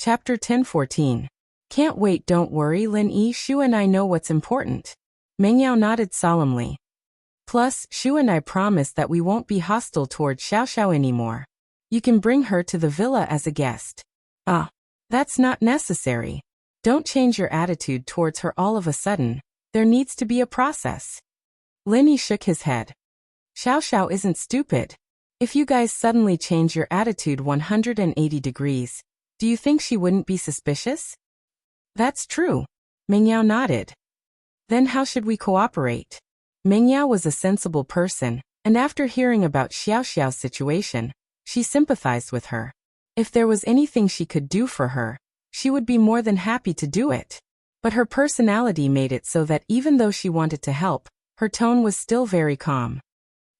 Chapter 10:14. Can't wait, don't worry, Lin Yi, Shu and I know what's important. Mengyao nodded solemnly. Plus, Shu and I promised that we won't be hostile toward Xiao Xiao anymore. You can bring her to the villa as a guest. Ah, that's not necessary. Don't change your attitude towards her all of a sudden. There needs to be a process. Lin Yi shook his head. Xiao Xiao isn't stupid. If you guys suddenly change your attitude 180 degrees, do you think she wouldn't be suspicious? That's true. Mengyao nodded. Then how should we cooperate? Mengyao was a sensible person, and after hearing about Xiao Xiao's situation, she sympathized with her. If there was anything she could do for her, she would be more than happy to do it. But her personality made it so that even though she wanted to help, her tone was still very calm.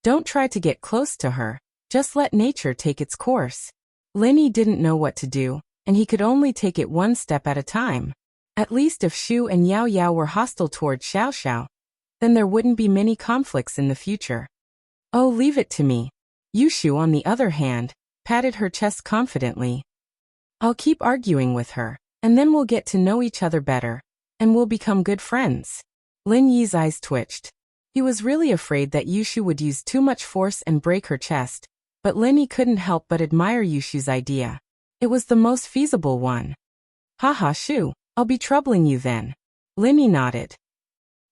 Don't try to get close to her, just let nature take its course. Lin Yi didn't know what to do, and he could only take it one step at a time. At least if Shu and Yao Yao were hostile toward Xiao Xiao, then there wouldn't be many conflicts in the future. Oh, leave it to me. Yushu, on the other hand, patted her chest confidently. I'll keep arguing with her, and then we'll get to know each other better, and we'll become good friends. Lin Yi's eyes twitched. He was really afraid that Yushu would use too much force and break her chest, but Lin Yi couldn't help but admire Yushu's idea. It was the most feasible one. Haha, Shu, I'll be troubling you then. Lin Yi nodded.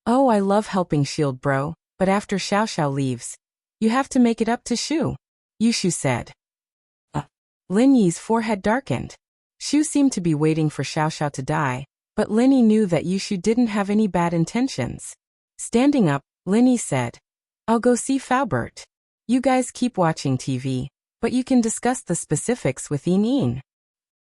Oh, I love helping Shield Bro, but after Xiao Xiao leaves, you have to make it up to Shu, Yushu said. Lin Yi's forehead darkened. Shu seemed to be waiting for Xiao Xiao to die, but Lin Yi knew that Yushu didn't have any bad intentions. Standing up, Lin Yi said, I'll go see Faubert. You guys keep watching TV, but you can discuss the specifics with Yin Yin.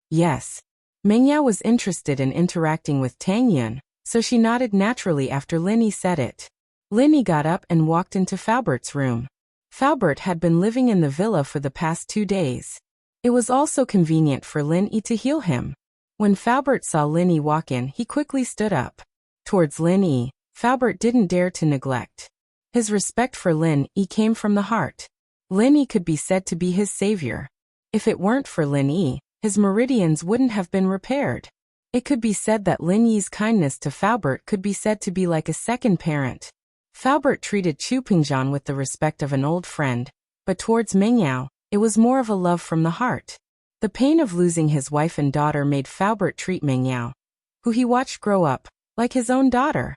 Yes. Mengyao was interested in interacting with Tang Yun, so she nodded naturally after Lin Yi said it. Lin Yi got up and walked into Faubert's room. Faubert had been living in the villa for the past 2 days. It was also convenient for Lin Yi to heal him. When Faubert saw Lin Yi walk in, he quickly stood up. Towards Lin Yi, Faubert didn't dare to neglect. His respect for Lin Yi came from the heart. Lin Yi could be said to be his savior. If it weren't for Lin Yi, his meridians wouldn't have been repaired. It could be said that Lin Yi's kindness to Faubert could be said to be like a second parent. Faubert treated Chu Pingzhan with the respect of an old friend, but towards Mengyao, it was more of a love from the heart. The pain of losing his wife and daughter made Faubert treat Mengyao, who he watched grow up, like his own daughter.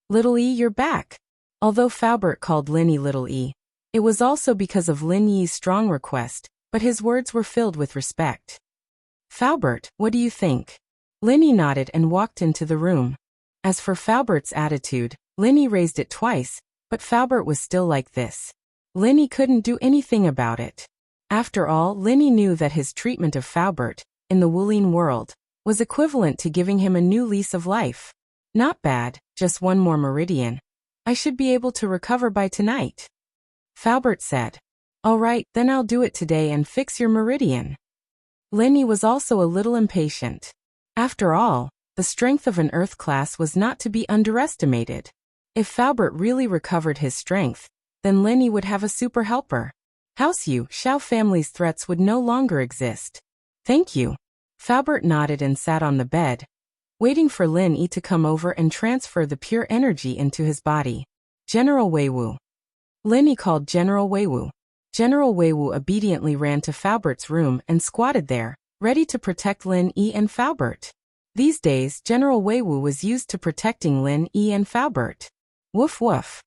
Little E, you're back. Although Faubert called Lin Yi Little E, it was also because of Lin Yi's strong request, but his words were filled with respect. Faubert, what do you think? Lin Yi nodded and walked into the room. As for Faubert's attitude, Lin Yi raised it twice, but Faubert was still like this. Lin Yi couldn't do anything about it. After all, Lin Yi knew that his treatment of Faubert, in the Wulin world, was equivalent to giving him a new lease of life. Not bad, just one more meridian. I should be able to recover by tonight. Faubert said. All right, then I'll do it today and fix your meridian. Lin Yi was also a little impatient. After all, the strength of an Earth class was not to be underestimated. If Faubert really recovered his strength, then Lin Yi would have a super helper. House Yu, Xiao family's threats would no longer exist. Thank you. Faubert nodded and sat on the bed, waiting for Lin Yi to come over and transfer the pure energy into his body. General Weiwu. Lin Yi called General Weiwu. General Weiwu obediently ran to Faubert's room and squatted there, ready to protect Lin Yi and Faubert. These days, General Weiwu was used to protecting Lin Yi and Faubert. Woof woof.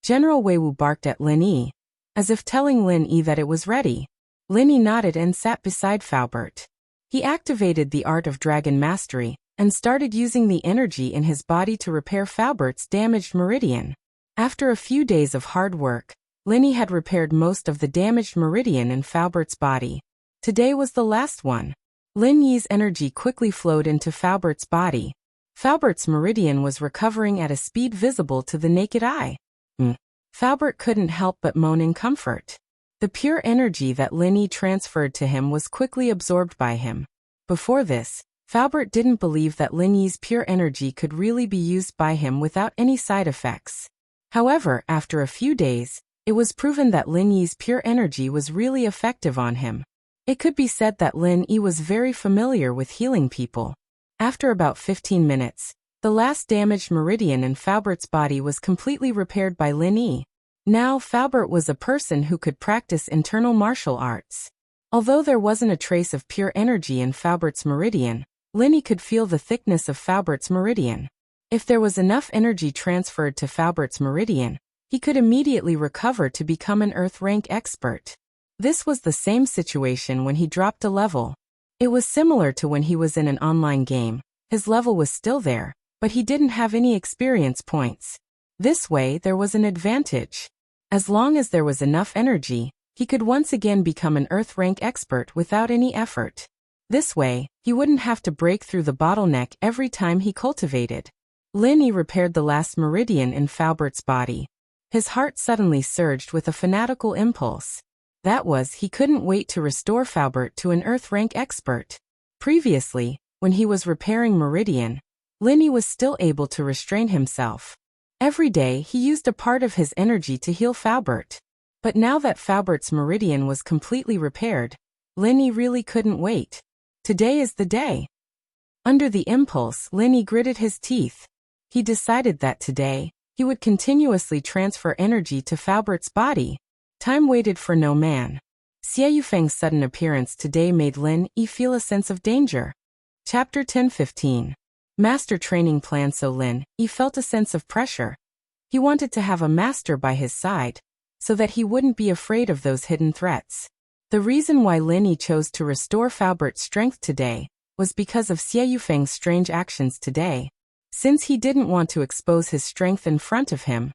General Weiwu barked at Lin Yi, as if telling Lin Yi that it was ready. Lin Yi nodded and sat beside Faubert. He activated the art of dragon mastery, and started using the energy in his body to repair Faubert's damaged meridian. After a few days of hard work, Lin Yi had repaired most of the damaged meridian in Faubert's body. Today was the last one. Lin Yi's energy quickly flowed into Faubert's body. Faubert's meridian was recovering at a speed visible to the naked eye. Faubert couldn't help but moan in comfort. The pure energy that Lin Yi transferred to him was quickly absorbed by him. Before this, Faubert didn't believe that Lin Yi's pure energy could really be used by him without any side effects. However, after a few days, it was proven that Lin Yi's pure energy was really effective on him. It could be said that Lin Yi was very familiar with healing people. After about 15 minutes, the last damaged meridian in Faubert's body was completely repaired by Lin Yi. Now Faubert was a person who could practice internal martial arts. Although there wasn't a trace of pure energy in Faubert's meridian, Lin Yi could feel the thickness of Faubert's meridian. If there was enough energy transferred to Faubert's meridian, he could immediately recover to become an Earth rank expert. This was the same situation when he dropped a level. It was similar to when he was in an online game. His level was still there, but he didn't have any experience points. This way there was an advantage. As long as there was enough energy, he could once again become an Earth rank expert without any effort. This way, he wouldn't have to break through the bottleneck every time he cultivated. Lin Yi repaired the last meridian in Faubert's body. His heart suddenly surged with a fanatical impulse. That was, he couldn't wait to restore Faubert to an Earth rank expert. Previously, when he was repairing meridian, Lin Yi was still able to restrain himself. Every day he used a part of his energy to heal Faubert. But now that Faubert's meridian was completely repaired, Lin Yi really couldn't wait. Today is the day. Under the impulse, Lin Yi gritted his teeth. He decided that today, he would continuously transfer energy to Faubert's body. Time waited for no man. Xie Yufeng's sudden appearance today made Lin Yi feel a sense of danger. Chapter 10-15. Master Training Plan. So Lin Yi felt a sense of pressure. He wanted to have a master by his side, so that he wouldn't be afraid of those hidden threats. The reason why Lin Yi chose to restore Faubert's strength today was because of Xie Yufeng's strange actions today. Since he didn't want to expose his strength in front of him,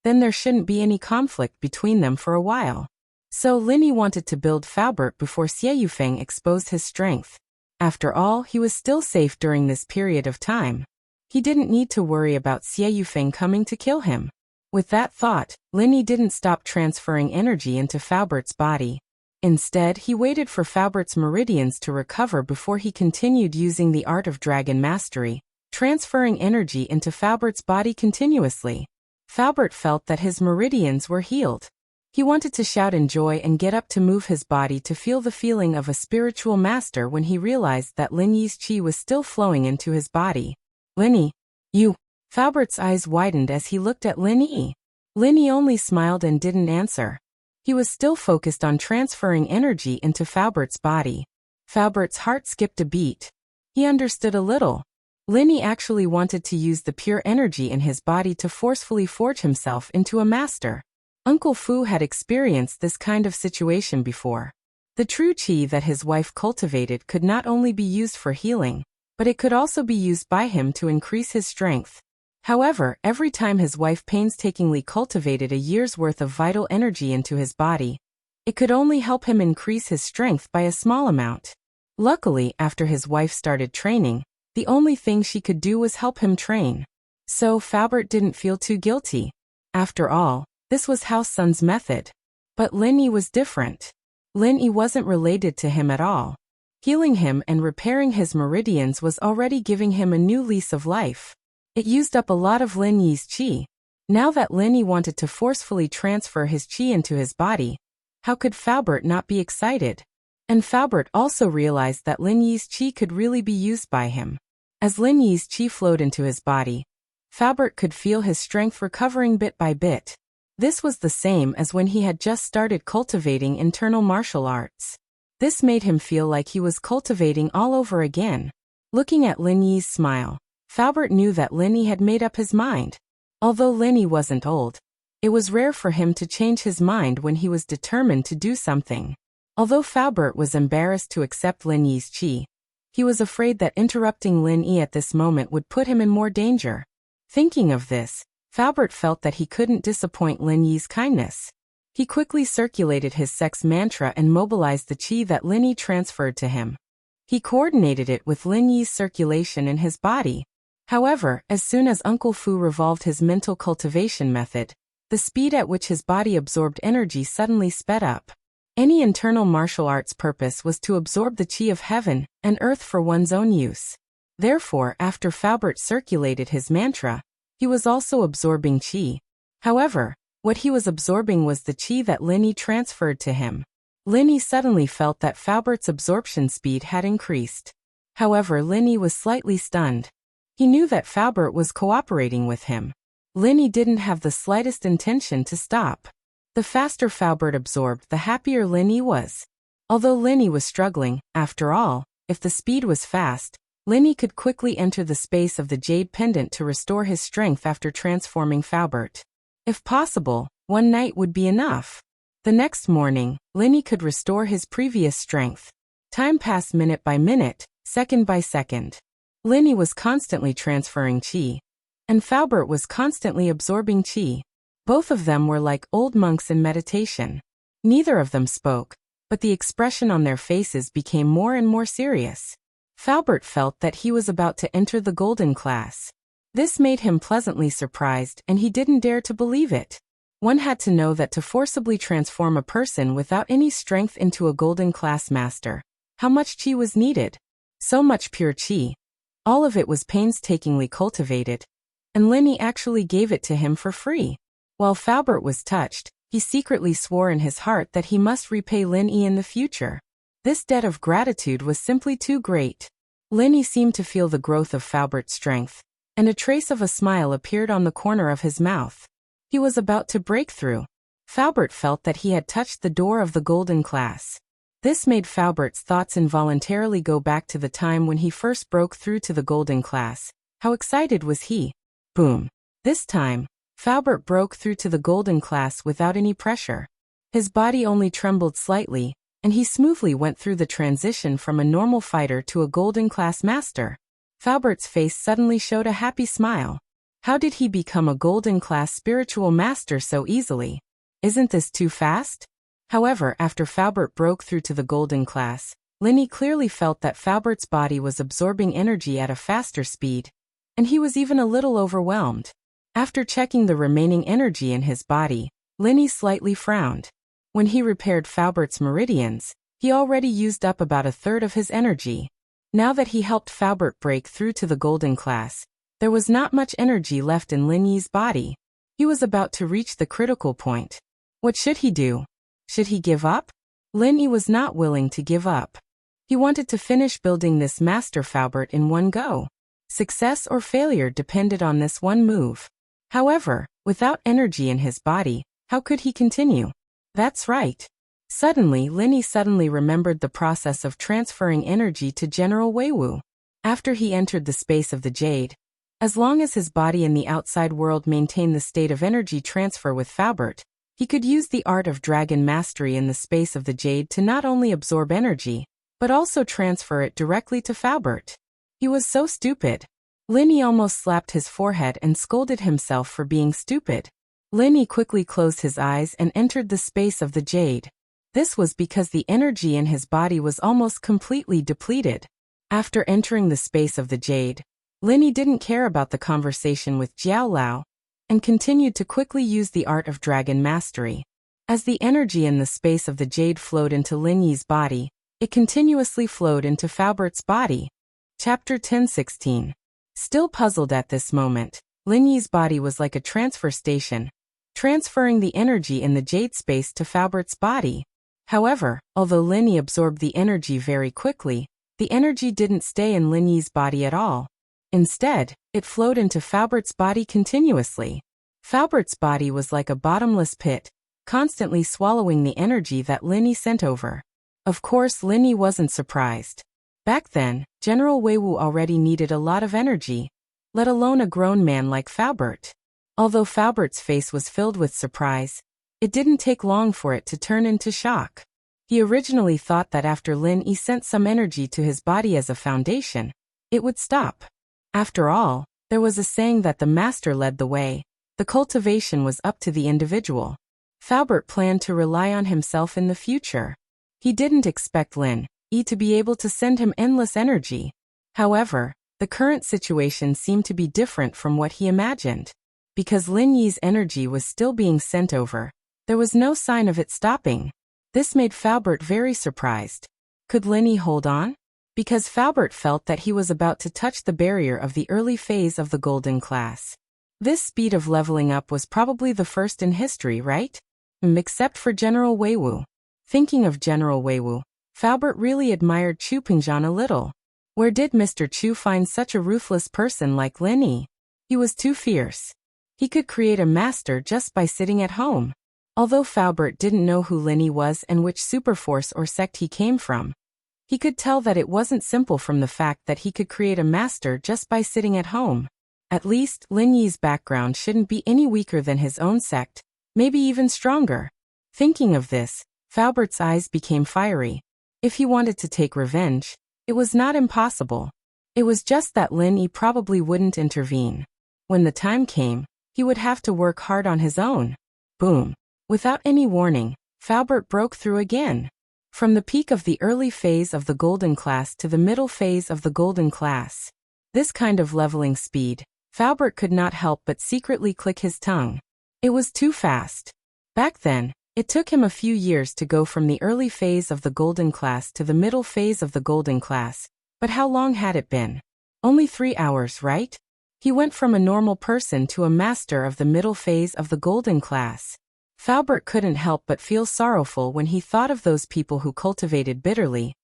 then there shouldn't be any conflict between them for a while. So Lin Yi wanted to build Faubert before Xie Yufeng exposed his strength. After all, he was still safe during this period of time. He didn't need to worry about Xie Yufeng coming to kill him. With that thought, Lin Yi didn't stop transferring energy into Faubert's body. Instead, he waited for Faubert's meridians to recover before he continued using the art of dragon mastery, transferring energy into Faubert's body continuously. Faubert felt that his meridians were healed. He wanted to shout in joy and get up to move his body to feel the feeling of a spiritual master when he realized that Lin Yi's qi was still flowing into his body. Lin Yi, you. Faubert's eyes widened as he looked at Lin Yi. Lin Yi only smiled and didn't answer. He was still focused on transferring energy into Faubert's body. Faubert's heart skipped a beat. He understood a little. Lin Yi actually wanted to use the pure energy in his body to forcefully forge himself into a master. Uncle Fu had experienced this kind of situation before. The true qi that his wife cultivated could not only be used for healing, but it could also be used by him to increase his strength. However, every time his wife painstakingly cultivated a year's worth of vital energy into his body, it could only help him increase his strength by a small amount. Luckily, after his wife started training, the only thing she could do was help him train. So Faubert didn't feel too guilty. After all, this was House Sun's method. But Lin Yi was different. Lin Yi wasn't related to him at all. Healing him and repairing his meridians was already giving him a new lease of life. It used up a lot of Lin Yi's qi. Now that Lin Yi wanted to forcefully transfer his qi into his body, how could Faubert not be excited? And Faubert also realized that Lin Yi's qi could really be used by him. As Lin Yi's qi flowed into his body, Faubert could feel his strength recovering bit by bit. This was the same as when he had just started cultivating internal martial arts. This made him feel like he was cultivating all over again. Looking at Lin Yi's smile, Faubert knew that Lin Yi had made up his mind. Although Lin Yi wasn't old, it was rare for him to change his mind when he was determined to do something. Although Faubert was embarrassed to accept Lin Yi's qi, he was afraid that interrupting Lin Yi at this moment would put him in more danger. Thinking of this, Faubert felt that he couldn't disappoint Lin Yi's kindness. He quickly circulated his sex mantra and mobilized the qi that Lin Yi transferred to him. He coordinated it with Lin Yi's circulation in his body. However, as soon as Uncle Fu revolved his mental cultivation method, the speed at which his body absorbed energy suddenly sped up. Any internal martial arts purpose was to absorb the qi of heaven and earth for one's own use. Therefore, after Faubert circulated his mantra, he was also absorbing qi. However, what he was absorbing was the qi that Lin Yi transferred to him. Lin Yi suddenly felt that Faubert's absorption speed had increased. However, Lin Yi was slightly stunned. He knew that Faubert was cooperating with him. Lin Yi didn't have the slightest intention to stop. The faster Faubert absorbed, the happier Lin Yi was. Although Lin Yi was struggling, after all, if the speed was fast, Lin Yi could quickly enter the space of the jade pendant to restore his strength after transforming Faubert. If possible, one night would be enough. The next morning, Lin Yi could restore his previous strength. Time passed minute by minute, second by second. Lin Yi was constantly transferring qi, and Faubert was constantly absorbing qi. Both of them were like old monks in meditation. Neither of them spoke, but the expression on their faces became more and more serious. Faubert felt that he was about to enter the golden class. This made him pleasantly surprised, and he didn't dare to believe it. One had to know that to forcibly transform a person without any strength into a golden class master, how much qi was needed. So much pure qi. All of it was painstakingly cultivated, and Lin Yi actually gave it to him for free. While Faubert was touched, he secretly swore in his heart that he must repay Lin Yi in the future. This debt of gratitude was simply too great. Lin Yi seemed to feel the growth of Faubert's strength, and a trace of a smile appeared on the corner of his mouth. He was about to break through. Faubert felt that he had touched the door of the golden class. This made Faubert's thoughts involuntarily go back to the time when he first broke through to the golden class. How excited was he? Boom. This time, Faubert broke through to the golden class without any pressure. His body only trembled slightly, and he smoothly went through the transition from a normal fighter to a golden class master. Faubert's face suddenly showed a happy smile. How did he become a golden class spiritual master so easily? Isn't this too fast? However, after Faubert broke through to the golden class, Lin Yi clearly felt that Faubert's body was absorbing energy at a faster speed, and he was even a little overwhelmed. After checking the remaining energy in his body, Lin Yi slightly frowned. When he repaired Faubert's meridians, he already used up about a third of his energy. Now that he helped Faubert break through to the golden class, there was not much energy left in Lin Yi's body. He was about to reach the critical point. What should he do? Should he give up? Lin Yi was not willing to give up. He wanted to finish building this master Faubert in one go. Success or failure depended on this one move. However, without energy in his body, how could he continue? That's right. Suddenly, Lin Yi remembered the process of transferring energy to General Weiwu. After he entered the space of the jade, as long as his body in the outside world maintained the state of energy transfer with Faubert, he could use the art of dragon mastery in the space of the jade to not only absorb energy, but also transfer it directly to Faubert. He was so stupid. Lin Yi almost slapped his forehead and scolded himself for being stupid. Lin Yi quickly closed his eyes and entered the space of the jade. This was because the energy in his body was almost completely depleted. After entering the space of the jade, Lin Yi didn't care about the conversation with Jiao Lao, and continued to quickly use the art of dragon mastery. As the energy in the space of the jade flowed into Lin Yi's body, it continuously flowed into Faubert's body. Chapter 10:16. Still puzzled at this moment, Lin Yi's body was like a transfer station, transferring the energy in the jade space to Faubert's body. However, although Lin Yi absorbed the energy very quickly, the energy didn't stay in Lin Yi's body at all. Instead, it flowed into Faubert's body continuously. Faubert's body was like a bottomless pit, constantly swallowing the energy that Lin Yi sent over. Of course, Lin Yi wasn't surprised. Back then, General Weiwu already needed a lot of energy, let alone a grown man like Faubert. Although Faubert's face was filled with surprise, it didn't take long for it to turn into shock. He originally thought that after Lin Yi sent some energy to his body as a foundation, it would stop. After all, there was a saying that the master led the way. The cultivation was up to the individual. Faubert planned to rely on himself in the future. He didn't expect Lin Yi to be able to send him endless energy. However, the current situation seemed to be different from what he imagined. Because Lin Yi's energy was still being sent over, there was no sign of it stopping. This made Faubert very surprised. Could Lin Yi hold on? Because Faubert felt that he was about to touch the barrier of the early phase of the golden class. This speed of leveling up was probably the first in history, right? Except for General Weiwu. Thinking of General Weiwu, Faubert really admired Chu Pingzhan a little. Where did Mr. Chu find such a ruthless person like Lin Yi? He was too fierce. He could create a master just by sitting at home. Although Faubert didn't know who Lin Yi was and which superforce or sect he came from, he could tell that it wasn't simple from the fact that he could create a master just by sitting at home. At least, Lin Yi's background shouldn't be any weaker than his own sect, maybe even stronger. Thinking of this, Faubert's eyes became fiery. If he wanted to take revenge, it was not impossible. It was just that Lin Yi probably wouldn't intervene. When the time came, he would have to work hard on his own. Boom. Without any warning, Faubert broke through again. From the peak of the early phase of the golden class to the middle phase of the golden class. This kind of leveling speed, Faubert could not help but secretly click his tongue. It was too fast. Back then, it took him a few years to go from the early phase of the golden class to the middle phase of the golden class, but how long had it been? Only 3 hours, right? He went from a normal person to a master of the middle phase of the golden class. Faubert couldn't help but feel sorrowful when he thought of those people who cultivated bitterly,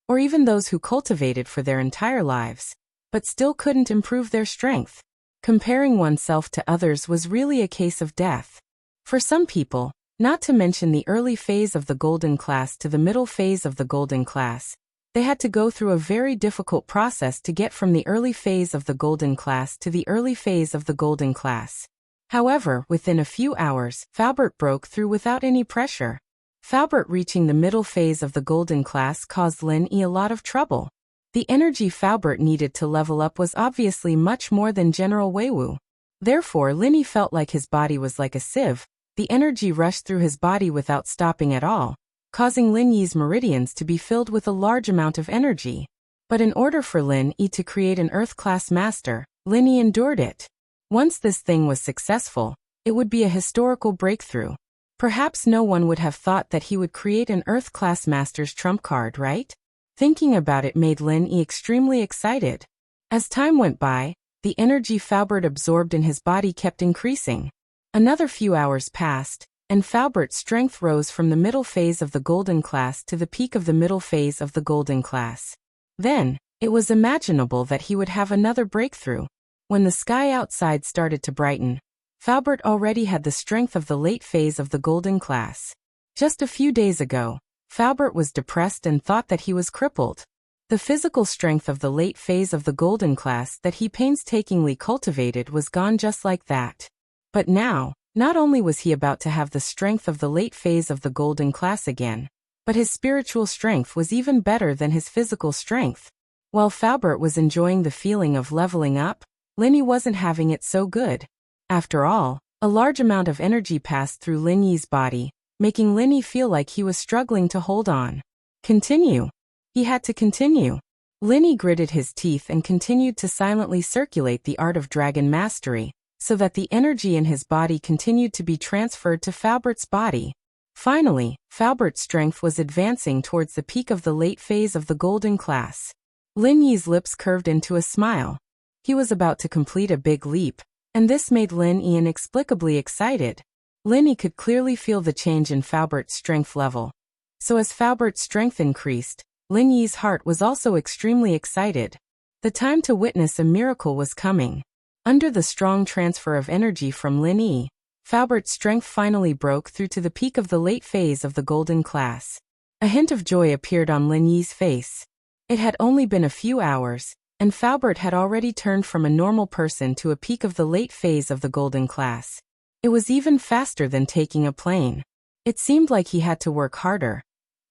or even those who cultivated for their entire lives, but still couldn't improve their strength. Comparing oneself to others was really a case of death. For some people, not to mention the early phase of the golden class to the middle phase of the golden class, they had to go through a very difficult process to get from the early phase of the golden class to the early phase of the golden class. However, within a few hours, Faubert broke through without any pressure. Faubert reaching the middle phase of the golden class caused Lin Yi a lot of trouble. The energy Faubert needed to level up was obviously much more than General Weiwu. Therefore, Lin Yi felt like his body was like a sieve. The energy rushed through his body without stopping at all, causing Lin Yi's meridians to be filled with a large amount of energy. But in order for Lin Yi to create an Earth-class master, Lin Yi endured it. Once this thing was successful, it would be a historical breakthrough. Perhaps no one would have thought that he would create an Earth-class master's trump card, right? Thinking about it made Lin Yi extremely excited. As time went by, the energy Faubert absorbed in his body kept increasing. Another few hours passed, and Faubert's strength rose from the middle phase of the golden class to the peak of the middle phase of the golden class. Then, it was imaginable that he would have another breakthrough. When the sky outside started to brighten, Faubert already had the strength of the late phase of the golden class. Just a few days ago, Faubert was depressed and thought that he was crippled. The physical strength of the late phase of the golden class that he painstakingly cultivated was gone just like that. But now, not only was he about to have the strength of the late phase of the golden class again, but his spiritual strength was even better than his physical strength. While Faubert was enjoying the feeling of leveling up, Lin Yi wasn't having it so good. After all, a large amount of energy passed through Lin Yi's body, making Lin Yi feel like he was struggling to hold on. Continue. He had to continue. Lin Yi gritted his teeth and continued to silently circulate the art of dragon mastery, so that the energy in his body continued to be transferred to Faubert's body. Finally, Faubert's strength was advancing towards the peak of the late phase of the golden class. Lin Yi's lips curved into a smile. He was about to complete a big leap, and this made Lin Yi inexplicably excited. Lin Yi could clearly feel the change in Faubert's strength level. So as Faubert's strength increased, Lin Yi's heart was also extremely excited. The time to witness a miracle was coming. Under the strong transfer of energy from Lin Yi, Faubert's strength finally broke through to the peak of the late phase of the golden class. A hint of joy appeared on Lin Yi's face. It had only been a few hours, and Faubert had already turned from a normal person to a peak of the late phase of the golden class. It was even faster than taking a plane. It seemed like he had to work harder.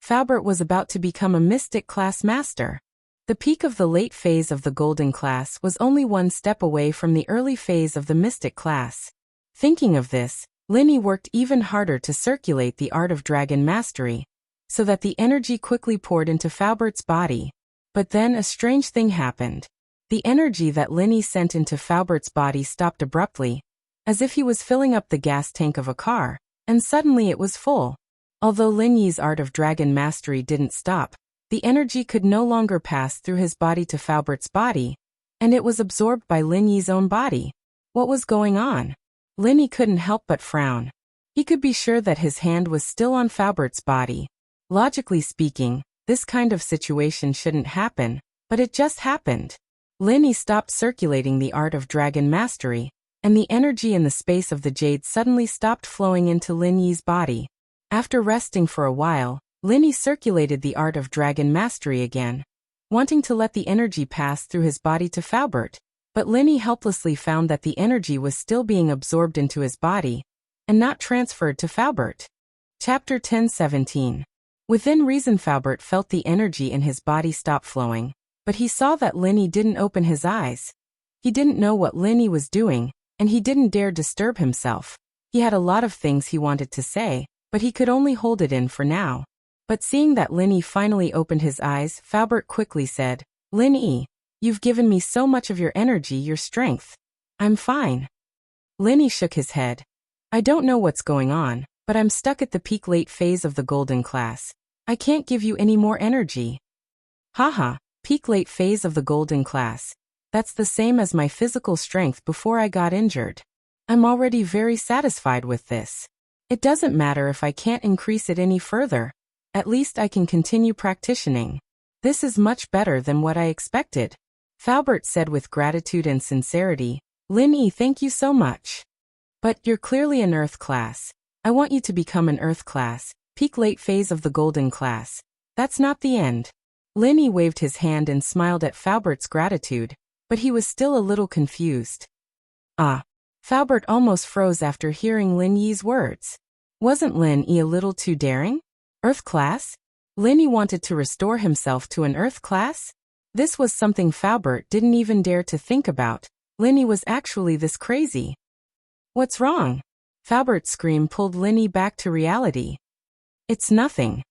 Faubert was about to become a mystic class master. The peak of the late phase of the golden class was only one step away from the early phase of the mystic class. Thinking of this, Lin Yi worked even harder to circulate the art of dragon mastery, so that the energy quickly poured into Faubert's body. But then a strange thing happened. The energy that Lin Yi sent into Faubert's body stopped abruptly, as if he was filling up the gas tank of a car, and suddenly it was full. Although Lin Yi's art of dragon mastery didn't stop, the energy could no longer pass through his body to Faubert's body, and it was absorbed by Lin Yi's own body. What was going on? Lin Yi couldn't help but frown. He could be sure that his hand was still on Faubert's body. Logically speaking, this kind of situation shouldn't happen, but it just happened. Lin Yi stopped circulating the art of dragon mastery, and the energy in the space of the jade suddenly stopped flowing into Lin Yi's body. After resting for a while, Lin Yi circulated the art of dragon mastery again, wanting to let the energy pass through his body to Faubert, but Lin Yi helplessly found that the energy was still being absorbed into his body, and not transferred to Faubert. Chapter 10:17. Within reason, Faubert felt the energy in his body stop flowing, but he saw that Lin Yi didn't open his eyes. He didn't know what Lin Yi was doing, and he didn't dare disturb himself. He had a lot of things he wanted to say, but he could only hold it in for now. But seeing that Lin Yi finally opened his eyes, Faubert quickly said, "Lin Yi, you've given me so much of your energy, your strength. I'm fine." Lin Yi shook his head. "I don't know what's going on, but I'm stuck at the peak late phase of the golden class. I can't give you any more energy." Haha, peak late phase of the golden class. That's the same as my physical strength before I got injured. I'm already very satisfied with this. It doesn't matter if I can't increase it any further. At least I can continue practicing. This is much better than what I expected." Faubert said with gratitude and sincerity, "Lin Yi, thank you so much. But you're clearly an earth class. I want you to become an earth class, peak late phase of the golden class. That's not the end." Lin Yi waved his hand and smiled at Faubert's gratitude, but he was still a little confused. Faubert almost froze after hearing Lin Yi's words. Wasn't Lin Yi a little too daring? Earth class? Lin Yi wanted to restore himself to an earth class? This was something Faubert didn't even dare to think about. Lin Yi was actually this crazy. "What's wrong?" Faubert's scream pulled Lin Yi back to reality. "It's nothing."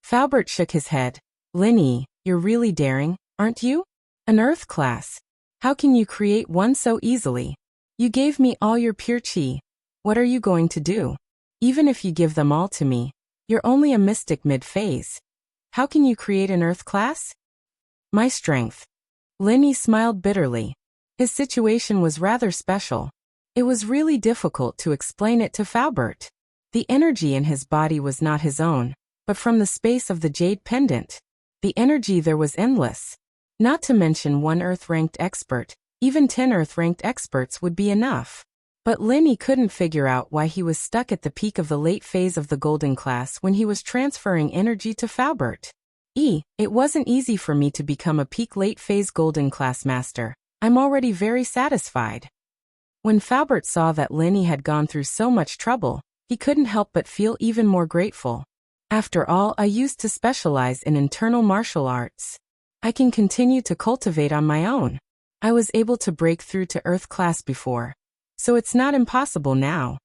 Faubert shook his head. "Lin Yi, you're really daring, aren't you? An earth class. How can you create one so easily? You gave me all your pure qi. What are you going to do? Even if you give them all to me, you're only a mystic mid-phase. How can you create an earth class?" "My strength." Lin Yi smiled bitterly. His situation was rather special. It was really difficult to explain it to Faubert. The energy in his body was not his own, but from the space of the jade pendant. The energy there was endless. Not to mention one earth-ranked expert, even 10 earth-ranked experts would be enough. But Lin Yi couldn't figure out why he was stuck at the peak of the late phase of the golden class when he was transferring energy to Faubert. It wasn't easy for me to become a peak late phase golden class master. I'm already very satisfied. When Faubert saw that Lin Yi had gone through so much trouble, he couldn't help but feel even more grateful. After all, I used to specialize in internal martial arts. I can continue to cultivate on my own. I was able to break through to earth class before, so it's not impossible now.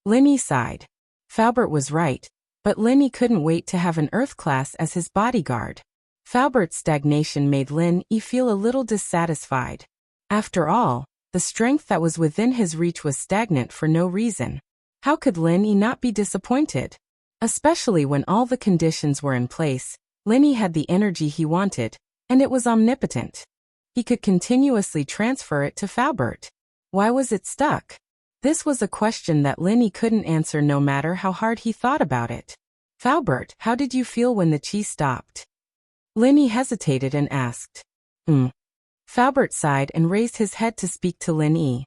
Lin Yi sighed. Faubert was right, but Lin Yi couldn't wait to have an earth class as his bodyguard. Faubert's stagnation made Lin Yi feel a little dissatisfied. After all, the strength that was within his reach was stagnant for no reason. How could Lin Yi not be disappointed? Especially when all the conditions were in place, Lin Yi had the energy he wanted, and it was omnipotent. He could continuously transfer it to Faubert. Why was it stuck? This was a question that Lin Yi couldn't answer no matter how hard he thought about it. "Faubert, how did you feel when the qi stopped?" Lin Yi hesitated and asked. Faubert sighed and raised his head to speak to Lin Yi.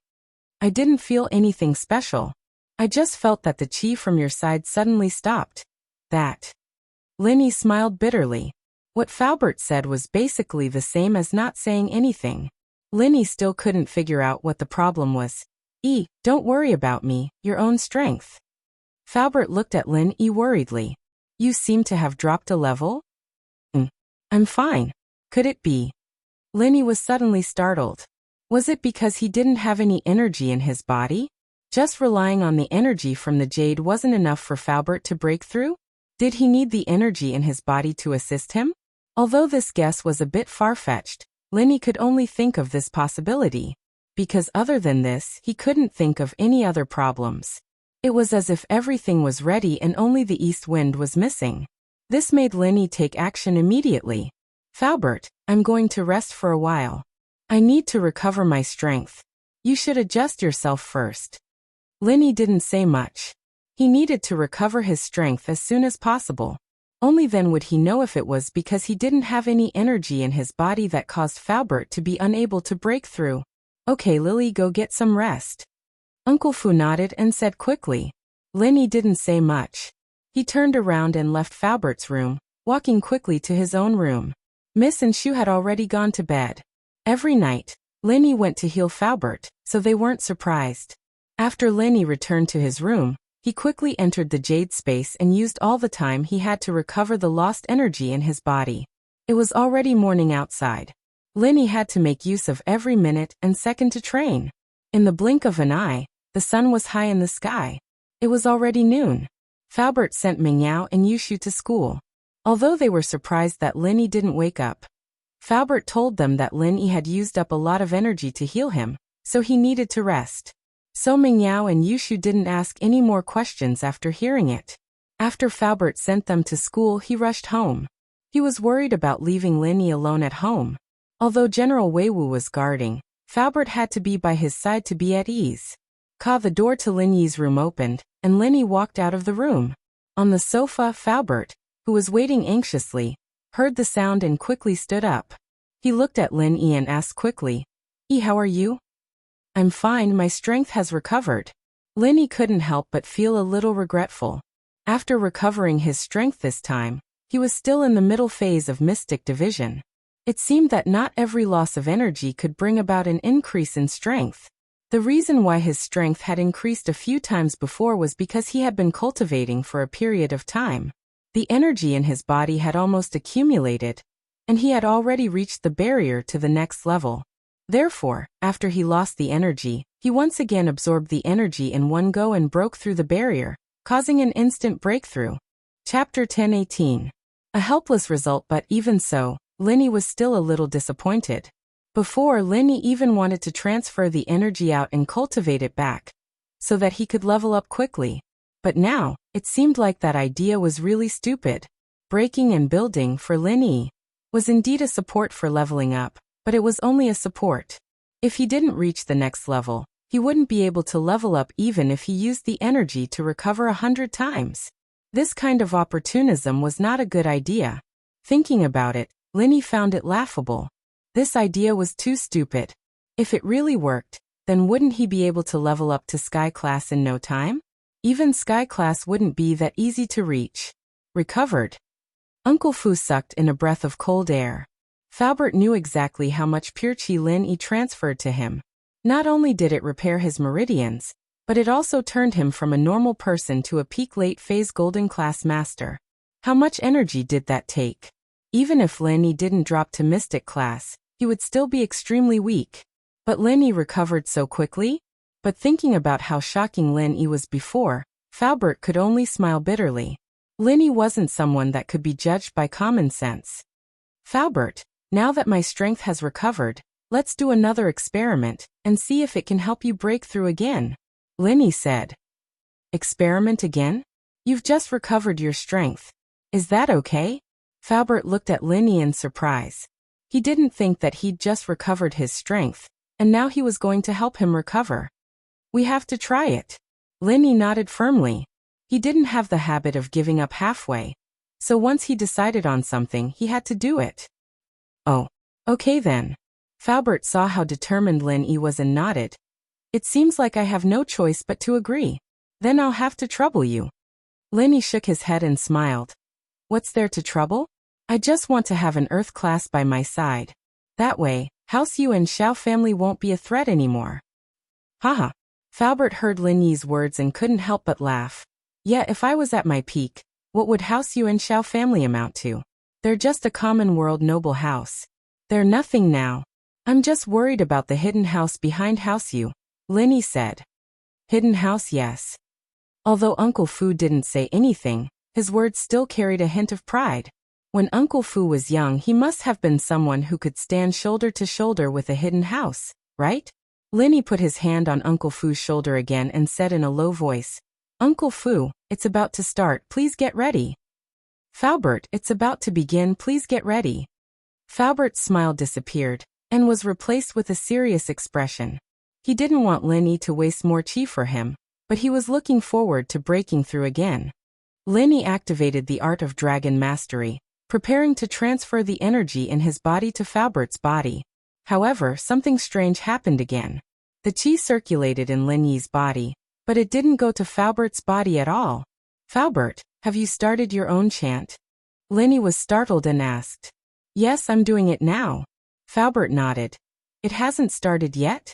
"I didn't feel anything special. I just felt that the qi from your side suddenly stopped. That." Lin Yi smiled bitterly. What Faubert said was basically the same as not saying anything. Lin Yi still couldn't figure out what the problem was. Don't worry about me, your own strength." Faubert looked at Lin Yi worriedly. "You seem to have dropped a level?" "I'm fine. Could it be?" Lin Yi was suddenly startled. Was it because he didn't have any energy in his body? Just relying on the energy from the jade wasn't enough for Faubert to break through? Did he need the energy in his body to assist him? Although this guess was a bit far-fetched, Lin Yi could only think of this possibility. Because other than this, he couldn't think of any other problems. It was as if everything was ready and only the east wind was missing. This made Lin Yi take action immediately. "Faubert, I'm going to rest for a while. I need to recover my strength. You should adjust yourself first." Lin Yi didn't say much. He needed to recover his strength as soon as possible. Only then would he know if it was because he didn't have any energy in his body that caused Faubert to be unable to break through. Okay, Lily, go get some rest. Uncle Fu nodded and said quickly. Linny didn't say much. He turned around and left Faubert's room, walking quickly to his own room. Miss and Shu had already gone to bed. Every night, Linny went to heal Faubert, so they weren't surprised. After Linny returned to his room, he quickly entered the jade space and used all the time he had to recover the lost energy in his body. It was already morning outside. Linny had to make use of every minute and second to train. In the blink of an eye, the sun was high in the sky. It was already noon. Faubert sent Mingyao and Yushu to school. Although they were surprised that Linny didn't wake up, Faubert told them that Linny had used up a lot of energy to heal him, so he needed to rest. So Mingyao and Yushu didn't ask any more questions after hearing it. After Faubert sent them to school, he rushed home. He was worried about leaving Linny alone at home. Although General Weiwu was guarding, Faubert had to be by his side to be at ease. The door to Linny's room opened, and Linny walked out of the room. On the sofa, Faubert, who was waiting anxiously, heard the sound and quickly stood up. He looked at Linny and asked quickly, how are you? I'm fine, my strength has recovered. Linny couldn't help but feel a little regretful. After recovering his strength this time, he was still in the middle phase of mystic division. It seemed that not every loss of energy could bring about an increase in strength. The reason why his strength had increased a few times before was because he had been cultivating for a period of time. The energy in his body had almost accumulated, and he had already reached the barrier to the next level. Therefore, after he lost the energy, he once again absorbed the energy in one go and broke through the barrier, causing an instant breakthrough. Chapter 10:18. A helpless result, but even so, Linny was still a little disappointed. Before, Linny even wanted to transfer the energy out and cultivate it back, so that he could level up quickly. But now, it seemed like that idea was really stupid. Breaking and building, for Linny, was indeed a support for leveling up, but it was only a support. If he didn't reach the next level, he wouldn't be able to level up even if he used the energy to recover 100 times. This kind of opportunism was not a good idea. Thinking about it, Linny found it laughable. This idea was too stupid. If it really worked, then wouldn't he be able to level up to Sky Class in no time? Even Sky Class wouldn't be that easy to reach. Recovered. Uncle Fu sucked in a breath of cold air. Faubert knew exactly how much pure chi Linny transferred to him. Not only did it repair his meridians, but it also turned him from a normal person to a peak late phase golden class master. How much energy did that take? Even if Linny didn't drop to mystic class, he would still be extremely weak. But Linny recovered so quickly? But thinking about how shocking Linny was before, Faubert could only smile bitterly. Linny wasn't someone that could be judged by common sense. Faubert, now that my strength has recovered, let's do another experiment and see if it can help you break through again, Linny said. Experiment again? You've just recovered your strength. Is that okay? Faubert looked at Linny in surprise. He didn't think that he'd just recovered his strength, and now he was going to help him recover. We have to try it. Linny nodded firmly. He didn't have the habit of giving up halfway, so once he decided on something, he had to do it. Oh, okay then. Faubert saw how determined Linny was and nodded. It seems like I have no choice but to agree. Then I'll have to trouble you. Linny shook his head and smiled. What's there to trouble? I just want to have an Earth class by my side. That way, House Yu and Xiao family won't be a threat anymore. Haha. Faubert heard Linny's words and couldn't help but laugh. Yeah, if I was at my peak, what would House Yu and Xiao family amount to? They're just a common world noble house. They're nothing now. I'm just worried about the hidden house behind House Yu, Linny said. Hidden house, yes. Although Uncle Fu didn't say anything, his words still carried a hint of pride. When Uncle Fu was young, he must have been someone who could stand shoulder to shoulder with a hidden house, right? Linny put his hand on Uncle Fu's shoulder again and said in a low voice, Uncle Fu, it's about to start, please get ready. Faubert, it's about to begin, please get ready. Faubert's smile disappeared, and was replaced with a serious expression. He didn't want Linny to waste more chi for him, but he was looking forward to breaking through again. Lin Yi activated the art of dragon mastery, preparing to transfer the energy in his body to Falbert's body. However, something strange happened again. The qi circulated in Lin Yi's body, but it didn't go to Falbert's body at all. Falbert, have you started your own chant? Lin Yi was startled and asked. Yes, I'm doing it now. Falbert nodded. It hasn't started yet?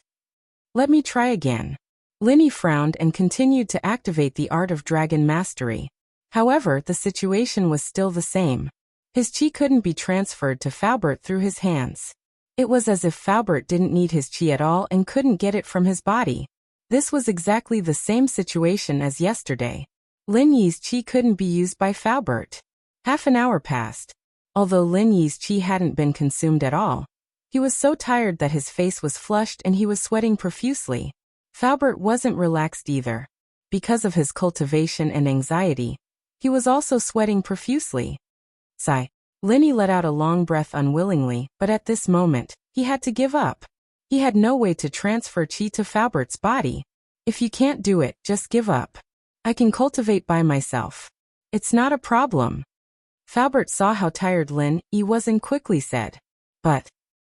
Let me try again. Lin Yi frowned and continued to activate the art of dragon mastery. However, the situation was still the same. His qi couldn't be transferred to Falbert through his hands. It was as if Falbert didn't need his qi at all and couldn't get it from his body. This was exactly the same situation as yesterday. Lin Yi's qi couldn't be used by Falbert. Half an hour passed. Although Lin Yi's qi hadn't been consumed at all, he was so tired that his face was flushed and he was sweating profusely. Falbert wasn't relaxed either. Because of his cultivation and anxiety, he was also sweating profusely. Sigh. Lin Yi let out a long breath unwillingly, but at this moment, he had to give up. He had no way to transfer qi to Falbert's body. If you can't do it, just give up. I can cultivate by myself. It's not a problem. Falbert saw how tired Lin Yi was and quickly said. But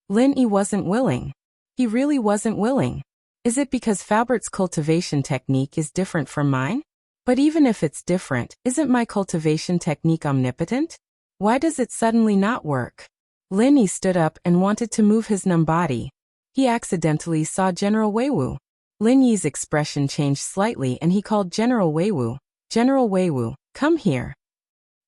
Lin Yi wasn't willing. He really wasn't willing. Is it because Falbert's cultivation technique is different from mine? But even if it's different, isn't my cultivation technique omnipotent? Why does it suddenly not work? Lin Yi stood up and wanted to move his numb body. He accidentally saw General Weiwu. Lin Yi's expression changed slightly and he called General Weiwu. General Weiwu, come here.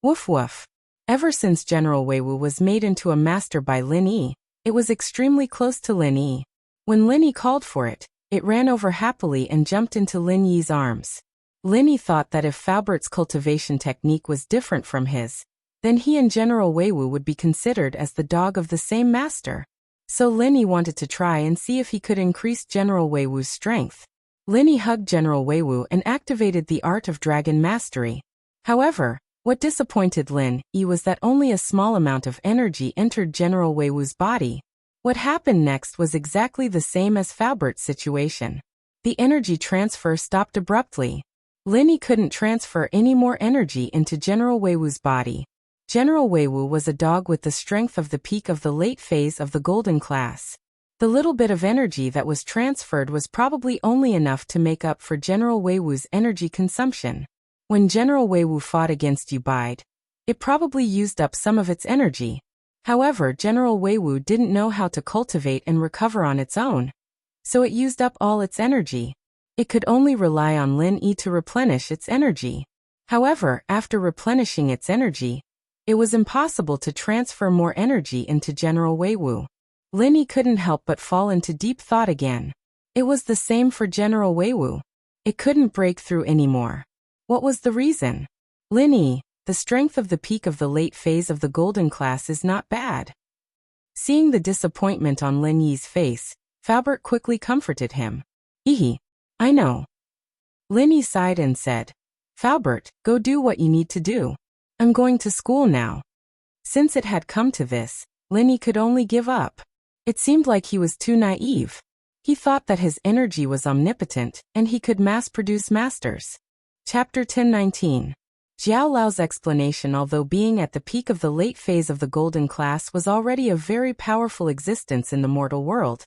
Woof woof. Ever since General Weiwu was made into a master by Lin Yi, it was extremely close to Lin Yi. When Lin Yi called for it, it ran over happily and jumped into Lin Yi's arms. Lin Yi thought that if Falbert's cultivation technique was different from his, then he and General Weiwu would be considered as the dog of the same master. So Lin Yi wanted to try and see if he could increase General Weiwu's strength. Lin Yi hugged General Weiwu and activated the art of dragon mastery. However, what disappointed Lin Yi was that only a small amount of energy entered General Weiwu's body. What happened next was exactly the same as Falbert's situation. The energy transfer stopped abruptly. Lin Yi couldn't transfer any more energy into General Weiwu's body. General Weiwu was a dog with the strength of the peak of the late phase of the golden class. The little bit of energy that was transferred was probably only enough to make up for General Weiwu's energy consumption. When General Weiwu fought against Ubide, it probably used up some of its energy. However, General Weiwu didn't know how to cultivate and recover on its own. So it used up all its energy. It could only rely on Lin Yi to replenish its energy. However, after replenishing its energy, it was impossible to transfer more energy into General Weiwu. Lin Yi couldn't help but fall into deep thought again. It was the same for General Weiwu. It couldn't break through anymore. What was the reason? Lin Yi, the strength of the peak of the late phase of the golden class is not bad. Seeing the disappointment on Lin Yi's face, Falbert quickly comforted him. I know. Lin Yi sighed and said, Falbert, go do what you need to do. I'm going to school now. Since it had come to this, Lin Yi could only give up. It seemed like he was too naive. He thought that his energy was omnipotent, and he could mass-produce masters. Chapter 1019. Jiao Lao's explanation. Although being at the peak of the late phase of the golden class was already a very powerful existence in the mortal world,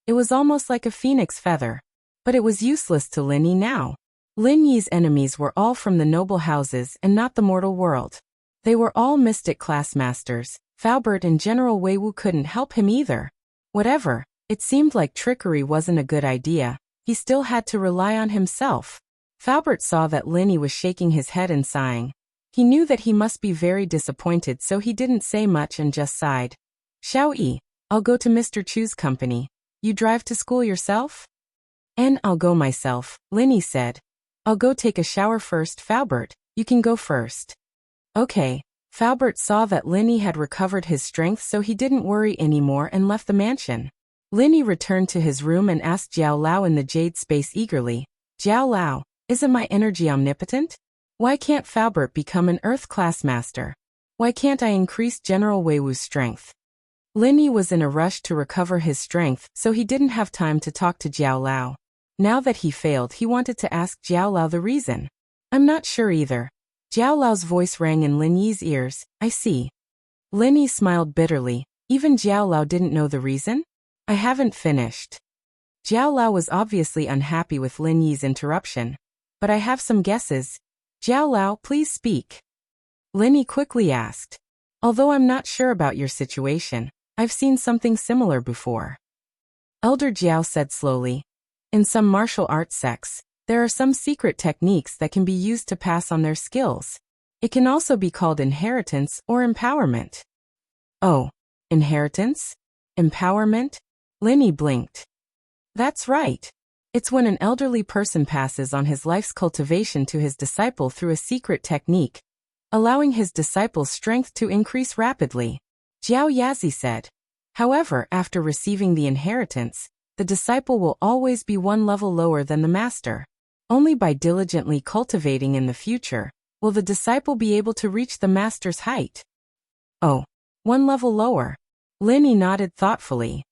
it was almost like a phoenix feather. But it was useless to Lin Yi now. Lin Yi's enemies were all from the noble houses and not the mortal world. They were all mystic class masters. Falbert and General Weiwu couldn't help him either. Whatever, it seemed like trickery wasn't a good idea. He still had to rely on himself. Falbert saw that Lin Yi was shaking his head and sighing. He knew that he must be very disappointed, so he didn't say much and just sighed. Xiao Yi, I'll go to Mr. Chu's company. You drive to school yourself? And I'll go myself, Lin Yi said. I'll go take a shower first. Falbert, you can go first. Okay. Falbert saw that Lin Yi had recovered his strength, so he didn't worry anymore and left the mansion. Lin Yi returned to his room and asked Jiao Lao in the jade space eagerly. Jiao Lao, isn't my energy omnipotent? Why can't Falbert become an Earth class master? Why can't I increase General Weiwu's strength? Lin Yi was in a rush to recover his strength, so he didn't have time to talk to Jiao Lao. Now that he failed, he wanted to ask Jiao Lao the reason. I'm not sure either. Jiao Lao's voice rang in Lin Yi's ears. I see. Lin Yi smiled bitterly. Even Jiao Lao didn't know the reason? I haven't finished. Jiao Lao was obviously unhappy with Lin Yi's interruption. But I have some guesses. Jiao Lao, please speak. Lin Yi quickly asked. Although I'm not sure about your situation, I've seen something similar before. Elder Jiao said slowly. In some martial arts sects, there are some secret techniques that can be used to pass on their skills. It can also be called inheritance or empowerment. Oh, inheritance? Empowerment? Lin Yi blinked. That's right. It's when an elderly person passes on his life's cultivation to his disciple through a secret technique, allowing his disciple's strength to increase rapidly. Jiao Yazi said. However, after receiving the inheritance, the disciple will always be one level lower than the master. Only by diligently cultivating in the future will the disciple be able to reach the master's height. Oh, one level lower. Lin Yi nodded thoughtfully.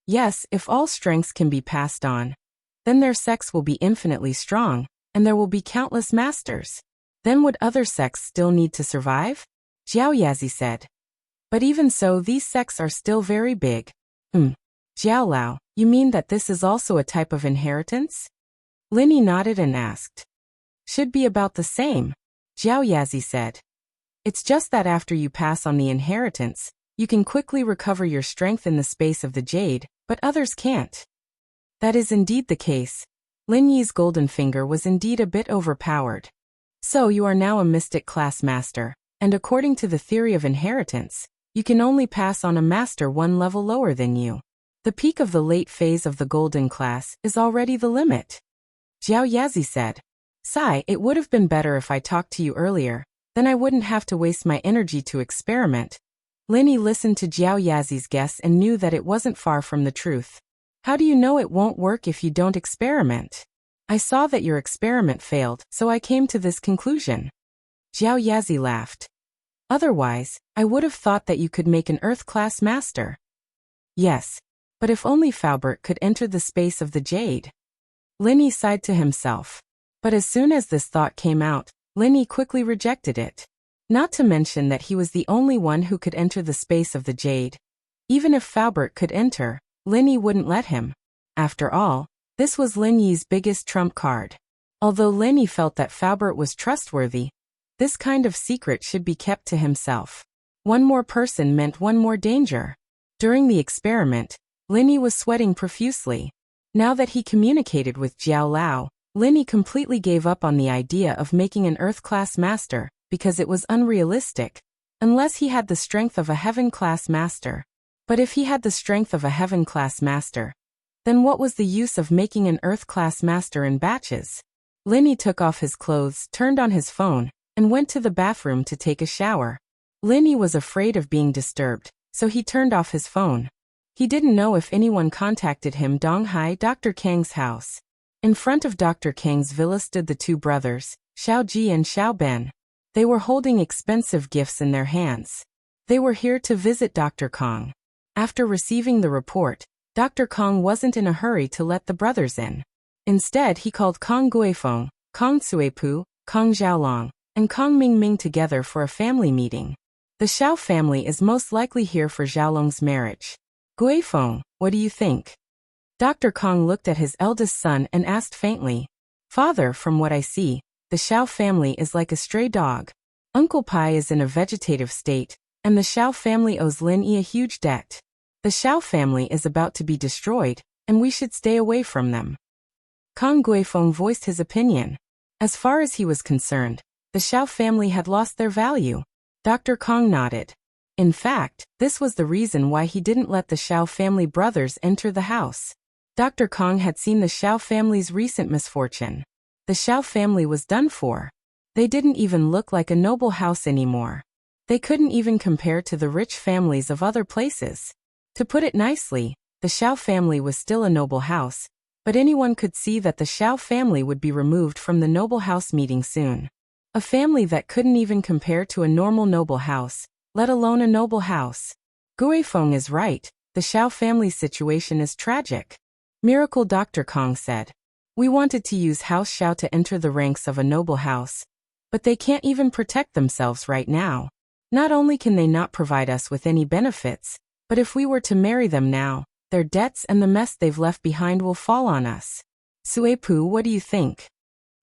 Yes, if all strengths can be passed on, then their sects will be infinitely strong, and there will be countless masters. Then would other sects still need to survive? Jiao Yazi said. But even so, these sects are still very big. Jiao Lao, you mean that this is also a type of inheritance? Lin Yi nodded and asked. Should be about the same, Jiao Yazi said. It's just that after you pass on the inheritance, you can quickly recover your strength in the space of the jade, but others can't. That is indeed the case. Lin Yi's golden finger was indeed a bit overpowered. So you are now a mystic class master, and according to the theory of inheritance, you can only pass on a master one level lower than you. The peak of the late phase of the golden class is already the limit. Jiao Yazi said. Sigh, it would have been better if I talked to you earlier, then I wouldn't have to waste my energy to experiment. Lin Yi listened to Jiao Yazi's guess and knew that it wasn't far from the truth. How do you know it won't work if you don't experiment? I saw that your experiment failed, so I came to this conclusion. Jiao Yazi laughed. Otherwise, I would have thought that you could make an Earth-class master. Yes, but if only Faubert could enter the space of the jade. Lin Yi sighed to himself. But as soon as this thought came out, Lin Yi quickly rejected it. Not to mention that he was the only one who could enter the space of the jade. Even if Faubert could enter, Lin Yi wouldn't let him. After all, this was Lin Yi's biggest trump card. Although Lin Yi felt that Faubert was trustworthy, this kind of secret should be kept to himself. One more person meant one more danger. During the experiment, Lin Yi was sweating profusely. Now that he communicated with Jiao Lao, Lin Yi completely gave up on the idea of making an Earth-class master, because it was unrealistic, unless he had the strength of a Heaven-class master. But if he had the strength of a Heaven-class master, then what was the use of making an Earth-class master in batches? Lin Yi took off his clothes, turned on his phone, and went to the bathroom to take a shower. Lin Yi was afraid of being disturbed, so he turned off his phone. He didn't know if anyone contacted him. Donghai, Dr. Kang's house. In front of Dr. Kang's villa stood the two brothers, Xiao Ji and Xiao Ben. They were holding expensive gifts in their hands. They were here to visit Dr. Kang. After receiving the report, Dr. Kang wasn't in a hurry to let the brothers in. Instead, he called Kang Guifeng, Kang Cuepu, Kang Xiaolong, and Kang Mingming together for a family meeting. The Xiao family is most likely here for Xiaolong's marriage. Guifeng, what do you think? Dr. Kang looked at his eldest son and asked faintly. Father, from what I see, the Xiao family is like a stray dog. Uncle Pai is in a vegetative state, and the Xiao family owes Lin Yi a huge debt. The Xiao family is about to be destroyed, and we should stay away from them. Kang Guifeng voiced his opinion. As far as he was concerned, the Xiao family had lost their value. Dr. Kang nodded. In fact, this was the reason why he didn't let the Xiao family brothers enter the house. Dr. Kang had seen the Xiao family's recent misfortune. The Xiao family was done for. They didn't even look like a noble house anymore. They couldn't even compare to the rich families of other places. To put it nicely, the Xiao family was still a noble house, but anyone could see that the Xiao family would be removed from the noble house meeting soon. A family that couldn't even compare to a normal noble house, let alone a noble house. Guifeng is right, the Xiao family's situation is tragic. Miracle Dr. Kang said. We wanted to use House Xiao to enter the ranks of a noble house, But they can't even protect themselves right now. Not only can they not provide us with any benefits, but if we were to marry them now, their debts and the mess they've left behind will fall on us. Suepu, what do you think?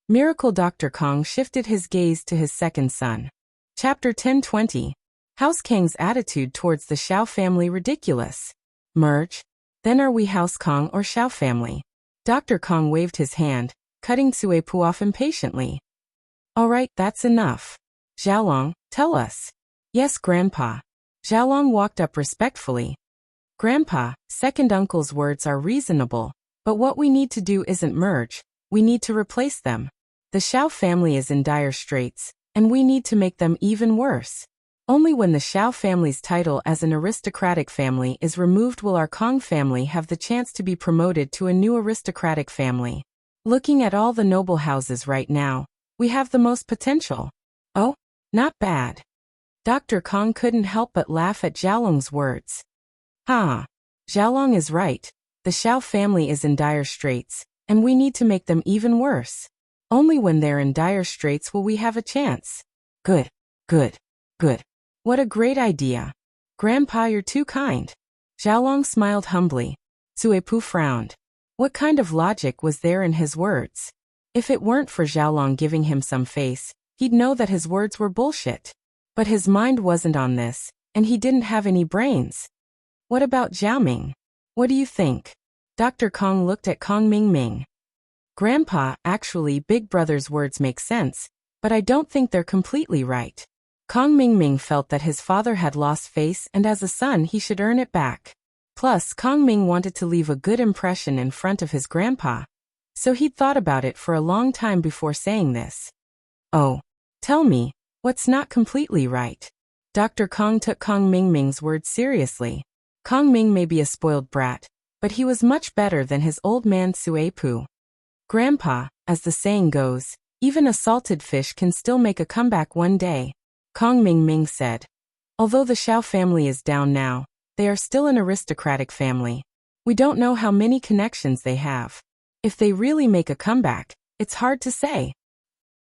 Miracle Dr. Kong shifted his gaze to his second son. Chapter 10:20. House Kang's attitude towards the Xiao family ridiculous. Merge? Then are we House Kong or Xiao family? Dr. Kong waved his hand, cutting Suepu off impatiently. All right, that's enough. Xiaolong, tell us. Yes, Grandpa. Xiaolong walked up respectfully. Grandpa, second uncle's words are reasonable, but what we need to do isn't merge, we need to replace them. The Xiao family is in dire straits, and we need to make them even worse. Only when the Xiao family's title as an aristocratic family is removed will our Kong family have the chance to be promoted to a new aristocratic family. Looking at all the noble houses right now, we have the most potential. Oh, not bad. Dr. Kong couldn't help but laugh at Xiaolong's words. Xiaolong is right. The Xiao family is in dire straits, and we need to make them even worse. Only when they're in dire straits will we have a chance. Good. What a great idea. Grandpa, you're too kind. Xiaolong smiled humbly. Suepu frowned. What kind of logic was there in his words? If it weren't for Xiaolong giving him some face, he'd know that his words were bullshit. But his mind wasn't on this, and he didn't have any brains. What about Xiaoming? What do you think? Dr. Kong looked at Kong Mingming. Grandpa, actually Big Brother's words make sense, but I don't think they're completely right. Kong Mingming felt that his father had lost face and as a son he should earn it back. Plus, Kong Ming wanted to leave a good impression in front of his grandpa. So he'd thought about it for a long time before saying this. Oh, tell me, what's not completely right? Dr. Kong took Kong Mingming's words seriously. Kong Ming may be a spoiled brat, but he was much better than his old man Suepu. Grandpa, as the saying goes, even a salted fish can still make a comeback one day. Kong Mingming said. Although the Xiao family is down now, they are still an aristocratic family. We don't know how many connections they have. If they really make a comeback, it's hard to say.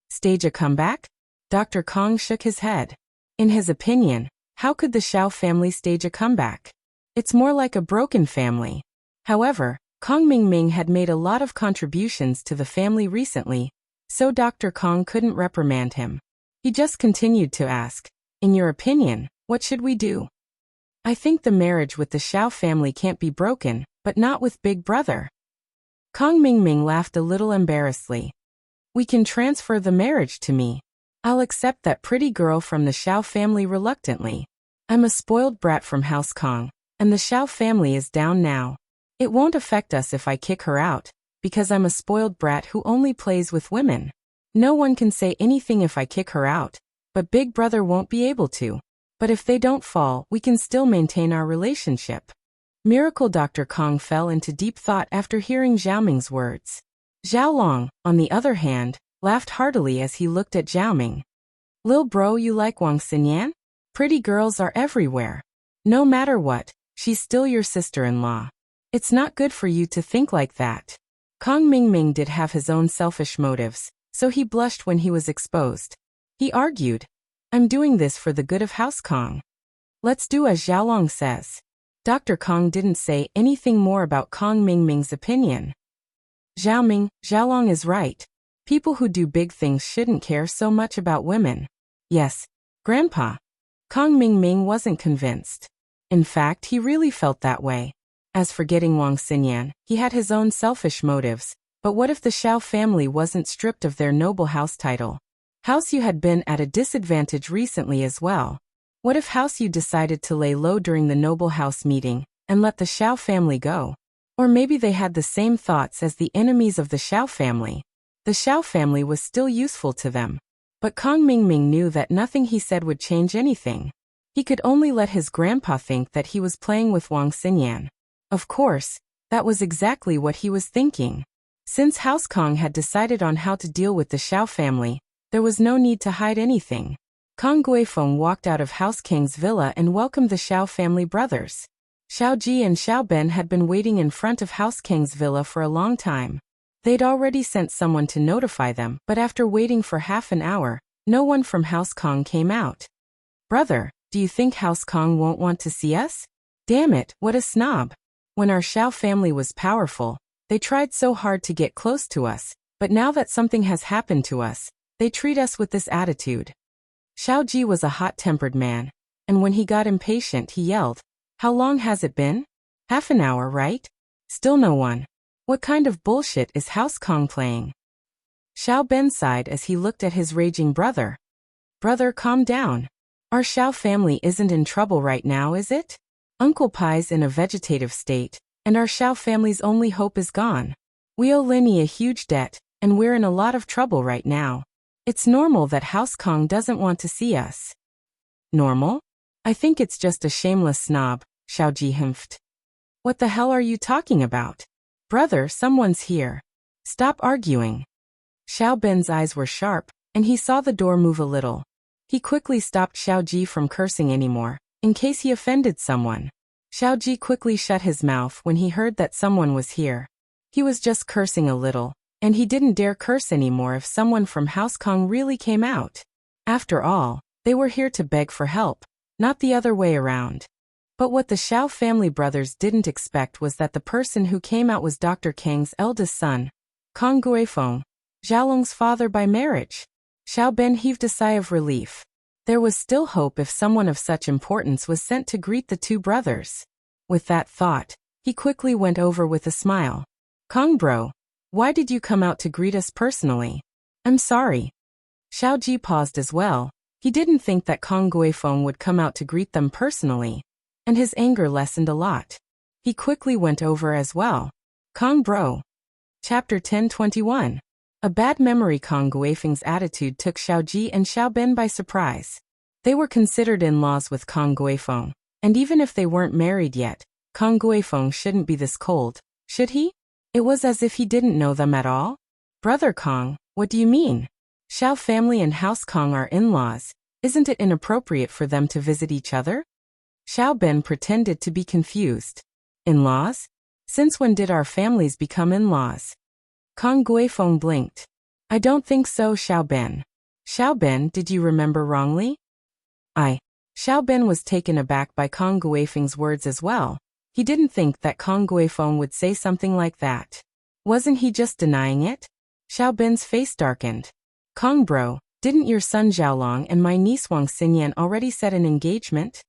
Stage a comeback? Dr. Kong shook his head. In his opinion, how could the Xiao family stage a comeback? It's more like a broken family. However, Kong Mingming had made a lot of contributions to the family recently, so Dr. Kong couldn't reprimand him. He just continued to ask, in your opinion, what should we do? I think the marriage with the Xiao family can't be broken, but not with Big Brother. Kong Mingming laughed a little embarrassedly. We can transfer the marriage to me. I'll accept that pretty girl from the Xiao family reluctantly. I'm a spoiled brat from House Kong, and the Xiao family is down now. It won't affect us if I kick her out, because I'm a spoiled brat who only plays with women. No one can say anything if I kick her out, but Big Brother won't be able to. But if they don't fall, we can still maintain our relationship. Miracle Dr. Kong fell into deep thought after hearing Xiaoming's words. Xiaolong, on the other hand, laughed heartily as he looked at Xiaoming. Lil bro, you like Wang Xinyan? Pretty girls are everywhere. No matter what, she's still your sister-in-law. It's not good for you to think like that. Kong Mingming did have his own selfish motives, so he blushed when he was exposed. He argued, I'm doing this for the good of House Kong. Let's do as Xiaolong says. Dr. Kong didn't say anything more about Kong Mingming's opinion. Xiaolong is right. People who do big things shouldn't care so much about women. Yes, Grandpa. Kong Mingming wasn't convinced. In fact, he really felt that way. As for getting Wang Xinyan, he had his own selfish motives. But what if the Xiao family wasn't stripped of their noble house title? House Yu had been at a disadvantage recently as well. What if House Yu decided to lay low during the noble house meeting, and let the Xiao family go? Or maybe they had the same thoughts as the enemies of the Xiao family. The Xiao family was still useful to them. But Kong Mingming knew that nothing he said would change anything. He could only let his grandpa think that he was playing with Wang Xinyan. Of course, that was exactly what he was thinking. Since House Kong had decided on how to deal with the Xiao family, there was no need to hide anything. Kong Guifeng walked out of House King's villa and welcomed the Xiao family brothers. Xiao Ji and Xiao Ben had been waiting in front of House King's villa for a long time. They'd already sent someone to notify them, but after waiting for half an hour, No one from House Kong came out. Brother, do you think House Kong won't want to see us? Damn it, what a snob. When our Xiao family was powerful, they tried so hard to get close to us, but now that something has happened to us, they treat us with this attitude. Xiao Ji was a hot-tempered man, and when he got impatient he yelled, "How long has it been? Half an hour, right? Still no one. What kind of bullshit is House Kong playing?" Xiao Ben sighed as he looked at his raging brother. Brother, calm down. Our Xiao family isn't in trouble right now, is it? Uncle Pai's in a vegetative state, and our Xiao family's only hope is gone. We owe Linny a huge debt, and we're in a lot of trouble right now. It's normal that House Kong doesn't want to see us. Normal? I think it's just a shameless snob, Xiao Ji himphed. What the hell are you talking about? Brother, someone's here. Stop arguing. Xiao Ben's eyes were sharp, and he saw the door move a little. He quickly stopped Xiao Ji from cursing anymore, in case he offended someone. Xiao Ji quickly shut his mouth when he heard that someone was here. He was just cursing a little, and he didn't dare curse anymore if someone from House Kong really came out. After all, they were here to beg for help, not the other way around. But what the Xiao family brothers didn't expect was that the person who came out was Dr. Kang's eldest son, Kong Guifeng, Xiaolong's father by marriage. Xiao Ben heaved a sigh of relief. There was still hope if someone of such importance was sent to greet the two brothers. With that thought, he quickly went over with a smile. Kong bro, why did you come out to greet us personally? I'm sorry. Xiao Ji paused as well. He didn't think that Kong Guifeng would come out to greet them personally, and his anger lessened a lot. He quickly went over as well. Kong bro. Chapter 10:21. A bad memory. Kong Guifeng's attitude took Xiao Ji and Xiao Ben by surprise. They were considered in-laws with Kong Guifeng, and even if they weren't married yet, Kong Guifeng shouldn't be this cold, should he? It was as if he didn't know them at all. Brother Kong, what do you mean? Xiao family and House Kong are in-laws. Isn't it inappropriate for them to visit each other? Xiao Ben pretended to be confused. In-laws? Since when did our families become in-laws? Kong Guifeng blinked. I don't think so, Xiao Ben. Xiao Ben, did you remember wrongly? Xiao Ben was taken aback by Kong Guifeng's words as well. He didn't think that Kong Guifeng would say something like that. Wasn't he just denying it? Xiao Ben's face darkened. Kong bro, didn't your son Xiaolong and my niece Wang Xinyan already set an engagement?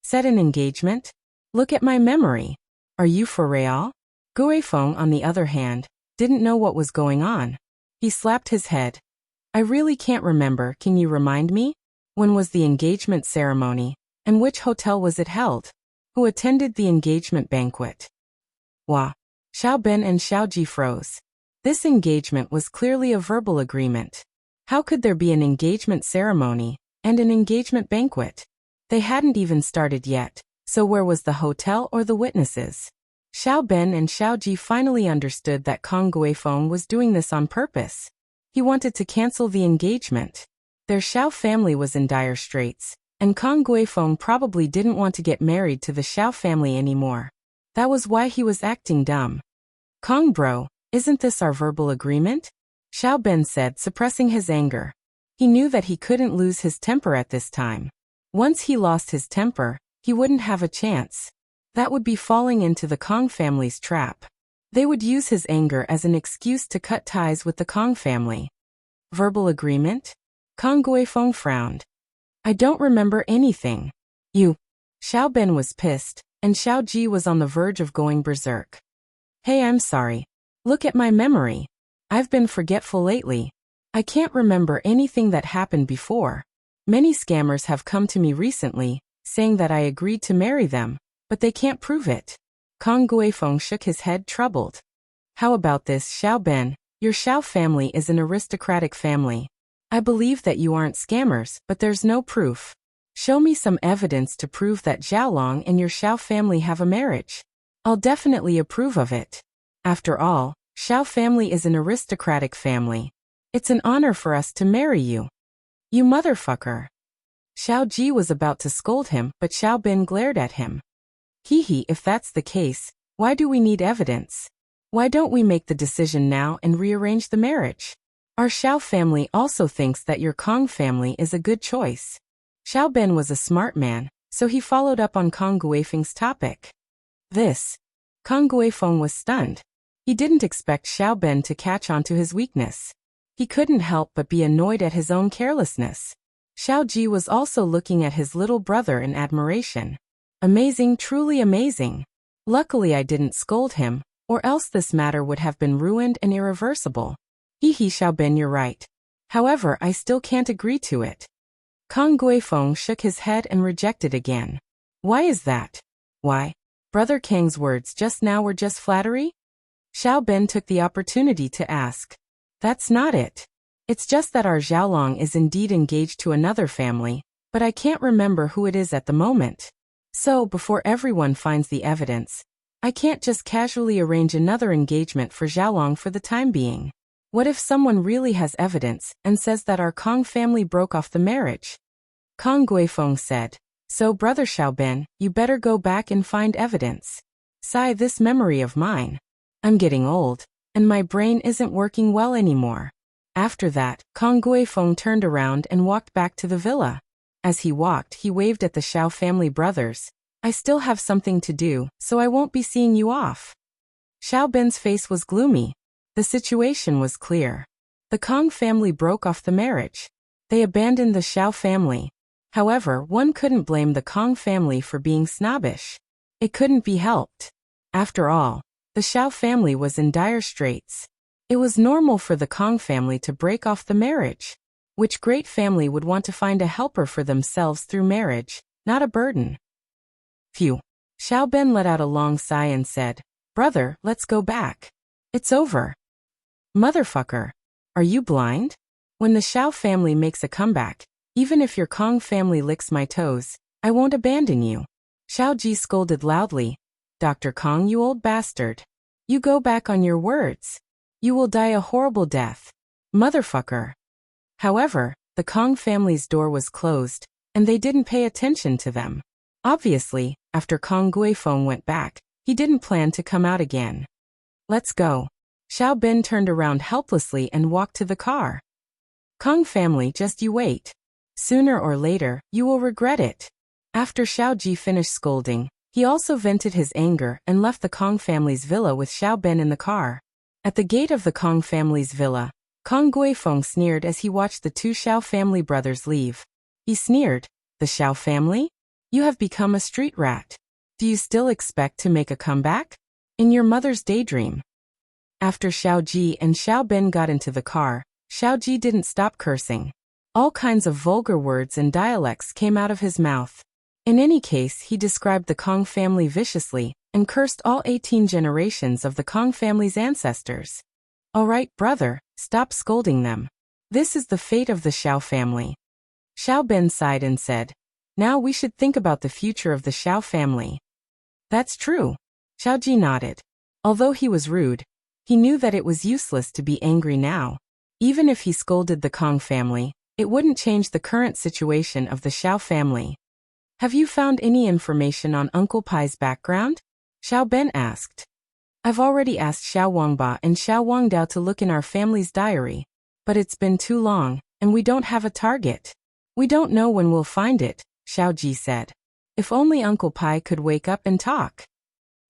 Set an engagement? Look at my memory. Are you for real? Guifeng, on the other hand, didn't know what was going on. He slapped his head. I really can't remember, can you remind me? When was the engagement ceremony, and which hotel was it held? Who attended the engagement banquet? Wah. Xiao Ben and Xiao Ji froze. This engagement was clearly a verbal agreement. How could there be an engagement ceremony and an engagement banquet? They hadn't even started yet, so where was the hotel or the witnesses? Xiao Ben and Xiao Ji finally understood that Kong Guifeng was doing this on purpose. He wanted to cancel the engagement. Their Xiao family was in dire straits, and Kong Guifeng probably didn't want to get married to the Xiao family anymore. That was why he was acting dumb. Kong bro, isn't this our verbal agreement? Xiao Ben said, suppressing his anger. He knew that he couldn't lose his temper at this time. Once he lost his temper, he wouldn't have a chance. That would be falling into the Kong family's trap. They would use his anger as an excuse to cut ties with the Kong family. Verbal agreement? Kong Guifeng frowned. I don't remember anything. You. Xiao Ben was pissed, and Xiao Ji was on the verge of going berserk. Hey, I'm sorry. Look at my memory. I've been forgetful lately. I can't remember anything that happened before. Many scammers have come to me recently, saying that I agreed to marry them, but they can't prove it. Kong Guifeng shook his head, troubled. How about this, Xiao Ben? Your Xiao family is an aristocratic family. I believe that you aren't scammers, but there's no proof. Show me some evidence to prove that Xiaolong and your Xiao family have a marriage. I'll definitely approve of it. After all, Xiao family is an aristocratic family. It's an honor for us to marry you. You motherfucker. Xiao Ji was about to scold him, but Xiao Ben glared at him. Hee, if that's the case, why do we need evidence? Why don't we make the decision now and rearrange the marriage? Our Xiao family also thinks that your Kong family is a good choice. Xiao Ben was a smart man, so he followed up on Kong Guifeng's topic. Kong Guifeng was stunned. He didn't expect Xiao Ben to catch on to his weakness. He couldn't help but be annoyed at his own carelessness. Xiao Ji was also looking at his little brother in admiration. Amazing, truly amazing. Luckily I didn't scold him, or else this matter would have been ruined and irreversible. Xiao Ben, you're right. However, I still can't agree to it. Kong Guifeng shook his head and rejected again. Why is that? Why? Brother Kang's words just now were just flattery? Xiao Ben took the opportunity to ask. That's not it. It's just that our Xiaolong is indeed engaged to another family, but I can't remember who it is at the moment. So, before everyone finds the evidence, I can't just casually arrange another engagement for Xiaolong for the time being. What if someone really has evidence and says that our Kong family broke off the marriage? Kong Guifeng said. So, Brother Xiao Ben, you better go back and find evidence. Sigh, this memory of mine. I'm getting old, and my brain isn't working well anymore. After that, Kong Guifeng turned around and walked back to the villa. As he walked, he waved at the Xiao family brothers. I still have something to do, so I won't be seeing you off. Xiao Ben's face was gloomy. The situation was clear. The Kong family broke off the marriage. They abandoned the Xiao family. However, one couldn't blame the Kong family for being snobbish. It couldn't be helped. After all, the Xiao family was in dire straits. It was normal for the Kong family to break off the marriage. Which great family would want to find a helper for themselves through marriage, not a burden? Phew. Xiao Ben let out a long sigh and said, Brother, let's go back. It's over. Motherfucker. Are you blind? When the Xiao family makes a comeback, even if your Kong family licks my toes, I won't abandon you. Xiao Ji scolded loudly. Dr. Kong, you old bastard. You go back on your words. You will die a horrible death. Motherfucker. However, the Kong family's door was closed, and they didn't pay attention to them. Obviously, after Kong Guifeng went back, he didn't plan to come out again. Let's go. Xiao Ben turned around helplessly and walked to the car. Kong family, just you wait. Sooner or later, you will regret it. After Xiao Ji finished scolding, he also vented his anger and left the Kong family's villa with Xiao Ben in the car. At the gate of the Kong family's villa, Kong Guifeng sneered as he watched the two Xiao family brothers leave. He sneered, The Xiao family? You have become a street rat. Do you still expect to make a comeback? In your mother's daydream. After Xiao Ji and Xiao Ben got into the car, Xiao Ji didn't stop cursing. All kinds of vulgar words and dialects came out of his mouth. In any case, he described the Kong family viciously and cursed all 18 generations of the Kong family's ancestors. All right, brother, stop scolding them. This is the fate of the Xiao family. Xiao Ben sighed and said, Now we should think about the future of the Xiao family. That's true. Xiao Ji nodded. Although he was rude, he knew that it was useless to be angry now. Even if he scolded the Kong family, it wouldn't change the current situation of the Xiao family. Have you found any information on Uncle Pai's background? Xiao Ben asked. I've already asked Xiao Wangba and Xiao Wangdao to look in our family's diary, but it's been too long, and we don't have a target. We don't know when we'll find it, Xiao Ji said. If only Uncle Pai could wake up and talk.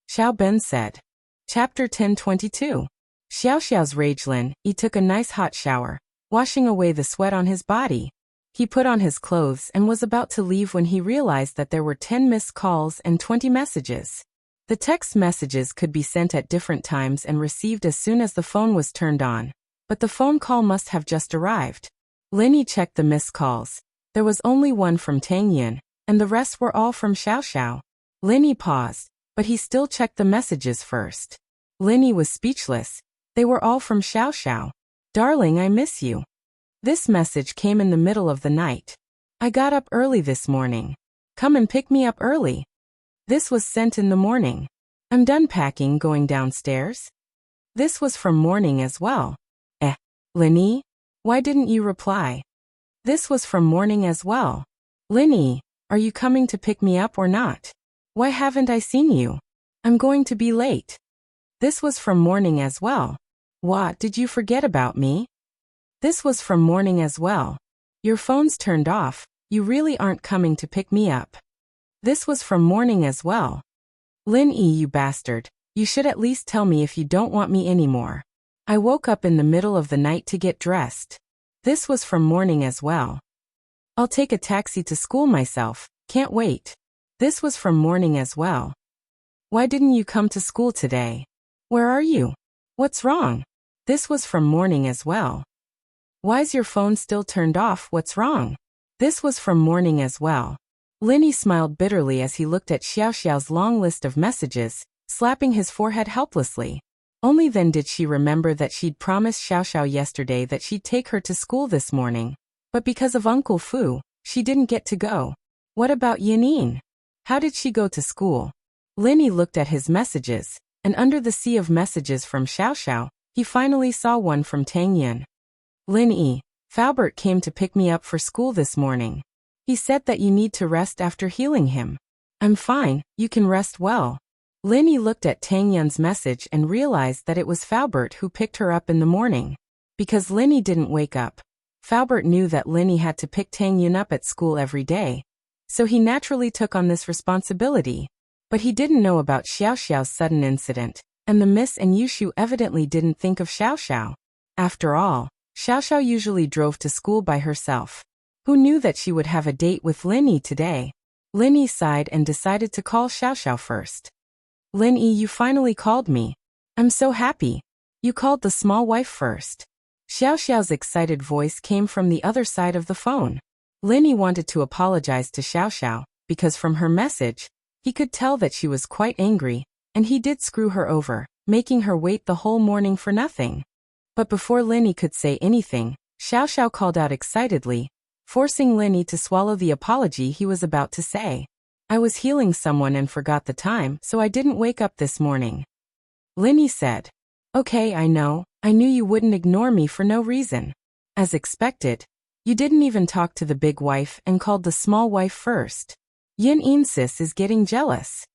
Xiao Ben said. Chapter 1022. Xiao Xiao's Ragelin, he took a nice hot shower, washing away the sweat on his body. He put on his clothes and was about to leave when he realized that there were 10 missed calls and 20 messages. The text messages could be sent at different times and received as soon as the phone was turned on, but the phone call must have just arrived. Linny checked the missed calls. There was only one from Tang Yun, and the rest were all from Xiao Xiao. Linny paused, but he still checked the messages first. Linny was speechless. They were all from Xiao Xiao. Darling, I miss you. This message came in the middle of the night. I got up early this morning. Come and pick me up early. This was sent in the morning. I'm done packing, going downstairs. This was from morning as well. Linny? Why didn't you reply? This was from morning as well. Linny, are you coming to pick me up or not? Why haven't I seen you? I'm going to be late. This was from morning as well. What, did you forget about me? This was from morning as well. Your phone's turned off, you really aren't coming to pick me up. This was from morning as well. Lin E, you bastard, you should at least tell me if you don't want me anymore. I woke up in the middle of the night to get dressed. This was from morning as well. I'll take a taxi to school myself, can't wait. This was from morning as well. Why didn't you come to school today? Where are you? What's wrong? This was from morning as well. Why's your phone still turned off? What's wrong? This was from morning as well. Linny smiled bitterly as he looked at Xiao Xiao's long list of messages, slapping his forehead helplessly. Only then did she remember that she'd promised Xiao Xiao yesterday that she'd take her to school this morning. But because of Uncle Fu, she didn't get to go. What about Yanin? How did she go to school? Linny looked at his messages, and under the sea of messages from Xiao Xiao, he finally saw one from Tang Yin. Lin E, Faubert came to pick me up for school this morning. He said that you need to rest after healing him. I'm fine, you can rest well. Linny looked at Tang Yun's message and realized that it was Faubert who picked her up in the morning. Because Linny didn't wake up, Faubert knew that Linny had to pick Tang Yun up at school every day. So he naturally took on this responsibility. But he didn't know about Xiao Xiao's sudden incident, and the Miss and Yushu evidently didn't think of Xiao Xiao. After all, Xiao Xiao usually drove to school by herself. Who knew that she would have a date with Linny today? Linny sighed and decided to call Xiao Xiao first. Lin E, you finally called me. I'm so happy. You called the small wife first. Xiao Xiao's excited voice came from the other side of the phone. Linny wanted to apologize to Xiao Xiao, because from her message, he could tell that she was quite angry, and he did screw her over, making her wait the whole morning for nothing. But before Linny could say anything, Xiao Xiao called out excitedly, forcing Linny to swallow the apology he was about to say. I was healing someone and forgot the time, so I didn't wake up this morning. Linny said. Okay, I know, I knew you wouldn't ignore me for no reason. As expected, you didn't even talk to the big wife and called the small wife first. Yin Insis is getting jealous.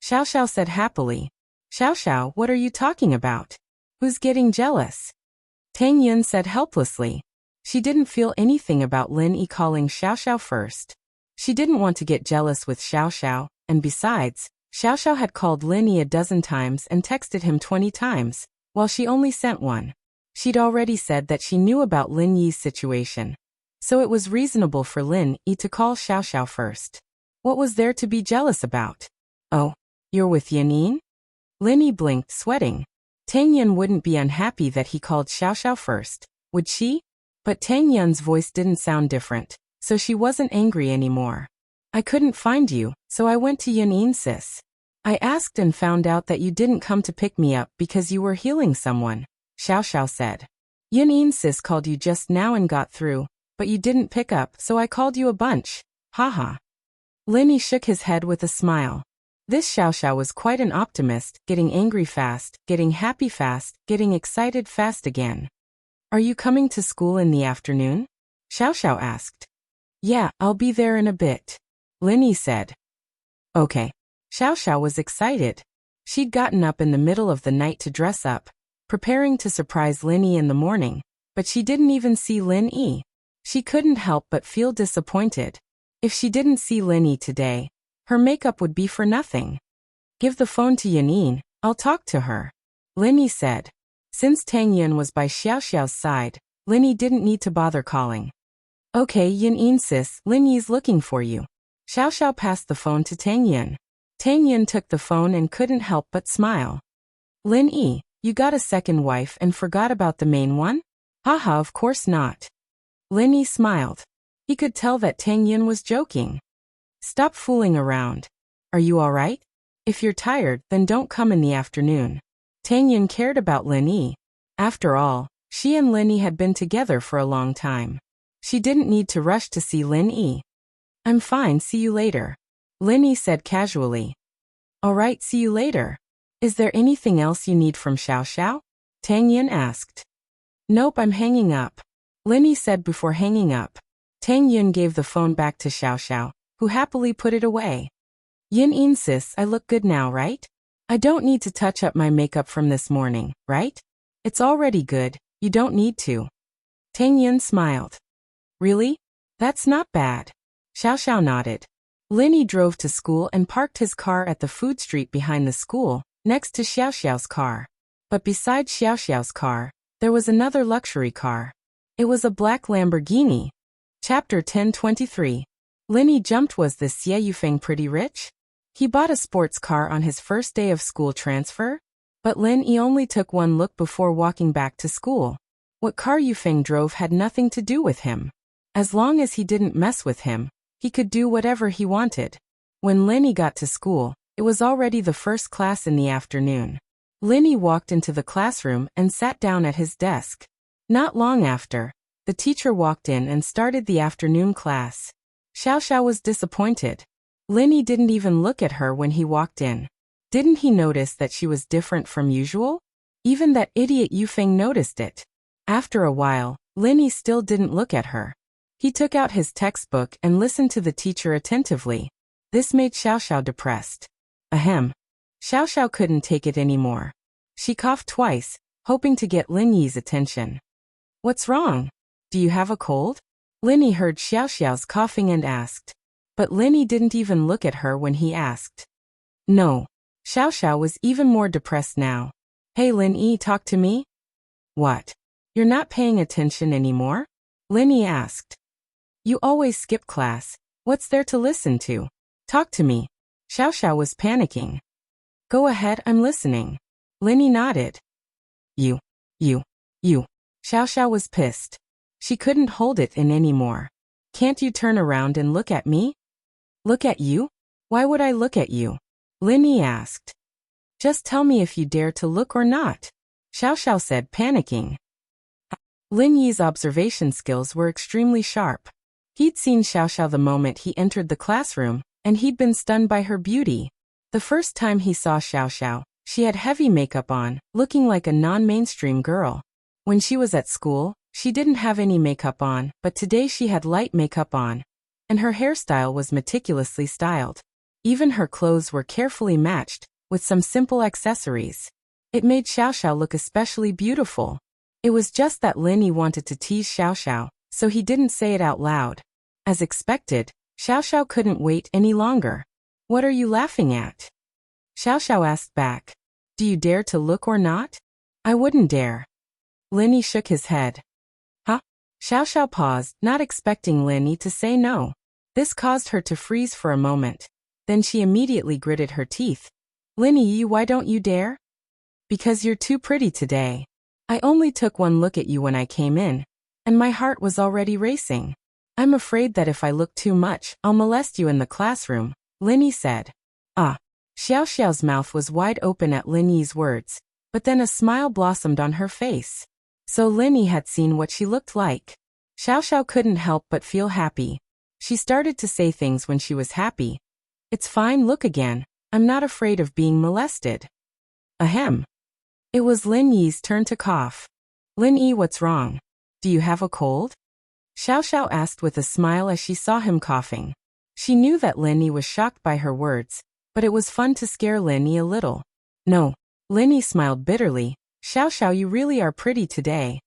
Xiao Xiao said happily. Xiao Xiao, what are you talking about? Who's getting jealous? Tang Yun said helplessly. She didn't feel anything about Lin E calling Xiao Xiao first. She didn't want to get jealous with Xiao Xiao, and besides, Xiao Xiao had called Lin E a dozen times and texted him 20 times, while she only sent one. She'd already said that she knew about Lin Yi's situation. So it was reasonable for Lin E to call Xiao Xiao first. What was there to be jealous about? Oh, you're with Yanin? Lin E blinked, sweating. Tang Yun wouldn't be unhappy that he called Xiao Xiao first, would she? But Tang Yun's voice didn't sound different, so she wasn't angry anymore. I couldn't find you, so I went to Yanin sis. I asked and found out that you didn't come to pick me up because you were healing someone, Xiao Xiao said. Yanin sis called you just now and got through, but you didn't pick up, so I called you a bunch. Haha. Linny shook his head with a smile. This Xiao Xiao was quite an optimist, getting angry fast, getting happy fast, getting excited fast again. Are you coming to school in the afternoon? Xiao Xiao asked. Yeah, I'll be there in a bit. Linny said. Okay. Xiao Xiao was excited. She'd gotten up in the middle of the night to dress up, preparing to surprise Linny in the morning, but she didn't even see Lin E. She couldn't help but feel disappointed. If she didn't see Lin E today, her makeup would be for nothing. Give the phone to Yanin, I'll talk to her. Linny said. Since Tang Yun was by Xiao Xiao's side, Linny didn't need to bother calling. Okay, Yanin sis, Lin Yi's looking for you. Xiao Xiao passed the phone to Tang Yun. Tang Yun took the phone and couldn't help but smile. Lin E, you got a second wife and forgot about the main one? Haha, of course not. Lin E smiled. He could tell that Tang Yun was joking. Stop fooling around. Are you alright? If you're tired, then don't come in the afternoon. Tang Yun cared about Lin E. After all, she and Lin E had been together for a long time. She didn't need to rush to see Lin E. I'm fine, see you later. Lin E said casually. Alright, see you later. Is there anything else you need from Xiao Xiao? Tang Yun asked. Nope, I'm hanging up. Lin E said before hanging up. Tang Yun gave the phone back to Xiao Xiao, who happily put it away. Yin In sis, I look good now, right? I don't need to touch up my makeup from this morning, right? It's already good, you don't need to. Tang Yun smiled. Really? That's not bad. Xiao Xiao nodded. Lin Yi drove to school and parked his car at the food street behind the school, next to Xiao Xiao's car. But beside Xiao Xiao's car, there was another luxury car. It was a black Lamborghini. Chapter 1023. Lin Yi jumped. Was this Xie Yufeng pretty rich? He bought a sports car on his first day of school transfer? But Lin Yi only took one look before walking back to school. What car Yufeng drove had nothing to do with him. As long as he didn't mess with him, he could do whatever he wanted. When Lin Yi got to school, it was already the first class in the afternoon. Lin Yi walked into the classroom and sat down at his desk. Not long after, the teacher walked in and started the afternoon class. Xiao Xiao was disappointed. Lin Yi didn't even look at her when he walked in. Didn't he notice that she was different from usual? Even that idiot Yufeng noticed it. After a while, Lin Yi still didn't look at her. He took out his textbook and listened to the teacher attentively. This made Xiao Xiao depressed. Ahem. Xiao Xiao couldn't take it anymore. She coughed twice, hoping to get Lin Yi's attention. What's wrong? Do you have a cold? Lin Yi heard Xiao Xiao's coughing and asked. But Lin Yi didn't even look at her when he asked. No. Xiao Xiao was even more depressed now. Hey Lin Yi, talk to me? What? You're not paying attention anymore? Lin Yi asked. You always skip class. What's there to listen to? Talk to me. Xiao Xiao was panicking. Go ahead, I'm listening. Lin Yi nodded. You. Xiao Xiao was pissed. She couldn't hold it in anymore. Can't you turn around and look at me? Look at you? Why would I look at you? Lin Yi asked. Just tell me if you dare to look or not. Xiao Xiao said, panicking. Lin Yi's observation skills were extremely sharp. He'd seen Xiao Xiao the moment he entered the classroom, and he'd been stunned by her beauty. The first time he saw Xiao Xiao, she had heavy makeup on, looking like a non-mainstream girl. When she was at school, she didn't have any makeup on, but today she had light makeup on. And her hairstyle was meticulously styled. Even her clothes were carefully matched, with some simple accessories. It made Xiao Xiao look especially beautiful. It was just that Lin Yi wanted to tease Xiao Xiao, so he didn't say it out loud. As expected, Xiao Xiao couldn't wait any longer. What are you laughing at? Xiao Xiao asked back. Do you dare to look or not? I wouldn't dare. Lin Yi shook his head. Huh? Xiao Xiao paused, not expecting Lin Yi to say no. This caused her to freeze for a moment. Then she immediately gritted her teeth. Lin Yi, why don't you dare? Because you're too pretty today. I only took one look at you when I came in, and my heart was already racing. I'm afraid that if I look too much, I'll molest you in the classroom, Lin Yi said. Ah. Xiao Xiao's mouth was wide open at Lin Yi's words, but then a smile blossomed on her face. So Lin Yi had seen what she looked like. Xiao Xiao couldn't help but feel happy. She started to say things when she was happy. It's fine, look again. I'm not afraid of being molested. Ahem. It was Lin Yi's turn to cough. Lin Yi, what's wrong? Do you have a cold? Xiao Xiao asked with a smile as she saw him coughing. She knew that Lin Yi was shocked by her words, but it was fun to scare Lin Yi a little. No. Lin Yi smiled bitterly. Xiao Xiao, you really are pretty today.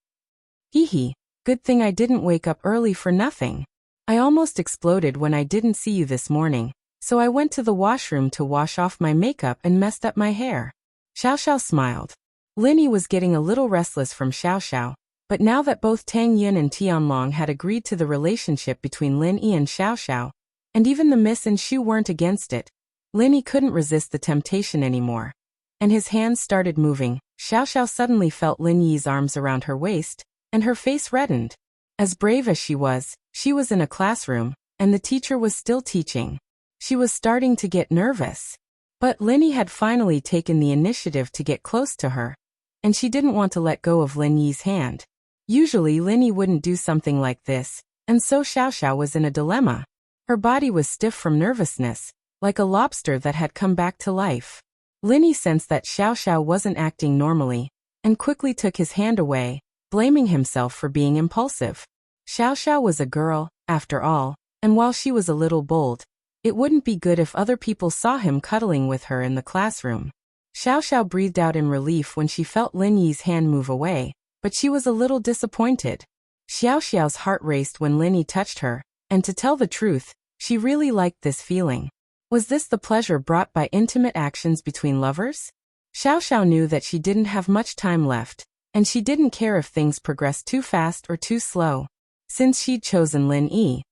Hee hee. Good thing I didn't wake up early for nothing. I almost exploded when I didn't see you this morning, so I went to the washroom to wash off my makeup and messed up my hair. Xiao Xiao smiled. Lin Yi was getting a little restless from Xiao Xiao, but now that both Tang Yun and Tianlong had agreed to the relationship between Lin Yi and Xiao Xiao, and even the Miss and Shu weren't against it, Lin Yi couldn't resist the temptation anymore. And his hands started moving. Xiao Xiao suddenly felt Lin Yi's arms around her waist, and her face reddened. As brave as she was in a classroom, and the teacher was still teaching. She was starting to get nervous. But Lin Yi had finally taken the initiative to get close to her, and she didn't want to let go of Lin Yi's hand. Usually Lin Yi wouldn't do something like this, and so Xiao Xiao was in a dilemma. Her body was stiff from nervousness, like a lobster that had come back to life. Lin Yi sensed that Xiao Xiao wasn't acting normally, and quickly took his hand away, blaming himself for being impulsive. Xiao Xiao was a girl, after all, and while she was a little bold, it wouldn't be good if other people saw him cuddling with her in the classroom. Xiao Xiao breathed out in relief when she felt Lin Yi's hand move away, but she was a little disappointed. Xiao Xiao's heart raced when Lin Yi touched her, and to tell the truth, she really liked this feeling. Was this the pleasure brought by intimate actions between lovers? Xiao Xiao knew that she didn't have much time left, and she didn't care if things progressed too fast or too slow. Since she'd chosen Lin Yi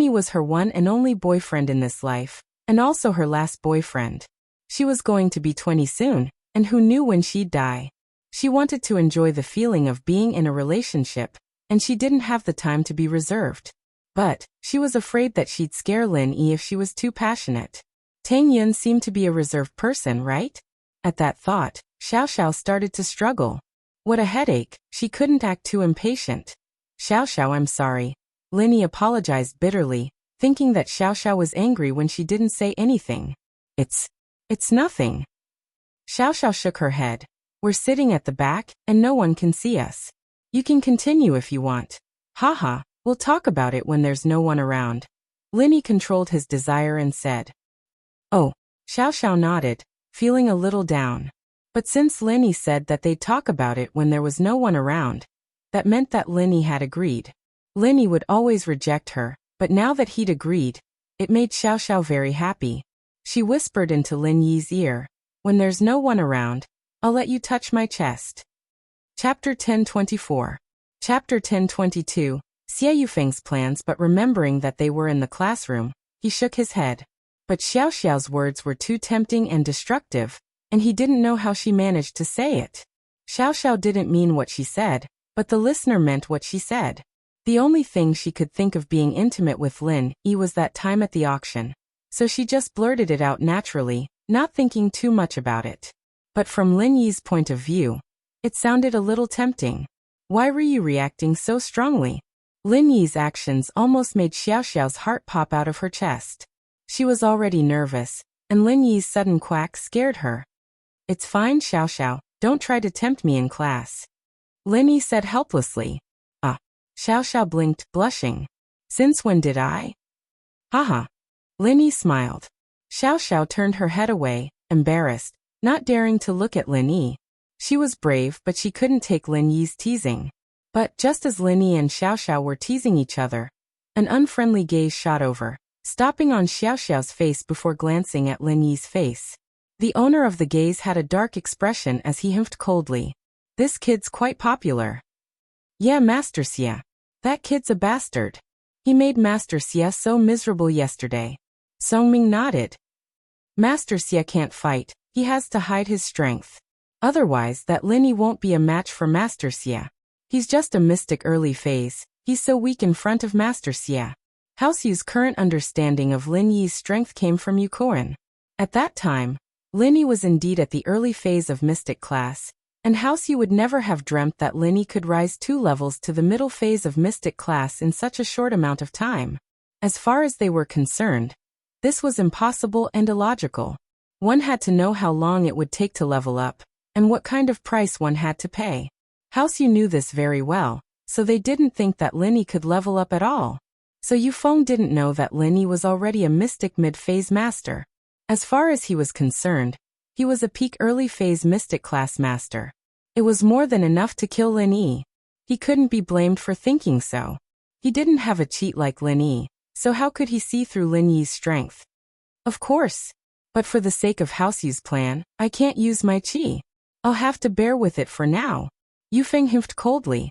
was her one and only boyfriend in this life, and also her last boyfriend. She was going to be 20 soon, and who knew when she'd die. She wanted to enjoy the feeling of being in a relationship, and she didn't have the time to be reserved. But she was afraid that she'd scare Lin Yi if she was too passionate. Tang Yun seemed to be a reserved person, right? At that thought, Xiao Xiao started to struggle. What a headache, she couldn't act too impatient. Xiao Xiao, I'm sorry. Lin Yi apologized bitterly, thinking that Xiao Xiao was angry when she didn't say anything. It's nothing. Xiao Xiao shook her head. We're sitting at the back, and no one can see us. You can continue if you want. Haha, we'll talk about it when there's no one around. Lin Yi controlled his desire and said. Oh, Xiao Xiao nodded, feeling a little down. But since Lin Yi said that they'd talk about it when there was no one around, that meant that Lin Yi had agreed. Lin Yi would always reject her, but now that he'd agreed, it made Xiao Xiao very happy. She whispered into Lin Yi's ear, when there's no one around, I'll let you touch my chest. Chapter 1024. Chapter 1022. Xie Yufeng's plans, but remembering that they were in the classroom, he shook his head. But Xiao Xiao's words were too tempting and destructive, and he didn't know how she managed to say it. Xiao Xiao didn't mean what she said, but the listener meant what she said. The only thing she could think of being intimate with Lin Yi was that time at the auction. So she just blurted it out naturally, not thinking too much about it. But from Lin Yi's point of view, it sounded a little tempting. Why were you reacting so strongly? Lin Yi's actions almost made Xiao Xiao's heart pop out of her chest. She was already nervous, and Lin Yi's sudden quack scared her. It's fine, Xiao Xiao, don't try to tempt me in class. Lin Yi said helplessly. Xiao Xiao blinked, blushing. Since when did I? Haha. Lin Yi smiled. Xiao Xiao turned her head away, embarrassed, not daring to look at Lin Yi. She was brave, but she couldn't take Lin Yi's teasing. But just as Lin Yi and Xiao Xiao were teasing each other, an unfriendly gaze shot over, stopping on Xiao Xiao's face before glancing at Lin Yi's face. The owner of the gaze had a dark expression as he humphed coldly. This kid's quite popular. Yeah, Master Xie. That kid's a bastard. He made Master Xie so miserable yesterday. Songming nodded. Master Xie can't fight, he has to hide his strength. Otherwise, that Lin Yi won't be a match for Master Xie. He's just a mystic early phase, he's so weak in front of Master Xie. Haoxiu's current understanding of Lin Yi's strength came from Yukoan. At that time, Lin Yi was indeed at the early phase of mystic class, and Haoxiu would never have dreamt that Lin Yi could rise 2 levels to the middle phase of mystic class in such a short amount of time. As far as they were concerned, this was impossible and illogical. One had to know how long it would take to level up, and what kind of price one had to pay. Haoxiu knew this very well, so they didn't think that Lin Yi could level up at all. So Yufeng didn't know that Lin Yi was already a mystic mid-phase master. As far as he was concerned, he was a peak early phase mystic class master. It was more than enough to kill Lin Yi. He couldn't be blamed for thinking so. He didn't have a cheat like Lin Yi, so how could he see through Lin Yi's strength? Of course. But for the sake of Haoxiu's plan, I can't use my chi. I'll have to bear with it for now. Yufeng humphed coldly.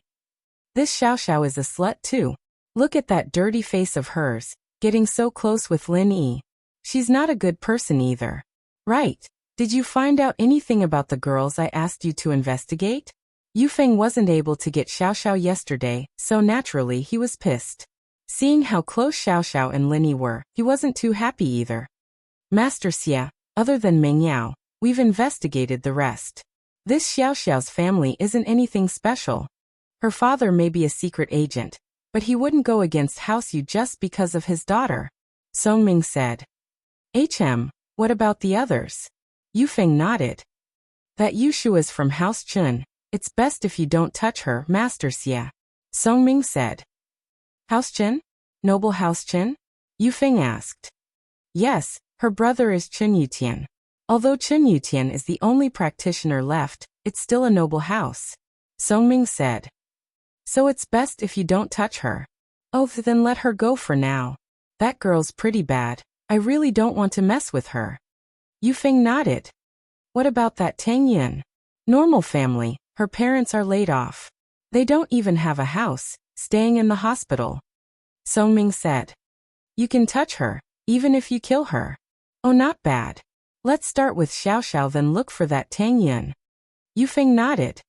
This Xiao Xiao is a slut too. Look at that dirty face of hers, getting so close with Lin Yi. She's not a good person either. Right. Did you find out anything about the girls I asked you to investigate? Yufeng wasn't able to get Xiao Xiao yesterday, so naturally he was pissed. Seeing how close Xiao Xiao and Lin Yi were, he wasn't too happy either. Master Xie, other than Meng Yao, we've investigated the rest. This Xiao Xiao's family isn't anything special. Her father may be a secret agent, but he wouldn't go against Haoxiu just because of his daughter. Songming said. What about the others? Yufeng nodded. That Yushu is from House Chun. It's best if you don't touch her, Master Xie. Songming said. House Chun? Noble House Chun? Yufeng asked. Yes, her brother is Chun Yutian. Although Chun Yutian is the only practitioner left, it's still a noble house. Songming said. So it's best if you don't touch her. Oh, then let her go for now. That girl's pretty bad. I really don't want to mess with her. Yufeng nodded. What about that Tang Yin? Normal family, her parents are laid off. They don't even have a house, staying in the hospital. Songming said. You can touch her, even if you kill her. Oh, not bad. Let's start with Xiao then look for that Tang Yin. Yufeng nodded.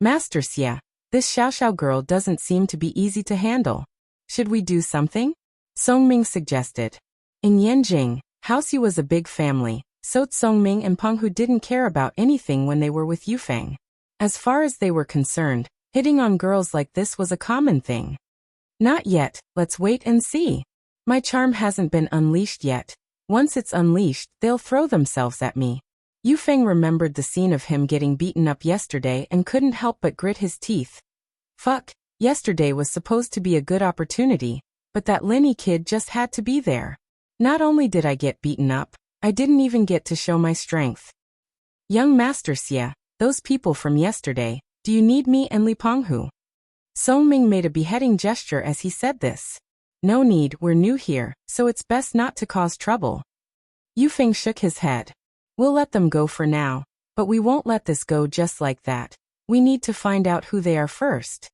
Master Xia, this Xiao girl doesn't seem to be easy to handle. Should we do something? Songming suggested. In Yanjing, Haoxi was a big family, so Songming and Penghu didn't care about anything when they were with Yufeng. As far as they were concerned, hitting on girls like this was a common thing. Not yet, let's wait and see. My charm hasn't been unleashed yet. Once it's unleashed, they'll throw themselves at me. Yufeng remembered the scene of him getting beaten up yesterday and couldn't help but grit his teeth. Fuck, yesterday was supposed to be a good opportunity, but that Linny kid just had to be there. Not only did I get beaten up, I didn't even get to show my strength. Young Master Xia, those people from yesterday, do you need me and Li Penghu? Songming made a beheading gesture as he said this. No need, we're new here, so it's best not to cause trouble. Yufeng shook his head. We'll let them go for now, but we won't let this go just like that. We need to find out who they are first.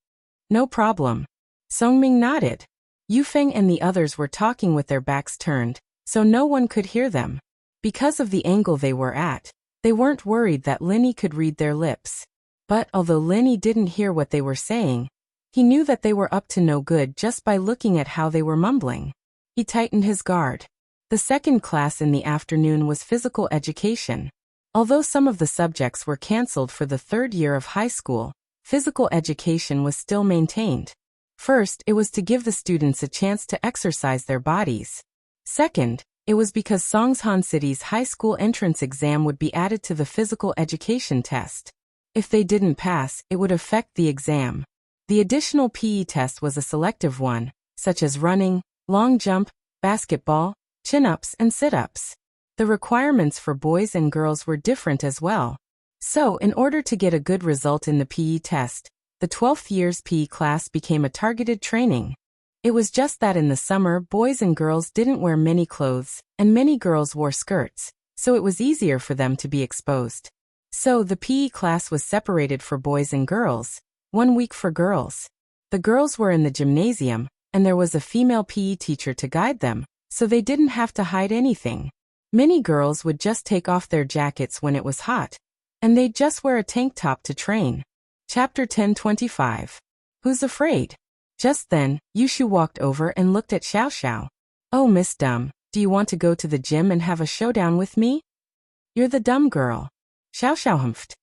No problem. Songming nodded. Yufeng and the others were talking with their backs turned, so no one could hear them. Because of the angle they were at, they weren't worried that Linny could read their lips. But although Linny didn't hear what they were saying, he knew that they were up to no good just by looking at how they were mumbling. He tightened his guard. The second class in the afternoon was physical education. Although some of the subjects were cancelled for the third year of high school, physical education was still maintained. First, it was to give the students a chance to exercise their bodies. Second, it was because Songshan City's high school entrance exam would be added to the physical education test. If they didn't pass, it would affect the exam. The additional PE test was a selective one, such as running, long jump, basketball, chin-ups and sit-ups. The requirements for boys and girls were different as well. So, in order to get a good result in the PE test, the 12th year's PE class became a targeted training. It was just that in the summer, boys and girls didn't wear many clothes, and many girls wore skirts, so it was easier for them to be exposed. So, the PE class was separated for boys and girls, 1 week for girls. The girls were in the gymnasium, and there was a female PE teacher to guide them, so they didn't have to hide anything. Many girls would just take off their jackets when it was hot, and they'd just wear a tank top to train. Chapter 10:25. Who's afraid? Just then, Yushu walked over and looked at Xiao. Oh, Miss Dumb, do you want to go to the gym and have a showdown with me? You're the dumb girl. Xiao humphed.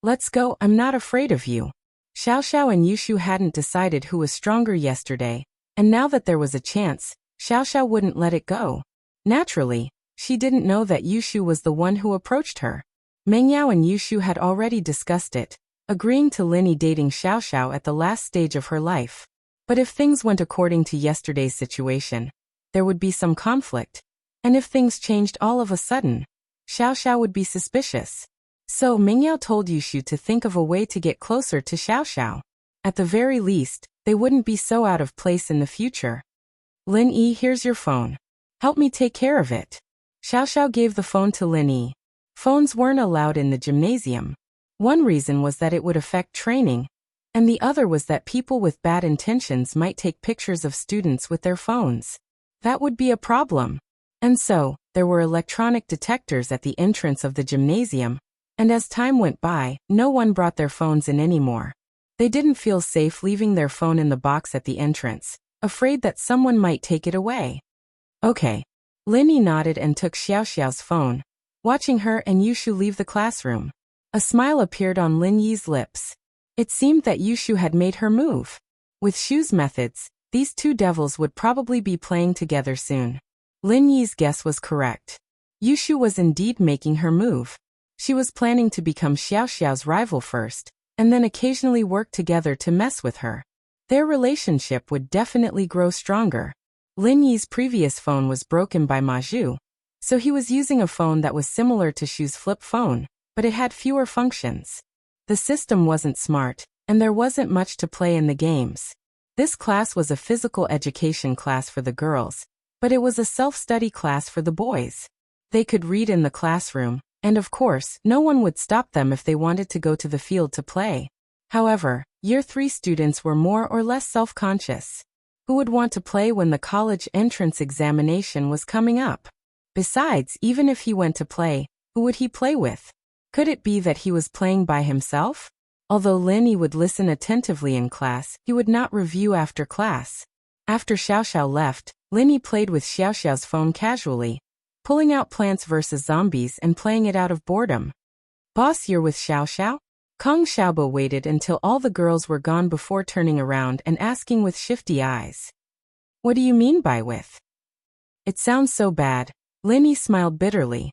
Let's go, I'm not afraid of you. Xiao and Yushu hadn't decided who was stronger yesterday, and now that there was a chance, Xiao wouldn't let it go. Naturally, she didn't know that Yushu was the one who approached her. Mengyao and Yushu had already discussed it, agreeing to Linny dating Xiao at the last stage of her life. But if things went according to yesterday's situation, there would be some conflict. And if things changed all of a sudden, Xiao would be suspicious. So Mengyao told Yushu to think of a way to get closer to Xiao. At the very least, they wouldn't be so out of place in the future. Lin Yi, here's your phone. Help me take care of it. Xiao gave the phone to Lin Yi. Phones weren't allowed in the gymnasium. One reason was that it would affect training, and the other was that people with bad intentions might take pictures of students with their phones. That would be a problem. And so, there were electronic detectors at the entrance of the gymnasium, and as time went by, no one brought their phones in anymore. They didn't feel safe leaving their phone in the box at the entrance, afraid that someone might take it away. Okay. Linny nodded and took Xiao's phone, watching her and Yushu leave the classroom. A smile appeared on Lin Yi's lips. It seemed that Yushu had made her move. With Shu's methods, these two devils would probably be playing together soon. Lin Yi's guess was correct. Yushu was indeed making her move. She was planning to become Xiao's rival first, and then occasionally work together to mess with her. Their relationship would definitely grow stronger. Lin Yi's previous phone was broken by Ma Zhu, so he was using a phone that was similar to Shu's flip phone, but it had fewer functions. The system wasn't smart, and there wasn't much to play in the games. This class was a physical education class for the girls, but it was a self-study class for the boys. They could read in the classroom, and of course, no one would stop them if they wanted to go to the field to play. However, Year 3 students were more or less self-conscious. Who would want to play when the college entrance examination was coming up? Besides, even if he went to play, who would he play with? Could it be that he was playing by himself? Although Linny would listen attentively in class, he would not review after class. After Xiao Xiao left, Linny played with Xiao Xiao's phone casually, pulling out Plants vs. Zombies and playing it out of boredom. Boss, you're with Xiao Xiao? Kong Xiaobo waited until all the girls were gone before turning around and asking with shifty eyes. What do you mean by with? It sounds so bad. Linny smiled bitterly.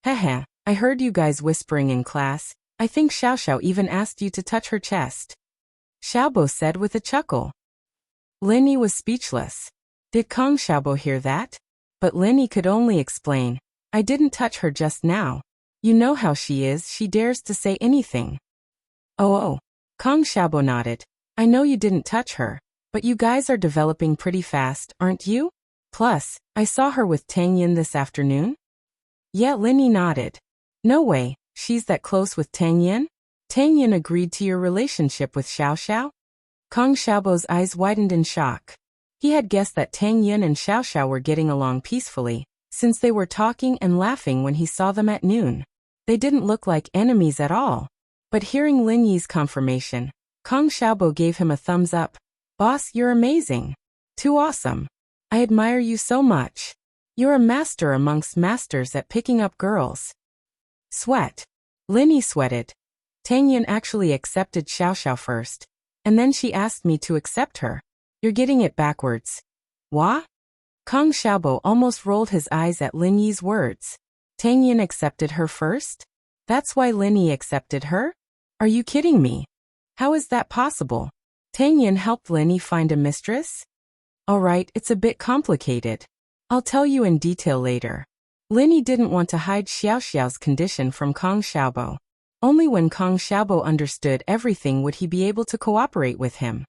Heh, I heard you guys whispering in class. I think Xiao Xiao even asked you to touch her chest. Xiaobo said with a chuckle. Linny was speechless. Did Kong Xiaobo hear that? But Linny could only explain. I didn't touch her just now. You know how she is, she dares to say anything. Oh. Kong Xiaobo nodded. I know you didn't touch her, but you guys are developing pretty fast, aren't you? Plus, I saw her with Tang Yin this afternoon. Yeah, Linny nodded. No way, she's that close with Tang Yin? Tang Yin agreed to your relationship with Xiao Xiao? Kong Xiaobo's eyes widened in shock. He had guessed that Tang Yin and Xiao Xiao were getting along peacefully, since they were talking and laughing when he saw them at noon. They didn't look like enemies at all. But hearing Lin Yi's confirmation, Kong Xiaobo gave him a thumbs up. Boss, you're amazing. Too awesome. I admire you so much. You're a master amongst masters at picking up girls. Sweat. Lin Yi sweated. Tang Yin actually accepted Xiao Xiao first, and then she asked me to accept her. You're getting it backwards. Wha? Kong Xiaobo almost rolled his eyes at Lin Yi's words. Tang Yin accepted her first? That's why Lin Yi accepted her? Are you kidding me? How is that possible? Tang Yin helped Lin Yi find a mistress? Alright, it's a bit complicated. I'll tell you in detail later. Lin Yi didn't want to hide Xiao Xiao's condition from Kong Xiaobo. Only when Kong Xiaobo understood everything would he be able to cooperate with him.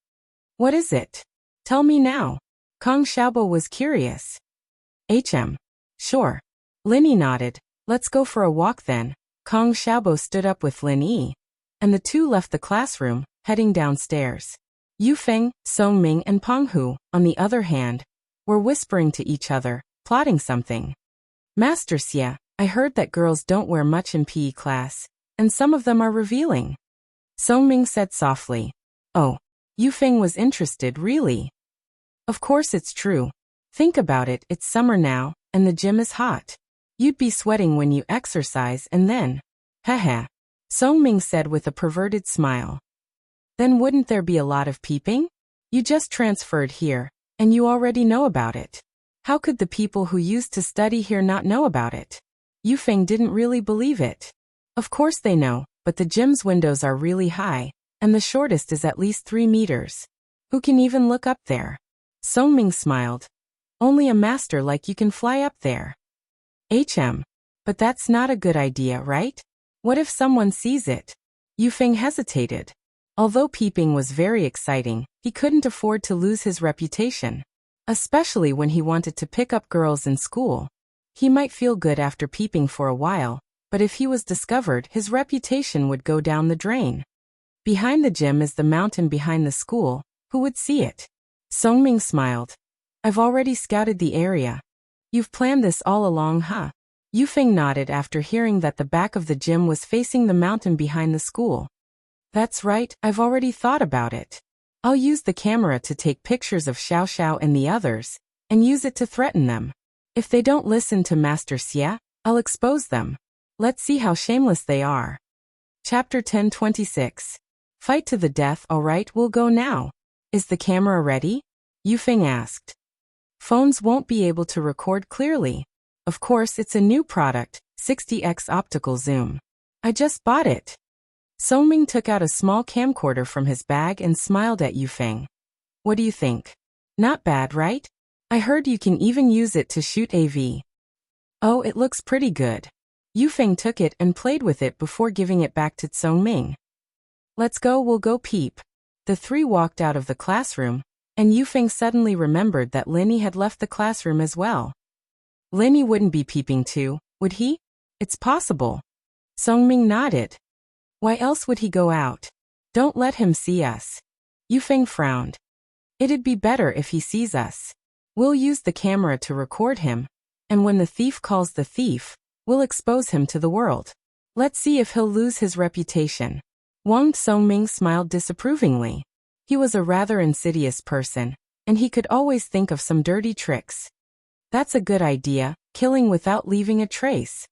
What is it? Tell me now. Kong Xiaobo was curious. Sure. Lin Yi nodded. Let's go for a walk then. Kong Xiaobo stood up with Lin Yi, and the two left the classroom, heading downstairs. Yu Feng, Song Ming and Peng Hu, on the other hand, were whispering to each other, plotting something. Master Xia, I heard that girls don't wear much in PE class, and some of them are revealing. Song Ming said softly. Oh, Yu Feng was interested, really? Of course it's true. Think about it, it's summer now, and the gym is hot. You'd be sweating when you exercise and then. Haha. Song Ming said with a perverted smile. Then wouldn't there be a lot of peeping? You just transferred here, and you already know about it. How could the people who used to study here not know about it? Yu Feng didn't really believe it. Of course they know, but the gym's windows are really high, and the shortest is at least 3 meters. Who can even look up there? Song Ming smiled. Only a master like you can fly up there. But that's not a good idea, right? What if someone sees it? Yu Feng hesitated. Although peeping was very exciting, he couldn't afford to lose his reputation. Especially when he wanted to pick up girls in school. He might feel good after peeping for a while, but if he was discovered, his reputation would go down the drain. Behind the gym is the mountain behind the school. Who would see it? Song Ming smiled. I've already scouted the area. You've planned this all along, huh? Yu Feng nodded after hearing that the back of the gym was facing the mountain behind the school. That's right, I've already thought about it. I'll use the camera to take pictures of Xiao Xiao and the others, and use it to threaten them. If they don't listen to Master Xia, I'll expose them. Let's see how shameless they are. Chapter 10:26. Fight to the death. Alright, we'll go now. Is the camera ready? Yu Feng asked. Phones won't be able to record clearly. Of course, it's a new product, 60x optical zoom. I just bought it. Song Ming took out a small camcorder from his bag and smiled at Yu Feng. What do you think? Not bad, right? I heard you can even use it to shoot AV. Oh, it looks pretty good. Yu Feng took it and played with it before giving it back to Song Ming. Let's go, we'll go peep. The three walked out of the classroom, and Yufeng suddenly remembered that Linny had left the classroom as well. Linny wouldn't be peeping too, would he? It's possible. Songming nodded. Why else would he go out? Don't let him see us. Yufeng frowned. It'd be better if he sees us. We'll use the camera to record him, and when the thief calls the thief, we'll expose him to the world. Let's see if he'll lose his reputation. Wang Songming smiled disapprovingly. He was a rather insidious person, and he could always think of some dirty tricks. That's a good idea, killing without leaving a trace.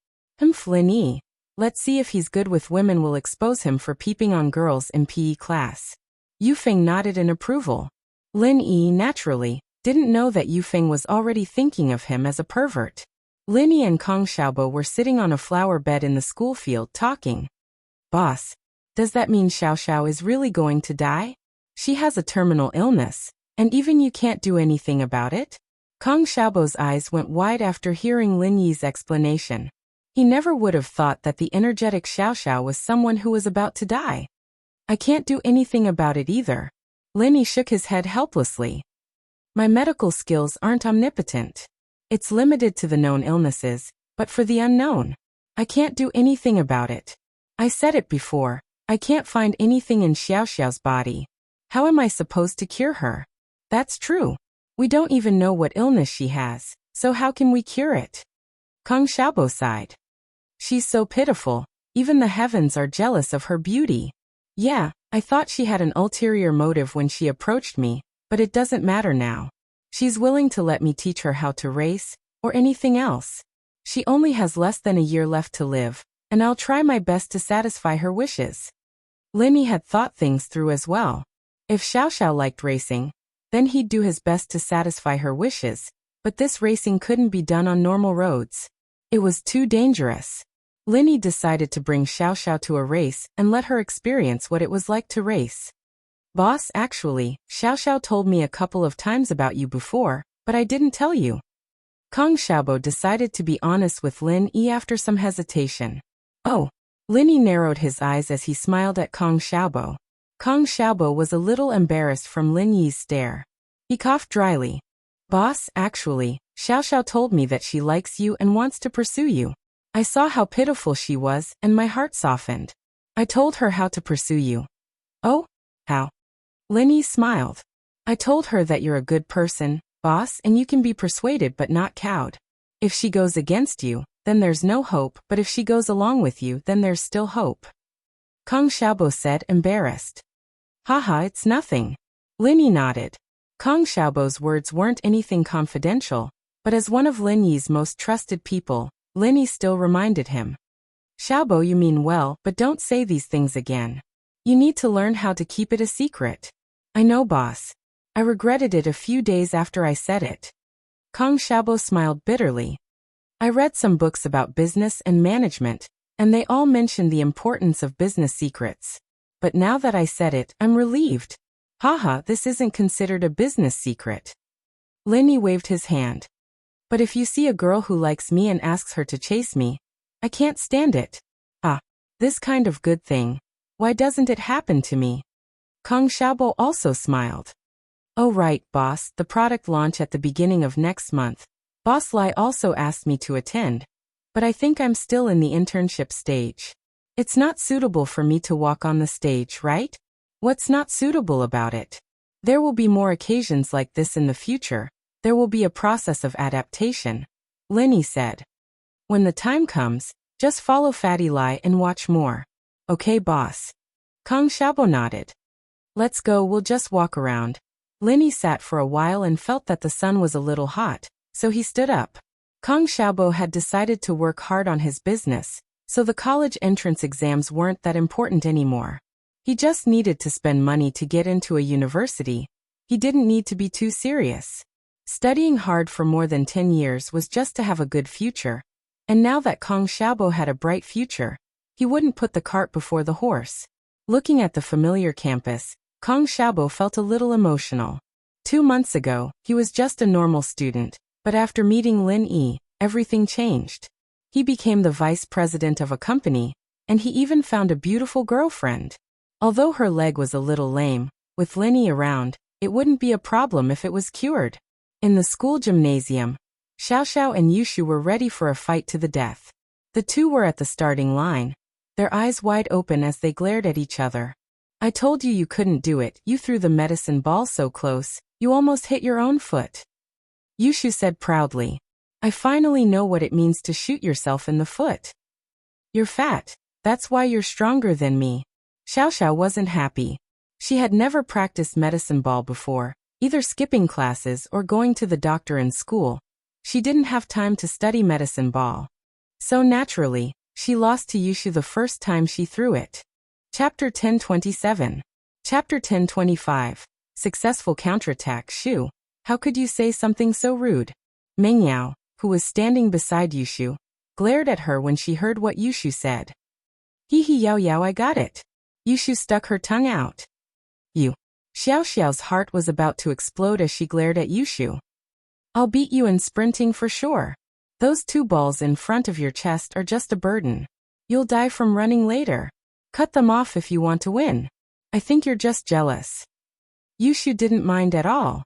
Linny. Let's see if he's good with women. We'll expose him for peeping on girls in PE class. Yufeng nodded in approval. Lin Yi, naturally, didn't know that Yufeng was already thinking of him as a pervert. Linny and Kong Xiaobo were sitting on a flower bed in the school field talking. Boss, does that mean Xiao is really going to die? She has a terminal illness, and even you can't do anything about it? Kong Xiaobo's eyes went wide after hearing Lin Yi's explanation. He never would have thought that the energetic Xiao was someone who was about to die. I can't do anything about it either. Linny shook his head helplessly. My medical skills aren't omnipotent. It's limited to the known illnesses, but for the unknown, I can't do anything about it. I said it before, I can't find anything in Xiao's body. How am I supposed to cure her? That's true. We don't even know what illness she has, so how can we cure it? Kong Xiaobo sighed. She's so pitiful, even the heavens are jealous of her beauty. Yeah, I thought she had an ulterior motive when she approached me, but it doesn't matter now. She's willing to let me teach her how to race, or anything else. She only has less than a year left to live, and I'll try my best to satisfy her wishes. Linny had thought things through as well. If Xiao liked racing, then he'd do his best to satisfy her wishes, but this racing couldn't be done on normal roads. It was too dangerous. Linny decided to bring Xiao to a race and let her experience what it was like to race. Boss, actually, Xiao told me a couple of times about you before, but I didn't tell you. Kong Xiaobo decided to be honest with Lin Yi after some hesitation. Oh. Linny narrowed his eyes as he smiled at Kong Xiaobo. Kong Xiaobo was a little embarrassed from Lin Yi's stare. He coughed dryly. Boss, actually, Xiao told me that she likes you and wants to pursue you. I saw how pitiful she was, and my heart softened. I told her how to pursue you. Oh? How? Linny smiled. I told her that you're a good person, boss, and you can be persuaded but not cowed. If she goes against you, then there's no hope, but if she goes along with you, then there's still hope. Kong Xiaobo said, embarrassed. Haha, it's nothing. Linny nodded. Kong Xiaobo's words weren't anything confidential, but as one of Lin Yi's most trusted people, Linny still reminded him. Xiaobo, you mean well, but don't say these things again. You need to learn how to keep it a secret. I know, boss. I regretted it a few days after I said it. Kong Xiaobo smiled bitterly. I read some books about business and management, and they all mention the importance of business secrets. But now that I said it, I'm relieved. Haha, this isn't considered a business secret. Linny waved his hand. But if you see a girl who likes me and asks her to chase me, I can't stand it. Ah, this kind of good thing. Why doesn't it happen to me? Kong Xiaobo also smiled. Oh right, boss, the product launch at the beginning of next month. Boss Lai also asked me to attend, but I think I'm still in the internship stage. It's not suitable for me to walk on the stage, right? What's not suitable about it? There will be more occasions like this in the future. There will be a process of adaptation, Linny said. When the time comes, just follow Fatty Lai and watch more. Okay, boss. Kong Xiaobo nodded. Let's go, we'll just walk around. Linny sat for a while and felt that the sun was a little hot, so he stood up. Kong Xiaobo had decided to work hard on his business, so the college entrance exams weren't that important anymore. He just needed to spend money to get into a university. He didn't need to be too serious. Studying hard for more than 10 years was just to have a good future, and now that Kong Xiaobo had a bright future, he wouldn't put the cart before the horse. Looking at the familiar campus, Kong Xiaobo felt a little emotional. 2 months ago, he was just a normal student, but after meeting Lin Yi, everything changed. He became the vice president of a company, and he even found a beautiful girlfriend. Although her leg was a little lame, With Linny around, it wouldn't be a problem if it was cured. In the school gymnasium, Xiaoxiao and Yushu were ready for a fight to the death. The two were at the starting line, their eyes wide open as they glared at each other. I told you you couldn't do it. You threw the medicine ball so close, you almost hit your own foot. Yushu said proudly. I finally know what it means to shoot yourself in the foot. You're fat. That's why you're stronger than me. Xiaoxiao wasn't happy. She had never practiced medicine ball before, either skipping classes or going to the doctor in school. She didn't have time to study medicine ball. So naturally, she lost to Yushu the first time she threw it. Chapter 10:27. Chapter 10:25. Successful counterattack. Shu, how could you say something so rude? Mengyao, who was standing beside Yushu, glared at her when she heard what Yushu said. Hee hee yao yao, I got it. Yushu stuck her tongue out. You. Xiaoxiao's heart was about to explode as she glared at Yushu. I'll beat you in sprinting for sure. Those 2 balls in front of your chest are just a burden. You'll die from running later. Cut them off if you want to win. I think you're just jealous. Yushu didn't mind at all.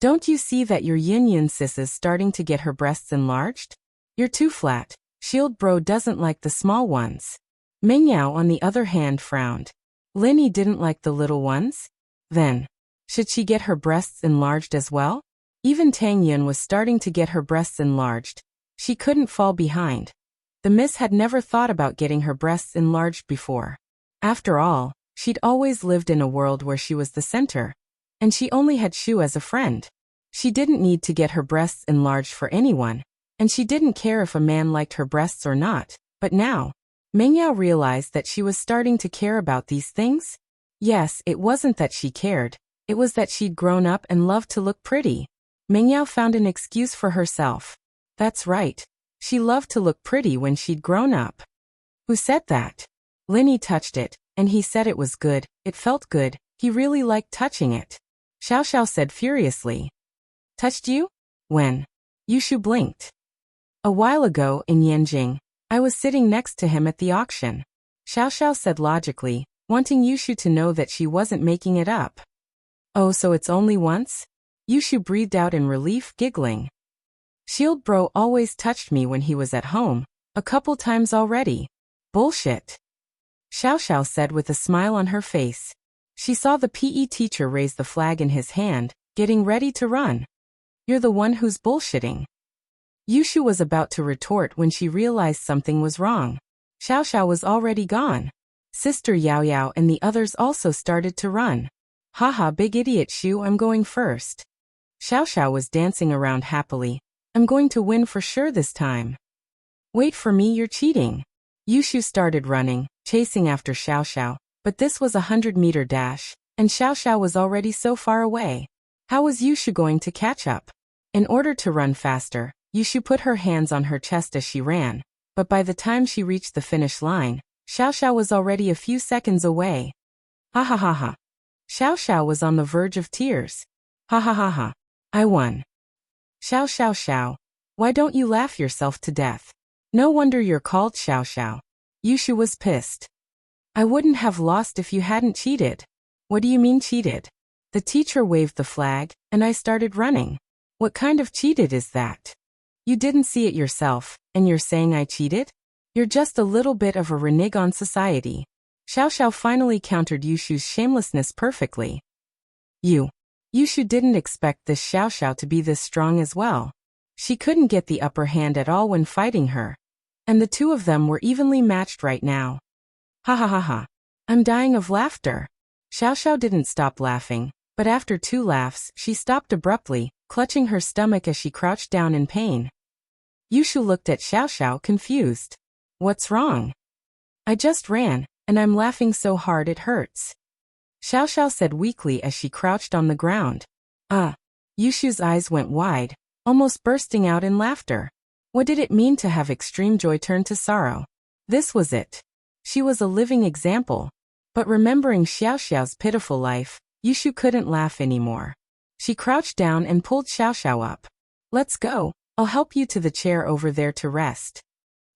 Don't you see that your yin sis is starting to get her breasts enlarged? You're too flat. Shield bro doesn't like the small ones. Mengyao on the other hand frowned. Linny didn't like the little ones? Then, should she get her breasts enlarged as well? Even Tang Yun was starting to get her breasts enlarged. She couldn't fall behind. The miss had never thought about getting her breasts enlarged before. After all, she'd always lived in a world where she was the center. And she only had Shu as a friend. She didn't need to get her breasts enlarged for anyone. And she didn't care if a man liked her breasts or not. But now, Mengyao realized that she was starting to care about these things. Yes, it wasn't that she cared. It was that she'd grown up and loved to look pretty. Mengyao found an excuse for herself. That's right. She loved to look pretty when she'd grown up. Who said that? Linny touched it, and he said it was good. It felt good. He really liked touching it. Xiaoxiao said furiously. Touched you? When? Yushu blinked. A while ago in Yanjing. I was sitting next to him at the auction. Xiaoxiao said logically, wanting Yushu to know that she wasn't making it up. Oh, so it's only once? Yushu breathed out in relief, giggling. Shield bro always touched me when he was at home, a couple times already. Bullshit. Xiaoxiao said with a smile on her face. She saw the PE teacher raise the flag in his hand, getting ready to run. You're the one who's bullshitting. Yushu was about to retort when she realized something was wrong. Xiaoxiao was already gone. Sister Yao Yao and the others also started to run. Haha, big idiot Shu, I'm going first. Xiaoxiao was dancing around happily. I'm going to win for sure this time. Wait for me, you're cheating. Yushu started running, chasing after Xiaoxiao, but this was a 100-meter dash, and Xiaoxiao was already so far away. How was Yushu going to catch up? In order to run faster, Yushu put her hands on her chest as she ran, but by the time she reached the finish line, Xiaoxiao was already a few seconds away. Ha ha ha ha. Xiaoxiao was on the verge of tears. Ha ha ha ha. I won. Xiao, why don't you laugh yourself to death? No wonder you're called Xiao. Yushu was pissed. I wouldn't have lost if you hadn't cheated. What do you mean cheated? The teacher waved the flag, and I started running. What kind of cheated is that? You didn't see it yourself, and you're saying I cheated? You're just a little bit of a renege on society. Xiaoxiao finally countered Yushu's shamelessness perfectly. Yushu didn't expect this Xiaoxiao to be this strong as well. She couldn't get the upper hand at all when fighting her. And the two of them were evenly matched right now. Ha ha ha ha. I'm dying of laughter. Xiaoxiao didn't stop laughing, but after 2 laughs, she stopped abruptly, clutching her stomach as she crouched down in pain. Yushu looked at Xiaoxiao confused. What's wrong? I just ran, and I'm laughing so hard it hurts. Xiaoxiao said weakly as she crouched on the ground. Yushu's eyes went wide, almost bursting out in laughter. What did it mean to have extreme joy turn to sorrow? This was it. She was a living example. But remembering Xiaoxiao's pitiful life, Yushu couldn't laugh anymore. She crouched down and pulled Xiaoxiao up. Let's go. I'll help you to the chair over there to rest.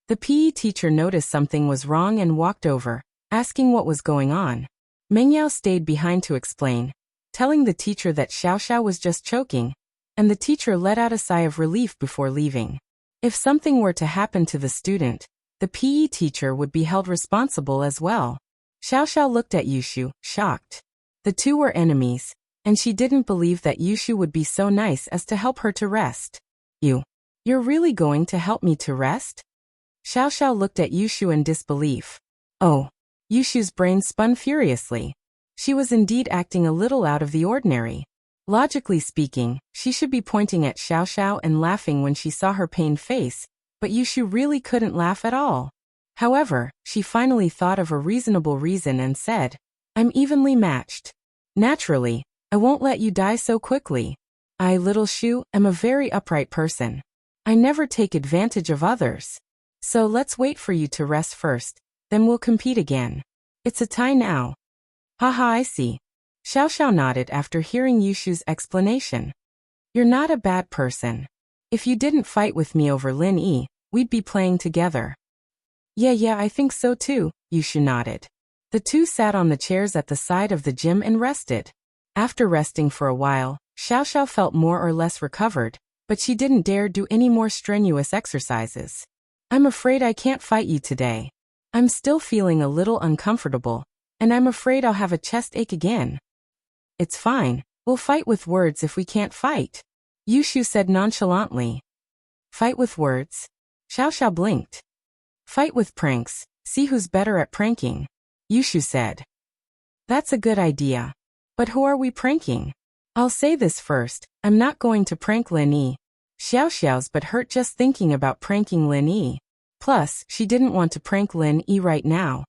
The PE teacher noticed something was wrong and walked over, asking what was going on. Mengyao stayed behind to explain, telling the teacher that Xiao Xiao was just choking, and the teacher let out a sigh of relief before leaving. If something were to happen to the student, the PE teacher would be held responsible as well. Xiao Xiao looked at Yushu, shocked. The two were enemies, and she didn't believe that Yushu would be so nice as to help her to rest. You're really going to help me to rest? Xiao Xiao looked at Yushu in disbelief. Oh. Yushu's brain spun furiously. She was indeed acting a little out of the ordinary. Logically speaking, she should be pointing at Xiao Xiao and laughing when she saw her pained face, but Yushu really couldn't laugh at all. However, she finally thought of a reasonable reason and said, I'm evenly matched. Naturally, I won't let you die so quickly. I, little Shu, am a very upright person. I never take advantage of others. So let's wait for you to rest first, then we'll compete again. It's a tie now. Haha, I see. Xiao Xiao nodded after hearing Yushu's explanation. You're not a bad person. If you didn't fight with me over Lin Yi, we'd be playing together. Yeah, I think so too, Yushu nodded. The two sat on the chairs at the side of the gym and rested. After resting for a while, Xiao Xiao felt more or less recovered, but she didn't dare do any more strenuous exercises. I'm afraid I can't fight you today. I'm still feeling a little uncomfortable, and I'm afraid I'll have a chest ache again. It's fine, we'll fight with words if we can't fight, Yushu said nonchalantly. Fight with words? Xiao Xiao blinked. Fight with pranks, see who's better at pranking, Yushu said. That's a good idea. But who are we pranking? I'll say this first, I'm not going to prank Lin Yi. Xiao Xiao's but hurt just thinking about pranking Lin Yi. Plus, she didn't want to prank Lin Yi right now.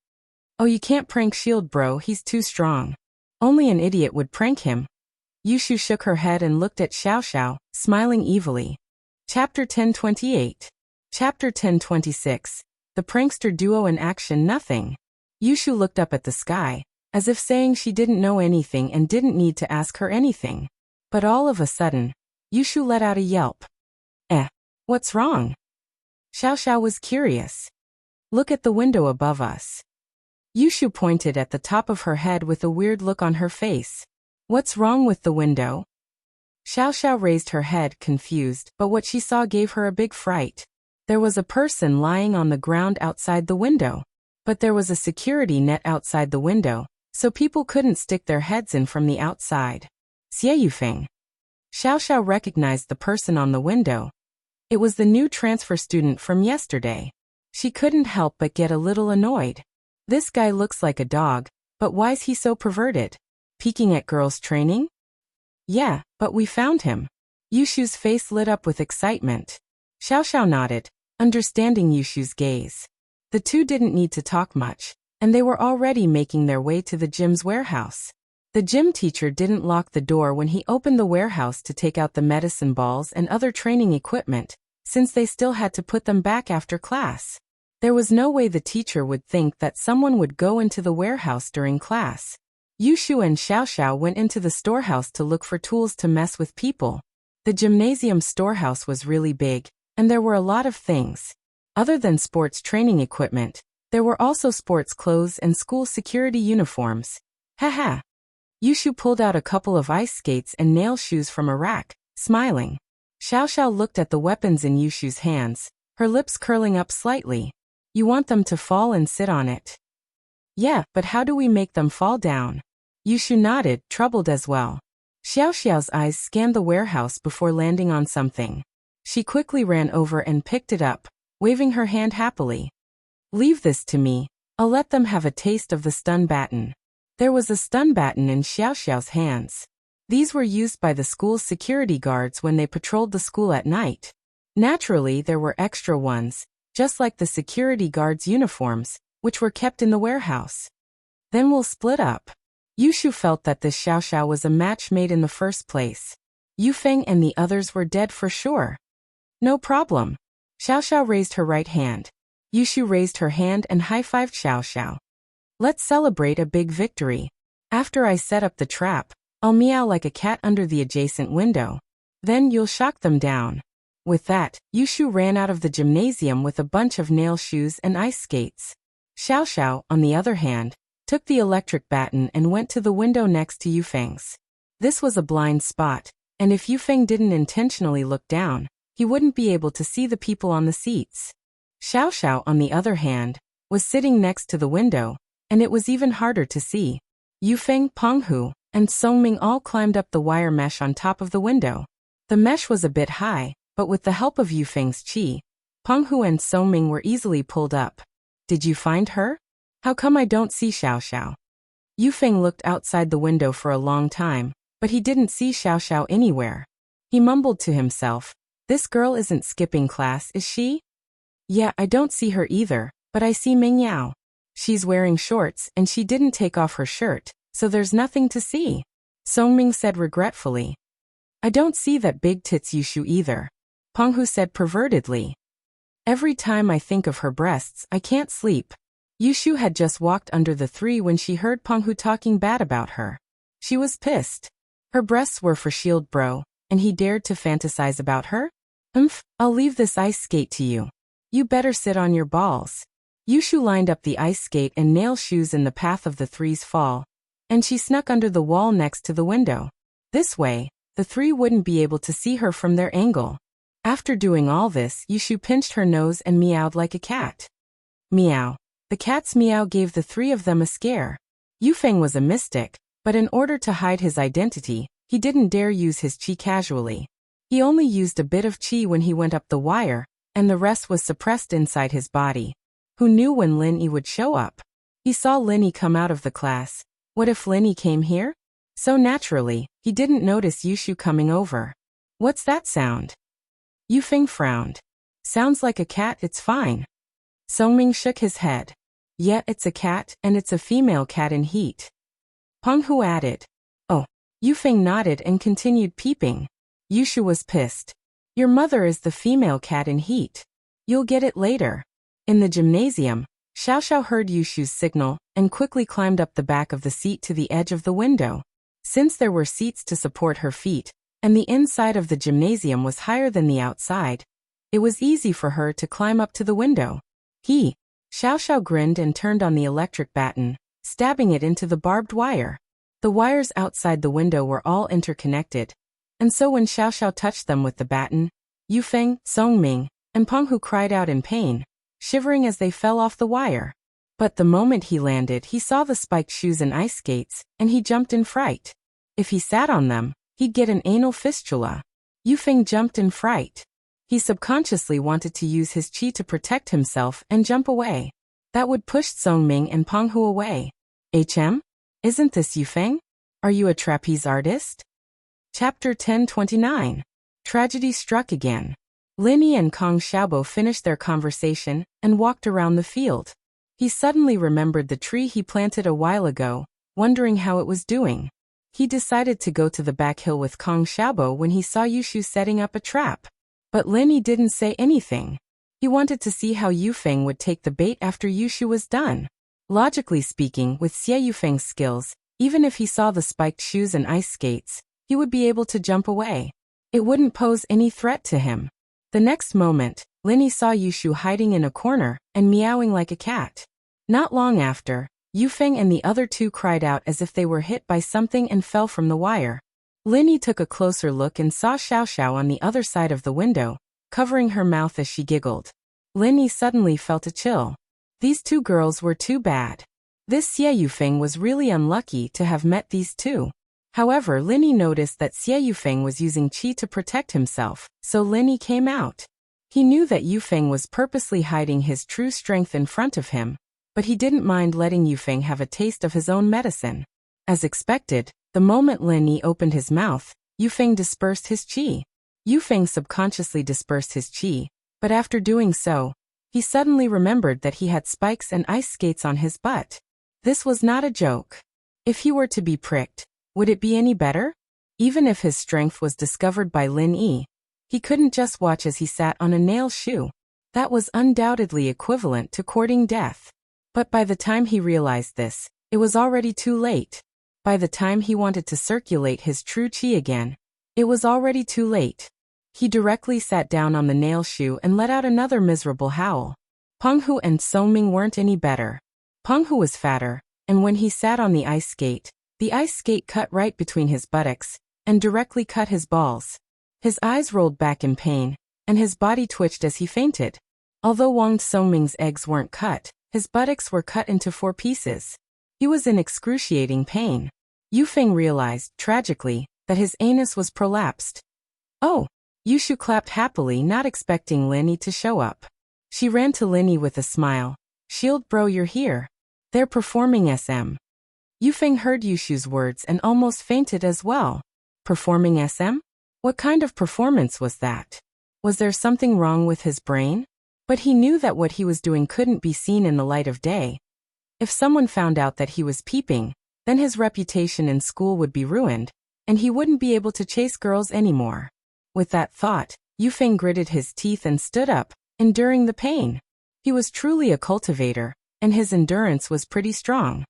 Oh, you can't prank Shield bro, he's too strong. Only an idiot would prank him. Yushu shook her head and looked at Xiao Xiao, smiling evilly. Chapter 1028. Chapter 1026. The prankster duo in action. Nothing. Yushu looked up at the sky, as if saying she didn't know anything and didn't need to ask her anything. But all of a sudden, Yushu let out a yelp. What's wrong? Xiao Xiao was curious. Look at the window above us. Yushu pointed at the top of her head with a weird look on her face. What's wrong with the window? Xiao Xiao raised her head, confused, but what she saw gave her a big fright. There was a person lying on the ground outside the window. But there was a security net outside the window, so people couldn't stick their heads in from the outside. Xie Yufeng. Xiao Xiao recognized the person on the window. It was the new transfer student from yesterday. She couldn't help but get a little annoyed. This guy looks like a dog, but why's he so perverted? Peeking at girls training? Yeah, but we found him. Yushu's face lit up with excitement. Xiao Xiao nodded, understanding Yushu's gaze. The two didn't need to talk much, and they were already making their way to the gym's warehouse. The gym teacher didn't lock the door when he opened the warehouse to take out the medicine balls and other training equipment, since they still had to put them back after class. There was no way the teacher would think that someone would go into the warehouse during class. Yushu and Xiao Xiao went into the storehouse to look for tools to mess with people. The gymnasium storehouse was really big, and there were a lot of things. Other than sports training equipment, there were also sports clothes and school security uniforms. Haha. Yushu pulled out a couple of ice skates and nail shoes from a rack, smiling. Xiao Xiao looked at the weapons in Yushu's hands, her lips curling up slightly. You want them to fall and sit on it? Yeah, but how do we make them fall down? Yushu nodded, troubled as well. Xiao Xiao's eyes scanned the warehouse before landing on something. She quickly ran over and picked it up, waving her hand happily. Leave this to me. I'll let them have a taste of the stun baton. There was a stun baton in Xiao Xiao's hands. These were used by the school's security guards when they patrolled the school at night. Naturally, there were extra ones, just like the security guards' uniforms, which were kept in the warehouse. Then we'll split up. Yushu felt that this Xiao Xiao was a match made in the first place. Yufeng and the others were dead for sure. No problem. Xiao Xiao raised her right hand. Yushu raised her hand and high-fived Xiao Xiao. Let's celebrate a big victory. After I set up the trap, I'll meow like a cat under the adjacent window. Then you'll shock them down. With that, Yushu ran out of the gymnasium with a bunch of nail shoes and ice skates. Xiao Xiao, on the other hand, took the electric baton and went to the window next to Yufeng's. This was a blind spot, and if Yufeng didn't intentionally look down, he wouldn't be able to see the people on the seats. Xiao Xiao, on the other hand, was sitting next to the window, and it was even harder to see. Yufeng, Penghu, and Songming all climbed up the wire mesh on top of the window. The mesh was a bit high, but with the help of Yufeng's qi, Penghu and Songming were easily pulled up. Did you find her? How come I don't see Xiao Xiao? Yufeng looked outside the window for a long time, but he didn't see Xiao Xiao anywhere. He mumbled to himself, "This girl isn't skipping class, is she? Yeah, I don't see her either, but I see Ming Yao. She's wearing shorts and she didn't take off her shirt, so there's nothing to see," Songming said regretfully. "I don't see that big tits Yushu either," Penghu said pervertedly. "Every time I think of her breasts, I can't sleep." Yushu had just walked under the three when she heard Penghu talking bad about her. She was pissed. Her breasts were for shield bro, and he dared to fantasize about her? I'll leave this ice skate to you. You better sit on your balls. Yushu lined up the ice skate and nail shoes in the path of the three's fall, and she snuck under the wall next to the window. This way, the three wouldn't be able to see her from their angle. After doing all this, Yushu pinched her nose and meowed like a cat. Meow. The cat's meow gave the three of them a scare. Yufeng was a mystic, but in order to hide his identity, he didn't dare use his qi casually. He only used a bit of qi when he went up the wire, and the rest was suppressed inside his body. Who knew when Lin Yi would show up? He saw Lin Yi come out of the class. What if Lin Yi came here? So naturally, he didn't notice Yushu coming over. What's that sound? Yufeng frowned. Sounds like a cat, it's fine. Songming shook his head. Yeah, it's a cat, and it's a female cat in heat. Penghu added. Oh. Yufeng nodded and continued peeping. Yushu was pissed. Your mother is the female cat in heat. You'll get it later. In the gymnasium, Xiao Xiao heard Yushu's signal and quickly climbed up the back of the seat to the edge of the window. Since there were seats to support her feet, and the inside of the gymnasium was higher than the outside, it was easy for her to climb up to the window. Xiao Xiao grinned and turned on the electric baton, stabbing it into the barbed wire. The wires outside the window were all interconnected, and so when Xiao Xiao touched them with the baton, Yufeng, Songming, and Penghu cried out in pain, shivering as they fell off the wire. But the moment he landed, he saw the spiked shoes and ice skates, and he jumped in fright. If he sat on them, he'd get an anal fistula. Yufeng jumped in fright. He subconsciously wanted to use his qi to protect himself and jump away. That would push Songming and Penghu away. Isn't this Yufeng? Are you a trapeze artist? Chapter 1029. Tragedy struck again. Lin Yi and Kong Xiaobo finished their conversation and walked around the field. He suddenly remembered the tree he planted a while ago, wondering how it was doing. He decided to go to the back hill with Kong Xiaobo when he saw Yushu setting up a trap. But Lin Yi didn't say anything. He wanted to see how Yufeng would take the bait after Yushu was done. Logically speaking, with Xie Yufeng's skills, even if he saw the spiked shoes and ice skates, he would be able to jump away. It wouldn't pose any threat to him. The next moment, Lin Yi saw Yushu hiding in a corner and meowing like a cat. Not long after, Yufeng and the other two cried out as if they were hit by something and fell from the wire. Lin Yi took a closer look and saw Xiao Xiao on the other side of the window, covering her mouth as she giggled. Lin Yi suddenly felt a chill. These two girls were too bad. This Xie Yufeng was really unlucky to have met these two. However, Lin Yi noticed that Xie Yufeng was using qi to protect himself, so Lin Yi came out. He knew that Yufeng was purposely hiding his true strength in front of him, but he didn't mind letting Yufeng have a taste of his own medicine. As expected, the moment Lin Yi opened his mouth, Yufeng dispersed his qi. Yufeng subconsciously dispersed his qi, but after doing so, he suddenly remembered that he had spikes and ice skates on his butt. This was not a joke. If he were to be pricked, would it be any better? Even if his strength was discovered by Lin Yi, he couldn't just watch as he sat on a nail shoe. That was undoubtedly equivalent to courting death. But by the time he realized this, it was already too late. By the time he wanted to circulate his true qi again, it was already too late. He directly sat down on the nail shoe and let out another miserable howl. Penghu and Songming weren't any better. Penghu was fatter, and when he sat on the ice skate, The ice skate cut right between his buttocks and directly cut his balls. His eyes rolled back in pain, and his body twitched as he fainted. Although Wang Songming's eggs weren't cut, his buttocks were cut into 4 pieces. He was in excruciating pain. Yufeng realized, tragically, that his anus was prolapsed. Oh! Yushu clapped happily, not expecting Linny to show up. She ran to Linny with a smile. "Shield bro, you're here. They're performing SM." Yufeng heard Yushu's words and almost fainted as well. Performing SM? What kind of performance was that? Was there something wrong with his brain? But he knew that what he was doing couldn't be seen in the light of day. If someone found out that he was peeping, then his reputation in school would be ruined, and he wouldn't be able to chase girls anymore. With that thought, Yufeng gritted his teeth and stood up, enduring the pain. He was truly a cultivator, and his endurance was pretty strong.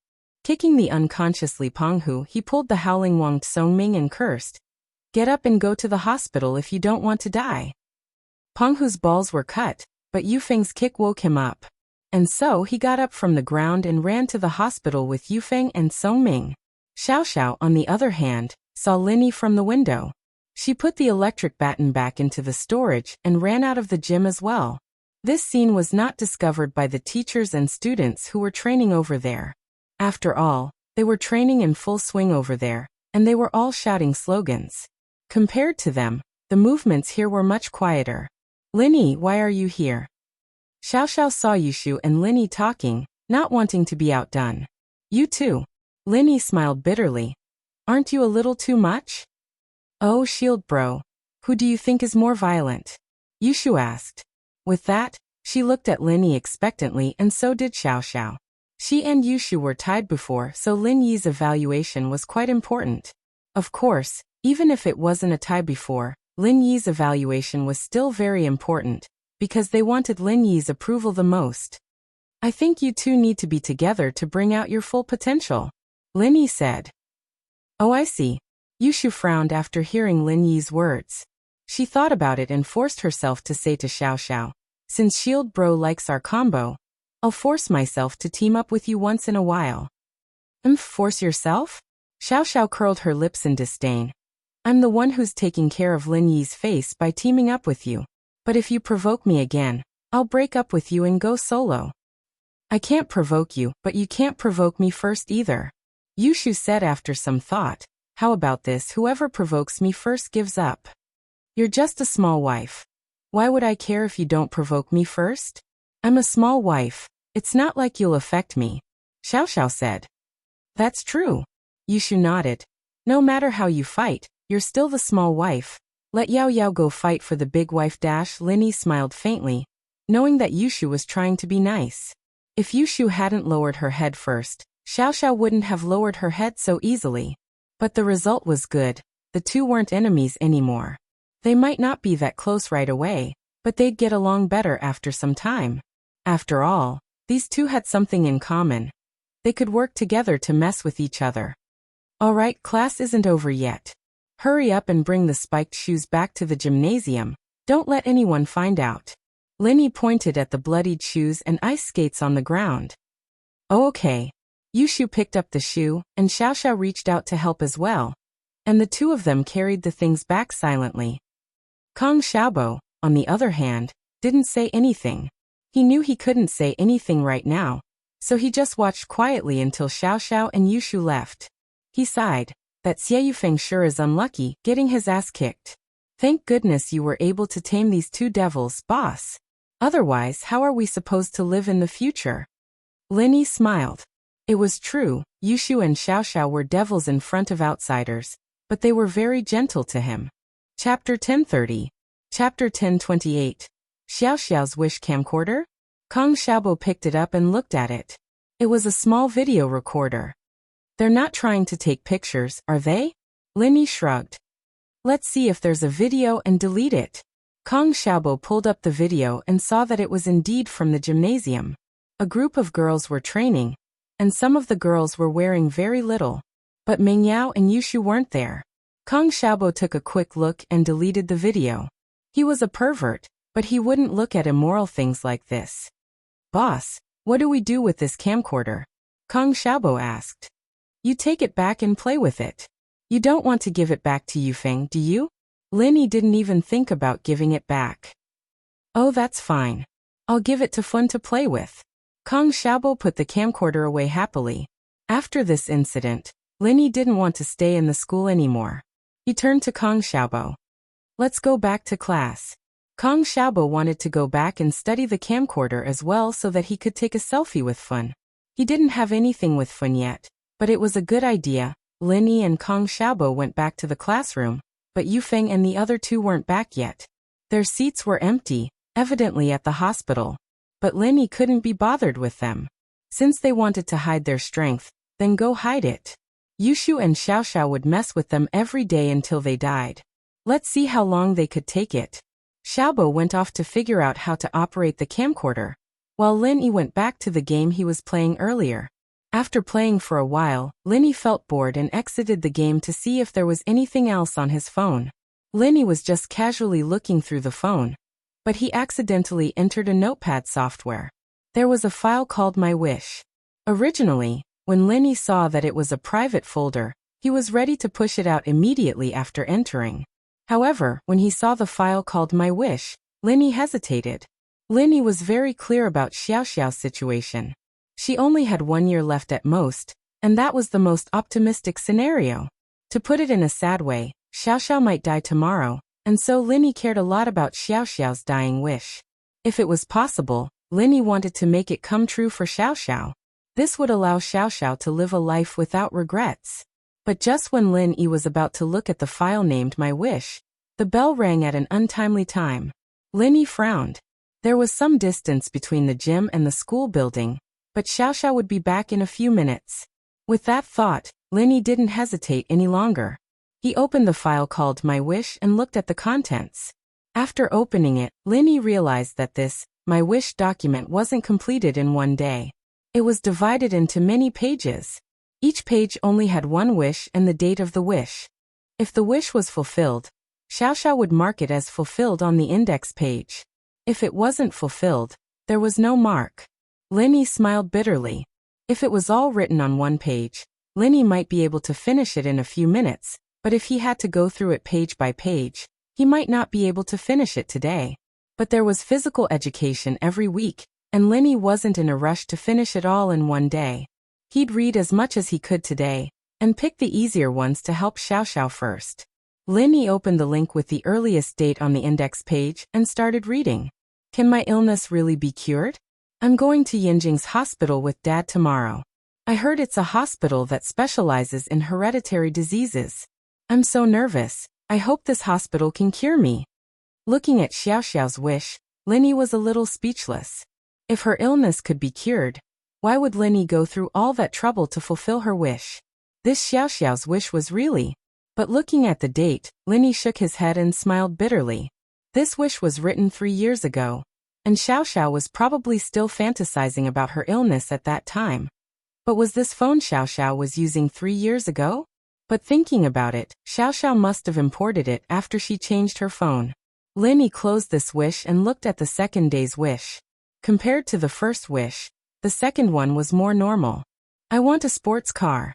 Kicking the unconscious Li Penghu, he pulled the howling Wang Songming and cursed. "Get up and go to the hospital if you don't want to die." Penghu's balls were cut, but Yufeng's kick woke him up. And so he got up from the ground and ran to the hospital with Yufeng and Songming. Xiao, on the other hand, saw Linny from the window. She put the electric baton back into the storage and ran out of the gym as well. This scene was not discovered by the teachers and students who were training over there. After all, they were training in full swing over there, and they were all shouting slogans. Compared to them, the movements here were much quieter. "Linny, why are you here?" Xiao saw Yushu and Linny talking, not wanting to be outdone. "You too." Linny smiled bitterly. "Aren't you a little too much?" "Oh, shield bro. Who do you think is more violent?" Yushu asked. With that, she looked at Linny expectantly, and so did Xiao. She and Yushu were tied before, so Lin Yi's evaluation was quite important. Of course, even if it wasn't a tie before, Lin Yi's evaluation was still very important, because they wanted Lin Yi's approval the most. "I think you two need to be together to bring out your full potential," Lin Yi said. "Oh, I see." Yushu frowned after hearing Lin Yi's words. She thought about it and forced herself to say to Xiao, "Since Shield Bro likes our combo, I'll force myself to team up with you once in a while." Force yourself?" Xiao curled her lips in disdain. "I'm the one who's taking care of Lin Yi's face by teaming up with you. But if you provoke me again, I'll break up with you and go solo." "I can't provoke you, but you can't provoke me first either," Yushu said after some thought. "How about this? Whoever provokes me first gives up." "You're just a small wife. Why would I care if you don't provoke me first?" "I'm a small wife. It's not like you'll affect me," Xiao said. "That's true." Yushu nodded. "No matter how you fight, you're still the small wife. Let Yao go fight for the big wife." Linny smiled faintly, knowing that Yushu was trying to be nice. If Yushu hadn't lowered her head first, Xiao wouldn't have lowered her head so easily. But the result was good. The two weren't enemies anymore. They might not be that close right away, but they'd get along better after some time. After all, these two had something in common. They could work together to mess with each other. "All right, class isn't over yet. Hurry up and bring the spiked shoes back to the gymnasium. Don't let anyone find out." Linny pointed at the bloodied shoes and ice skates on the ground. "Oh, okay." Yushu picked up the shoe, and Xiao reached out to help as well, and the two of them carried the things back silently. Kong Xiaobo, on the other hand, didn't say anything. He knew he couldn't say anything right now, so he just watched quietly until Xiao and Yushu left. He sighed. "That Xie Yufeng sure is unlucky, getting his ass kicked. Thank goodness you were able to tame these two devils, boss. Otherwise, how are we supposed to live in the future?" Linny smiled. It was true, Yushu and Xiao were devils in front of outsiders, but they were very gentle to him. Chapter 1030. Chapter 1028. Xiao's wish camcorder? Kong Xiaobo picked it up and looked at it. It was a small video recorder. "They're not trying to take pictures, are they?" Linny shrugged. "Let's see if there's a video and delete it." Kong Xiaobo pulled up the video and saw that it was indeed from the gymnasium. A group of girls were training, and some of the girls were wearing very little. But Mingyao and Yushu weren't there. Kong Xiaobo took a quick look and deleted the video. He was a pervert, but he wouldn't look at immoral things like this. "Boss, what do we do with this camcorder?" Kong Xiaobo asked. You take it back and play with it. You don't want to give it back to Yufeng, do you? Lin Yi didn't even think about giving it back. Oh, that's fine. I'll give it to Fun to play with. Kang Xiaobo put the camcorder away happily. After this incident, Lin Yi didn't want to stay in the school anymore. He turned to Kang Xiaobo. Let's go back to class. Kang Xiaobo wanted to go back and study the camcorder as well so that he could take a selfie with Fun. He didn't have anything with Fun yet, but it was a good idea. Lin Yi and Kang Xiaobo went back to the classroom, but Yufeng and the other two weren't back yet. Their seats were empty, evidently at the hospital. But Lin Yi couldn't be bothered with them. Since they wanted to hide their strength, then go hide it. Yushu and Xiaoxiao would mess with them every day until they died. Let's see how long they could take it. Xiaobo went off to figure out how to operate the camcorder, while Lin Yi went back to the game he was playing earlier. After playing for a while, Lin Yi felt bored and exited the game to see if there was anything else on his phone. Lin Yi was just casually looking through the phone, but he accidentally entered a notepad software. There was a file called My Wish. Originally, when Lin Yi saw that it was a private folder, he was ready to push it out immediately after entering. However, when he saw the file called My Wish, Lin Yi hesitated. Lin Yi was very clear about Xiaoxiao's situation. She only had 1 year left at most, and that was the most optimistic scenario. To put it in a sad way, Xiaoxiao might die tomorrow, and so Lin Yi cared a lot about Xiaoxiao's dying wish. If it was possible, Lin Yi wanted to make it come true for Xiaoxiao. This would allow Xiaoxiao to live a life without regrets. But just when Lin Yi was about to look at the file named My Wish, the bell rang at an untimely time. Lin Yi frowned. There was some distance between the gym and the school building, but Xiaoxiao would be back in a few minutes. With that thought, Lin Yi didn't hesitate any longer. He opened the file called My Wish and looked at the contents. After opening it, Lin Yi realized that this My Wish document wasn't completed in one day. It was divided into many pages. Each page only had one wish and the date of the wish. If the wish was fulfilled, Xiaoxiao would mark it as fulfilled on the index page. If it wasn't fulfilled, there was no mark. Lin Yi smiled bitterly. If it was all written on one page, Lin Yi might be able to finish it in a few minutes, but if he had to go through it page by page, he might not be able to finish it today. But there was physical education every week, and Lin Yi wasn't in a rush to finish it all in one day. He'd read as much as he could today, and pick the easier ones to help Xiaoxiao first. Lin Yi opened the link with the earliest date on the index page and started reading. Can my illness really be cured? I'm going to Yinjing's hospital with Dad tomorrow. I heard it's a hospital that specializes in hereditary diseases. I'm so nervous. I hope this hospital can cure me. Looking at Xiaoxiao's wish, Lin Yi was a little speechless. If her illness could be cured, why would Lin Yi go through all that trouble to fulfill her wish? This Xiaoxiao's wish was really. But looking at the date, Lin Yi shook his head and smiled bitterly. This wish was written 3 years ago, and Xiaoxiao was probably still fantasizing about her illness at that time. But was this phone Xiaoxiao was using 3 years ago? But thinking about it, Xiaoxiao must have imported it after she changed her phone. Lin Yi closed this wish and looked at the second day's wish. Compared to the first wish, the second one was more normal. I want a sports car.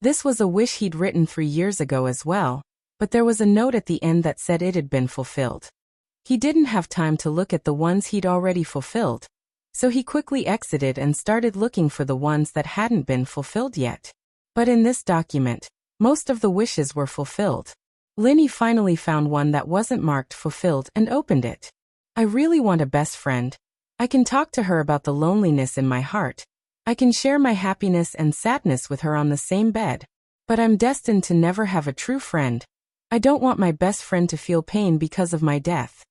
This was a wish he'd written 3 years ago as well, but there was a note at the end that said it had been fulfilled. He didn't have time to look at the ones he'd already fulfilled, so he quickly exited and started looking for the ones that hadn't been fulfilled yet. But in this document, most of the wishes were fulfilled. Lin Yi finally found one that wasn't marked fulfilled and opened it. I really want a best friend. I can talk to her about the loneliness in my heart. I can share my happiness and sadness with her on the same bed. But I'm destined to never have a true friend. I don't want my best friend to feel pain because of my death.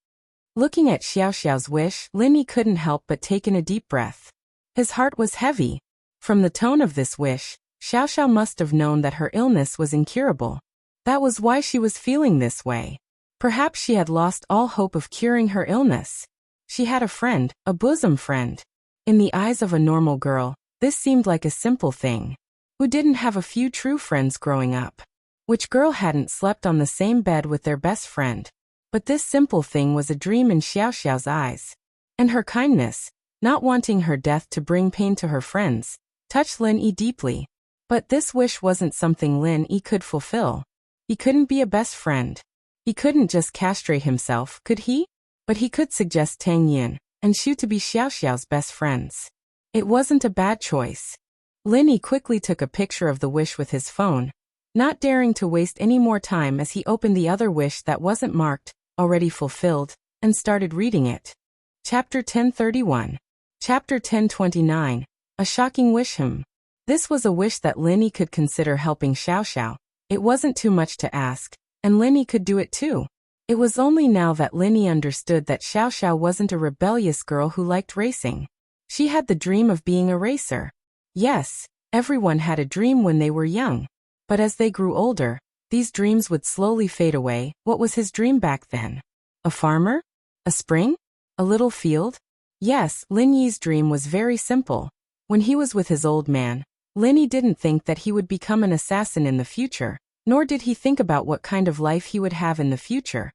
Looking at Xiaoxiao's wish, Lin Yi couldn't help but take in a deep breath. His heart was heavy. From the tone of this wish, Xiaoxiao must have known that her illness was incurable. That was why she was feeling this way. Perhaps she had lost all hope of curing her illness. She had a friend, a bosom friend. In the eyes of a normal girl, this seemed like a simple thing. Who didn't have a few true friends growing up? Which girl hadn't slept on the same bed with their best friend? But this simple thing was a dream in Xiaoxiao's eyes. And her kindness, not wanting her death to bring pain to her friends, touched Lin Yi deeply. But this wish wasn't something Lin Yi could fulfill. He couldn't be a best friend. He couldn't just castrate himself, could he? But he could suggest Tang Yin and Shu to be Xiao Xiao's best friends. It wasn't a bad choice. Lin Yi quickly took a picture of the wish with his phone, not daring to waste any more time as he opened the other wish that wasn't marked, already fulfilled, and started reading it. Chapter 1031. Chapter 1029. A shocking wish. This was a wish that Lin Yi could consider helping Xiao Xiao. It wasn't too much to ask, and Lin Yi could do it too. It was only now that Lin Yi understood that Xiao Xiao wasn't a rebellious girl who liked racing. She had the dream of being a racer. Yes, everyone had a dream when they were young. But as they grew older, these dreams would slowly fade away. What was his dream back then? A farmer? A spring? A little field? Yes, Lin Yi's dream was very simple. When he was with his old man, Lin Yi didn't think that he would become an assassin in the future, nor did he think about what kind of life he would have in the future.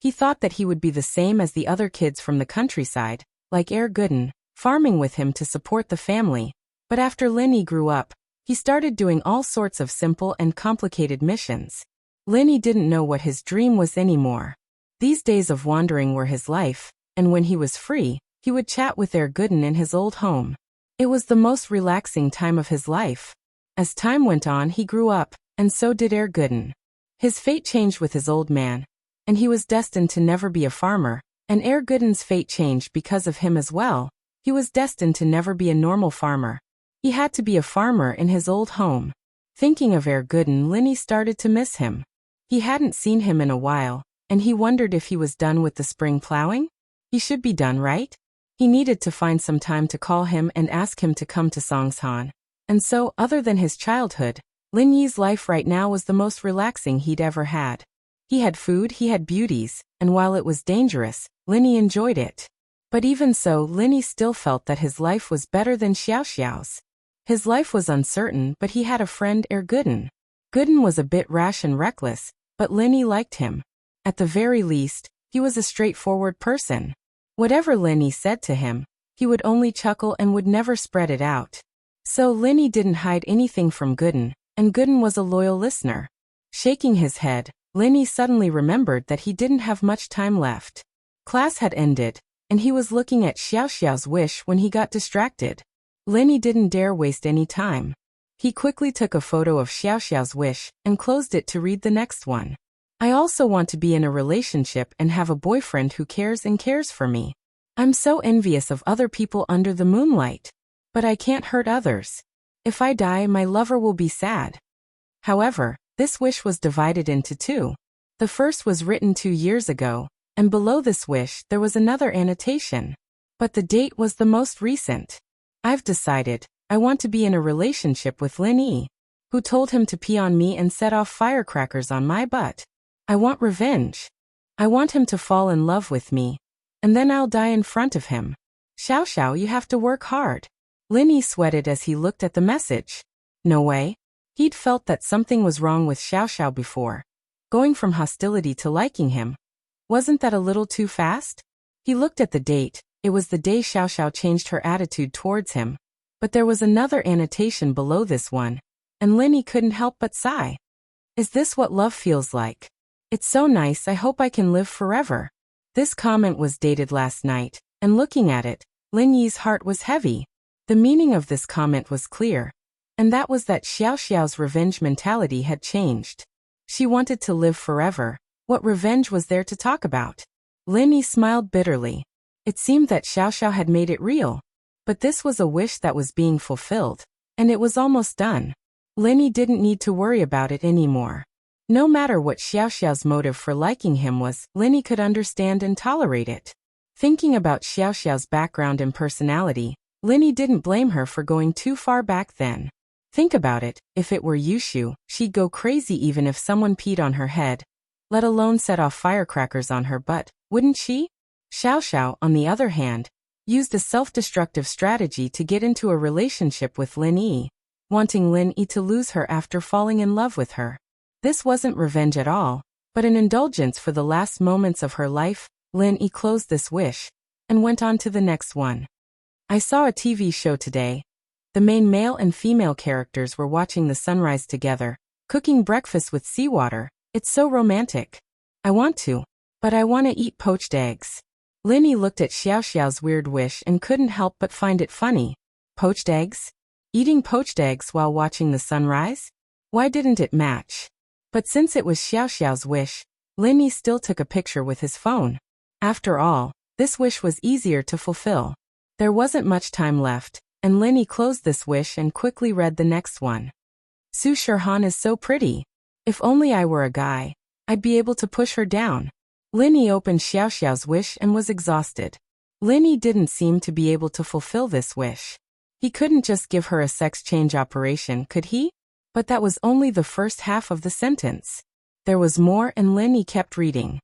He thought that he would be the same as the other kids from the countryside, like Gooden, farming with him to support the family. But after Lin Yi grew up, he started doing all sorts of simple and complicated missions. Lin Yi didn't know what his dream was anymore. These days of wandering were his life, and when he was free, he would chat with Gooden in his old home. It was the most relaxing time of his life. As time went on, he grew up, and so did Gooden. His fate changed with his old man, and he was destined to never be a farmer, and Gooden's fate changed because of him as well. He was destined to never be a normal farmer. He had to be a farmer in his old home. Thinking of Gooden, Lin Yi started to miss him. He hadn't seen him in a while, and he wondered if he was done with the spring plowing. He should be done, right? He needed to find some time to call him and ask him to come to Songshan. And so, other than his childhood, Lin Yi's life right now was the most relaxing he'd ever had. He had food, he had beauties, and while it was dangerous, Lin Yi enjoyed it. But even so, Lin Yi still felt that his life was better than Xiao Xiao's. His life was uncertain, but he had a friend, Gooden. Gooden was a bit rash and reckless, but Lin Yi liked him. At the very least, he was a straightforward person. Whatever Lin Yi said to him, he would only chuckle and would never spread it out. So Lin Yi didn't hide anything from Gooden, and Gooden was a loyal listener. Shaking his head, Lin Yi suddenly remembered that he didn't have much time left. Class had ended, and he was looking at Xiao Xiao's wish when he got distracted. Lin Yi didn't dare waste any time. He quickly took a photo of Xiao Xiao's wish and closed it to read the next one. I also want to be in a relationship and have a boyfriend who cares and cares for me. I'm so envious of other people under the moonlight. But I can't hurt others. If I die, my lover will be sad. However, this wish was divided into two. The first was written 2 years ago, and below this wish there was another annotation. But the date was the most recent. I've decided, I want to be in a relationship with Lin Yi, who told him to pee on me and set off firecrackers on my butt. I want revenge. I want him to fall in love with me, and then I'll die in front of him. Xiao Xiao, you have to work hard. Lin Yi sweated as he looked at the message. No way. He'd felt that something was wrong with Xiao Xiao before. Going from hostility to liking him. Wasn't that a little too fast? He looked at the date. It was the day Xiao Xiao changed her attitude towards him. But there was another annotation below this one, and Lin Yi couldn't help but sigh. Is this what love feels like? It's so nice, I hope I can live forever. This comment was dated last night, and looking at it, Lin Yi's heart was heavy. The meaning of this comment was clear, and that was that Xiao Xiao's revenge mentality had changed. She wanted to live forever. What revenge was there to talk about? Lin Yi smiled bitterly. It seemed that Xiao Xiao had made it real. But this was a wish that was being fulfilled, and it was almost done. Lin Yi didn't need to worry about it anymore. No matter what Xiao Xiao's motive for liking him was, Lin Yi could understand and tolerate it. Thinking about Xiao Xiao's background and personality, Lin Yi didn't blame her for going too far back then. Think about it, if it were Yushu, she'd go crazy even if someone peed on her head, let alone set off firecrackers on her butt, wouldn't she? Xiao Xiao, on the other hand, used a self-destructive strategy to get into a relationship with Lin Yi, wanting Lin Yi to lose her after falling in love with her. This wasn't revenge at all, but an indulgence for the last moments of her life. Lin Yi closed this wish, and went on to the next one. I saw a TV show today. The main male and female characters were watching the sunrise together, cooking breakfast with seawater. It's so romantic. I want to. But I want to eat poached eggs. Linny looked at Xiao Xiao's weird wish and couldn't help but find it funny. Poached eggs? Eating poached eggs while watching the sunrise? Why didn't it match? But since it was Xiao Xiao's wish, Linny still took a picture with his phone. After all, this wish was easier to fulfill. There wasn't much time left, and Linny closed this wish and quickly read the next one. Su Shirhan is so pretty. If only I were a guy, I'd be able to push her down. Linny opened Xiao Xiao's wish and was exhausted. Linny didn't seem to be able to fulfill this wish. He couldn't just give her a sex change operation, could he? But that was only the first half of the sentence. There was more, and Linny kept reading.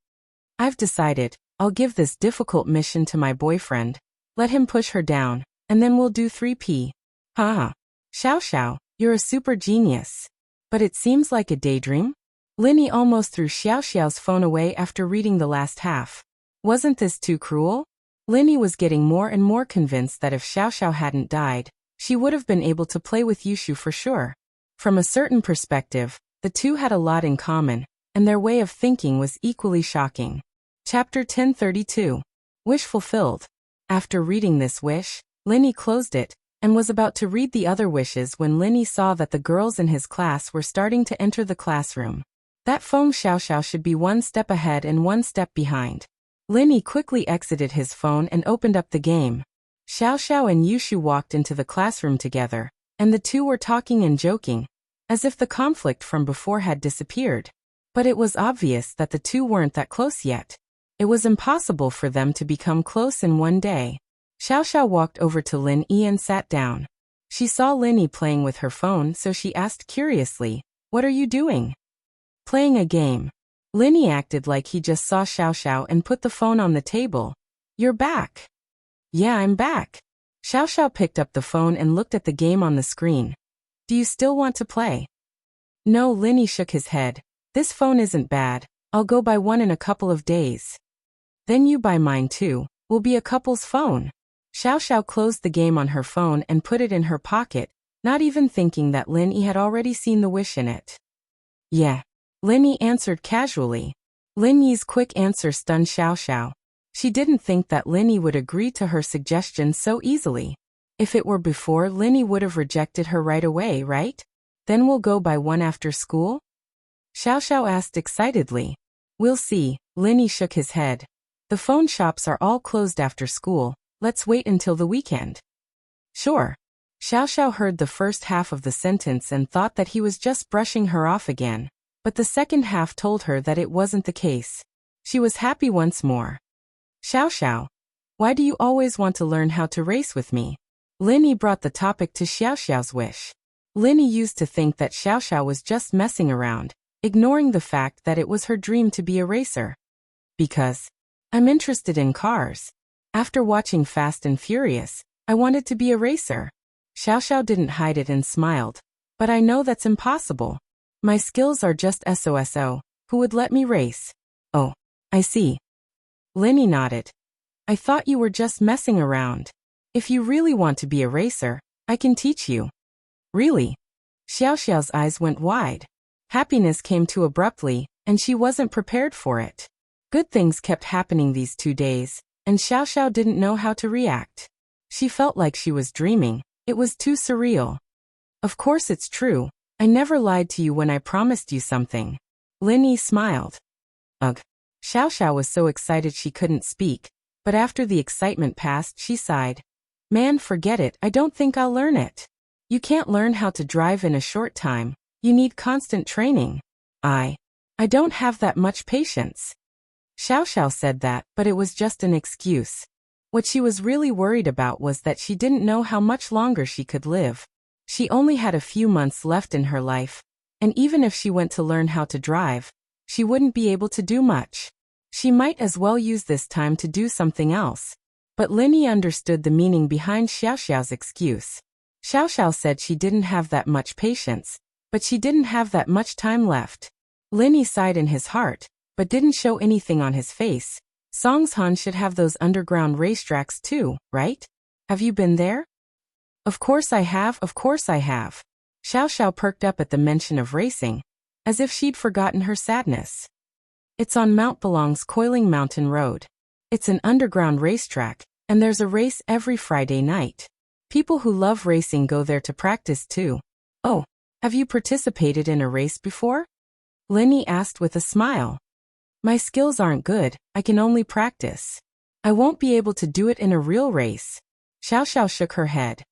I've decided, I'll give this difficult mission to my boyfriend. Let him push her down, and then we'll do 3P. Haha. Xiao Xiao, you're a super genius. But it seems like a daydream? Linny almost threw Xiao Xiao's phone away after reading the last half. Wasn't this too cruel? Linny was getting more and more convinced that if Xiao Xiao hadn't died, she would have been able to play with Yushu for sure. From a certain perspective, the two had a lot in common, and their way of thinking was equally shocking. Chapter 1032. Wish fulfilled. After reading this wish, Linny closed it, and was about to read the other wishes when Linny saw that the girls in his class were starting to enter the classroom. That Feng Xiao Xiao should be one step ahead and one step behind. Linny quickly exited his phone and opened up the game. Xiao Xiao and Yushu walked into the classroom together, and the two were talking and joking, as if the conflict from before had disappeared. But it was obvious that the two weren't that close yet. It was impossible for them to become close in one day. Xiao Xiao walked over to Lin Yi and sat down. She saw Linny playing with her phone, so she asked curiously, "What are you doing?" "Playing a game." Linny acted like he just saw Xiao Xiao and put the phone on the table. "You're back." "Yeah, I'm back." Xiao Xiao picked up the phone and looked at the game on the screen. "Do you still want to play?" "No," Linny shook his head. "This phone isn't bad. I'll go buy one in a couple of days." "Then you buy mine too. We'll be a couple's phone." Xiao Xiao closed the game on her phone and put it in her pocket, not even thinking that Lin Yi had already seen the wish in it. "Yeah." Lin Yi answered casually. Lin Yi's quick answer stunned Xiao Xiao. She didn't think that Lin Yi would agree to her suggestion so easily. If it were before, Lin Yi would have rejected her right away, right? "Then we'll go buy one after school?" Xiao Xiao asked excitedly. "We'll see." Lin Yi shook his head. "The phone shops are all closed after school. Let's wait until the weekend." "Sure." Xiao Xiao heard the first half of the sentence and thought that he was just brushing her off again. But the second half told her that it wasn't the case. She was happy once more. "Xiao Xiao, why do you always want to learn how to race with me?" Lin Yi brought the topic to Xiao Xiao's wish. Lin Yi used to think that Xiao Xiao was just messing around, ignoring the fact that it was her dream to be a racer. "Because I'm interested in cars. After watching Fast and Furious, I wanted to be a racer." Xiao Xiao didn't hide it and smiled. "But I know that's impossible. My skills are just SOSO. Who would let me race?" "Oh, I see." Lin Yi nodded. "I thought you were just messing around. If you really want to be a racer, I can teach you." "Really?" Xiao Xiao's eyes went wide. Happiness came too abruptly, and she wasn't prepared for it. Good things kept happening these 2 days, and Xiao Xiao didn't know how to react. She felt like she was dreaming. It was too surreal. "Of course it's true. I never lied to you when I promised you something." Lin Yi smiled. "Ugh." Xiao Xiao was so excited she couldn't speak, but after the excitement passed, she sighed. "Man, forget it. I don't think I'll learn it. You can't learn how to drive in a short time. You need constant training." I don't have that much patience." Xiao Xiao said that, but it was just an excuse. What she was really worried about was that she didn't know how much longer she could live. She only had a few months left in her life, and even if she went to learn how to drive, she wouldn't be able to do much. She might as well use this time to do something else. But Lin Yi understood the meaning behind Xiao Xiao's excuse. Xiao Xiao said she didn't have that much patience, but she didn't have that much time left. Lin Yi sighed in his heart, but didn't show anything on his face. Songshan should have those underground racetracks too, right? Have you been there? Of course I have, of course I have. Xiao Xiao perked up at the mention of racing, as if she'd forgotten her sadness. It's on Mount Belong's Coiling Mountain Road. It's an underground racetrack, and there's a race every Friday night. People who love racing go there to practice too. Oh, have you participated in a race before? Lenny asked with a smile. My skills aren't good, I can only practice. I won't be able to do it in a real race. Xiao Xiao shook her head.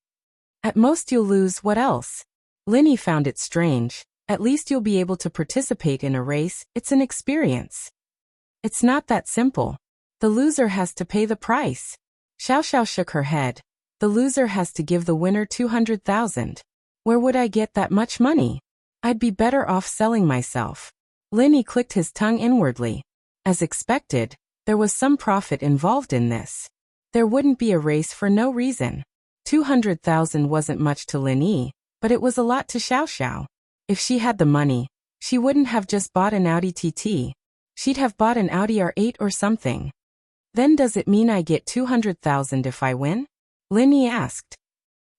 At most you'll lose, what else? Lenny found it strange. At least you'll be able to participate in a race, it's an experience. It's not that simple. The loser has to pay the price. Xiao Xiao shook her head. The loser has to give the winner 200,000. Where would I get that much money? I'd be better off selling myself. Lenny clicked his tongue inwardly. As expected, there was some profit involved in this. There wouldn't be a race for no reason. 200,000 wasn't much to Lenny, but it was a lot to Xiao Xiao. If she had the money, she wouldn't have just bought an Audi TT. She'd have bought an Audi R8 or something. Then does it mean I get 200,000 if I win? Lenny asked.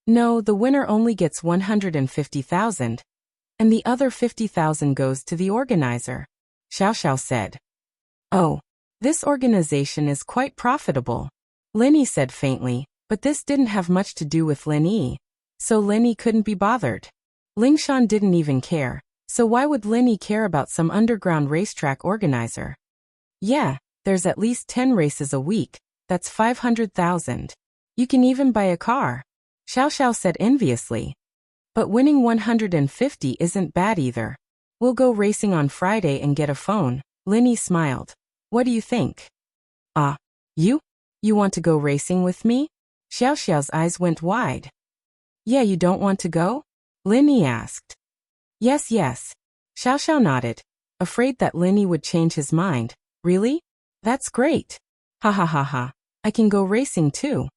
No, the winner only gets 150,000, and the other 50,000 goes to the organizer, Xiao Xiao said. Oh, this organization is quite profitable, Lenny said faintly, but this didn't have much to do with Lenny, so Lenny couldn't be bothered. Lingshan didn't even care, so why would Lenny care about some underground racetrack organizer? Yeah, there's at least 10 races a week, that's 500,000. You can even buy a car, Xiao Xiao said enviously. But winning 150 isn't bad either. We'll go racing on Friday and get a phone, Lenny smiled. What do you think? You? You want to go racing with me? Xiao Xiao's eyes went wide. Yeah, you don't want to go? Lenny asked. Yes. Xiao Xiao nodded, afraid that Lenny would change his mind. Really? That's great. Ha ha ha ha. I can go racing too.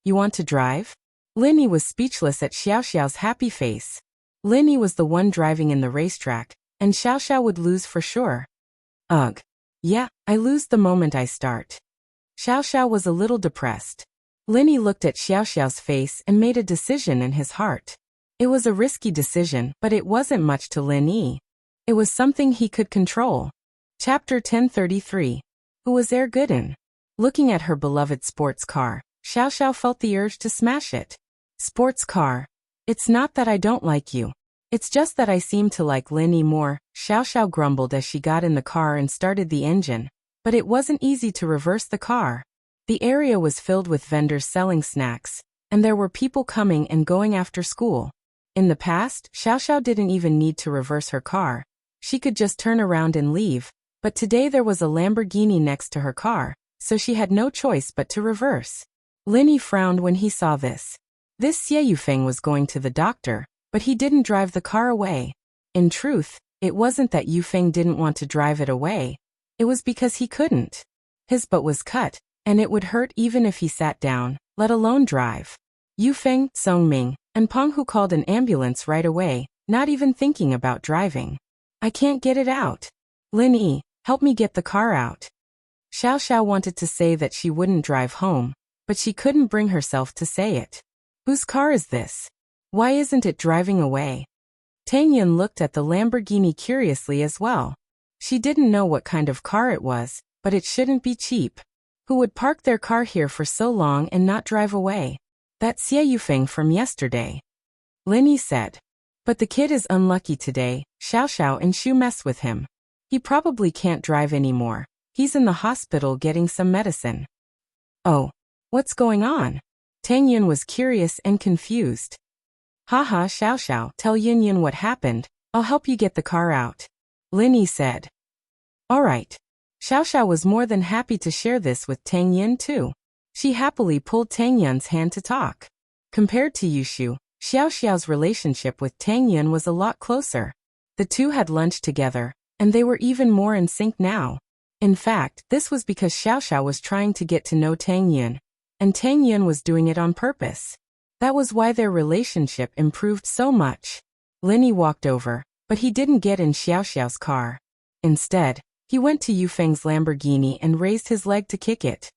You want to drive? Lenny was speechless at Xiao Xiao's happy face. Lenny was the one driving in the racetrack, and Xiao Xiao would lose for sure. Ugh. Yeah, I lose the moment I start. Xiao Xiao was a little depressed. Lenny looked at Xiao Xiao's face and made a decision in his heart. It was a risky decision, but it wasn't much to Lenny. It was something he could control. Chapter 1033. Who was Er Gooden? Looking at her beloved sports car, Xiao Xiao felt the urge to smash it. Sports car. It's not that I don't like you. It's just that I seem to like Lenny more, Xiao Xiao grumbled as she got in the car and started the engine. But it wasn't easy to reverse the car. The area was filled with vendors selling snacks, and there were people coming and going after school. In the past, Xiao Xiao didn't even need to reverse her car. She could just turn around and leave, but today there was a Lamborghini next to her car, so she had no choice but to reverse. Lenny frowned when he saw this. This Xie Yufeng was going to the doctor, but he didn't drive the car away. In truth, it wasn't that Yufeng didn't want to drive it away. It was because he couldn't. His butt was cut, and it would hurt even if he sat down, let alone drive. Yufeng, Songming, and Penghu called an ambulance right away, not even thinking about driving. I can't get it out. Lenny, help me get the car out. Xiao Xiao wanted to say that she wouldn't drive home, but she couldn't bring herself to say it. Whose car is this? Why isn't it driving away? Tang Yun looked at the Lamborghini curiously as well. She didn't know what kind of car it was, but it shouldn't be cheap. Who would park their car here for so long and not drive away? That's Xie Yufeng from yesterday. Lenny said. But the kid is unlucky today, Xiao Xiao and Shu mess with him. He probably can't drive anymore. He's in the hospital getting some medicine. Oh, what's going on? Tang Yun was curious and confused. Haha, Xiao Xiao, tell Yun Yun what happened. I'll help you get the car out. Lenny said. All right. Xiao Xiao was more than happy to share this with Tang Yun too. She happily pulled Tang Yun's hand to talk. Compared to Yushu, Xiao Xiao's relationship with Tang Yun was a lot closer. The two had lunch together, and they were even more in sync now. In fact, this was because Xiao Xiao was trying to get to know Tang Yun, and Tang Yun was doing it on purpose. That was why their relationship improved so much. Lenny walked over, but he didn't get in Xiao Xiao's car. Instead, he went to Yufeng's Lamborghini and raised his leg to kick it.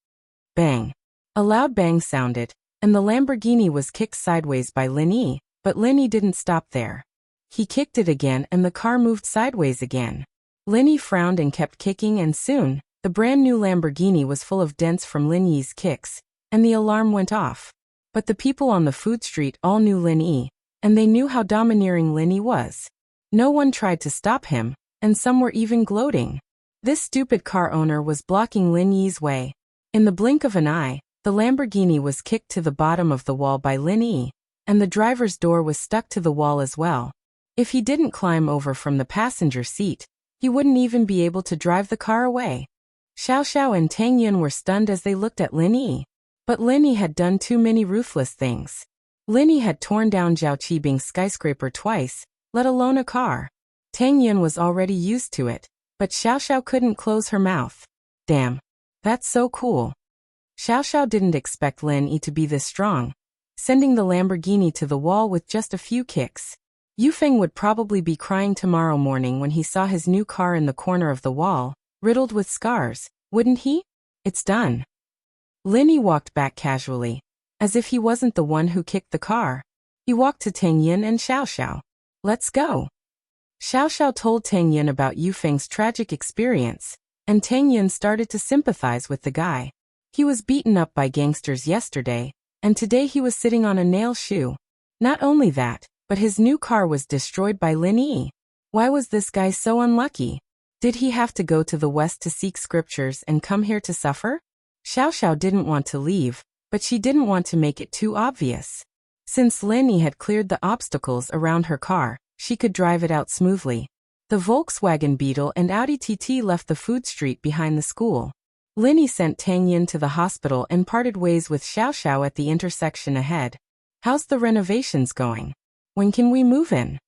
Bang. A loud bang sounded, and the Lamborghini was kicked sideways by Lin Yi, but Lin Yi didn't stop there. He kicked it again and the car moved sideways again. Lin Yi frowned and kept kicking, and soon, the brand new Lamborghini was full of dents from Lin Yi's kicks, and the alarm went off. But the people on the food street all knew Lin Yi, and they knew how domineering Lin Yi was. No one tried to stop him, and some were even gloating. This stupid car owner was blocking Lin Yi's way. In the blink of an eye, the Lamborghini was kicked to the bottom of the wall by Lin Yi, and the driver's door was stuck to the wall as well. If he didn't climb over from the passenger seat, he wouldn't even be able to drive the car away. Xiao Xiao and Tang Yun were stunned as they looked at Lin Yi. But Lin Yi had done too many ruthless things. Lin Yi had torn down Zhao Qibing's skyscraper twice, let alone a car. Tang Yun was already used to it, but Xiao Xiao couldn't close her mouth. Damn. That's so cool. Xiao Xiao didn't expect Lin Yi to be this strong, sending the Lamborghini to the wall with just a few kicks. Yufeng would probably be crying tomorrow morning when he saw his new car in the corner of the wall, riddled with scars, wouldn't he? It's done. Lin Yi walked back casually, as if he wasn't the one who kicked the car. He walked to Tang Yun and Xiao Xiao. Let's go. Xiao Xiao told Tang Yun about Yufeng's tragic experience, and Tang Yun started to sympathize with the guy. He was beaten up by gangsters yesterday, and today he was sitting on a nail shoe. Not only that, but his new car was destroyed by Lin Yi. Why was this guy so unlucky? Did he have to go to the West to seek scriptures and come here to suffer? Xiao Xiao didn't want to leave, but she didn't want to make it too obvious. Since Lin Yi had cleared the obstacles around her car, she could drive it out smoothly. The Volkswagen Beetle and Audi TT left the food street behind the school. Lin Yi sent Tang Yun to the hospital and parted ways with Xiao Xiao at the intersection ahead. How's the renovations going? When can we move in?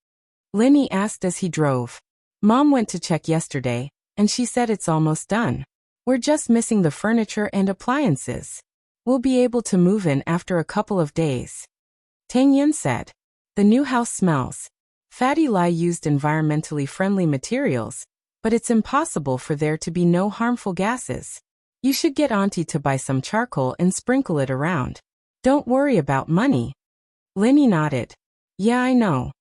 Lin Yi asked as he drove. Mom went to check yesterday, and she said it's almost done. We're just missing the furniture and appliances. We'll be able to move in after a couple of days. Tang Yun said. The new house smells. Fatty Lai used environmentally friendly materials, but it's impossible for there to be no harmful gases. You should get Auntie to buy some charcoal and sprinkle it around. Don't worry about money. Lin Yi nodded. Yeah, I know.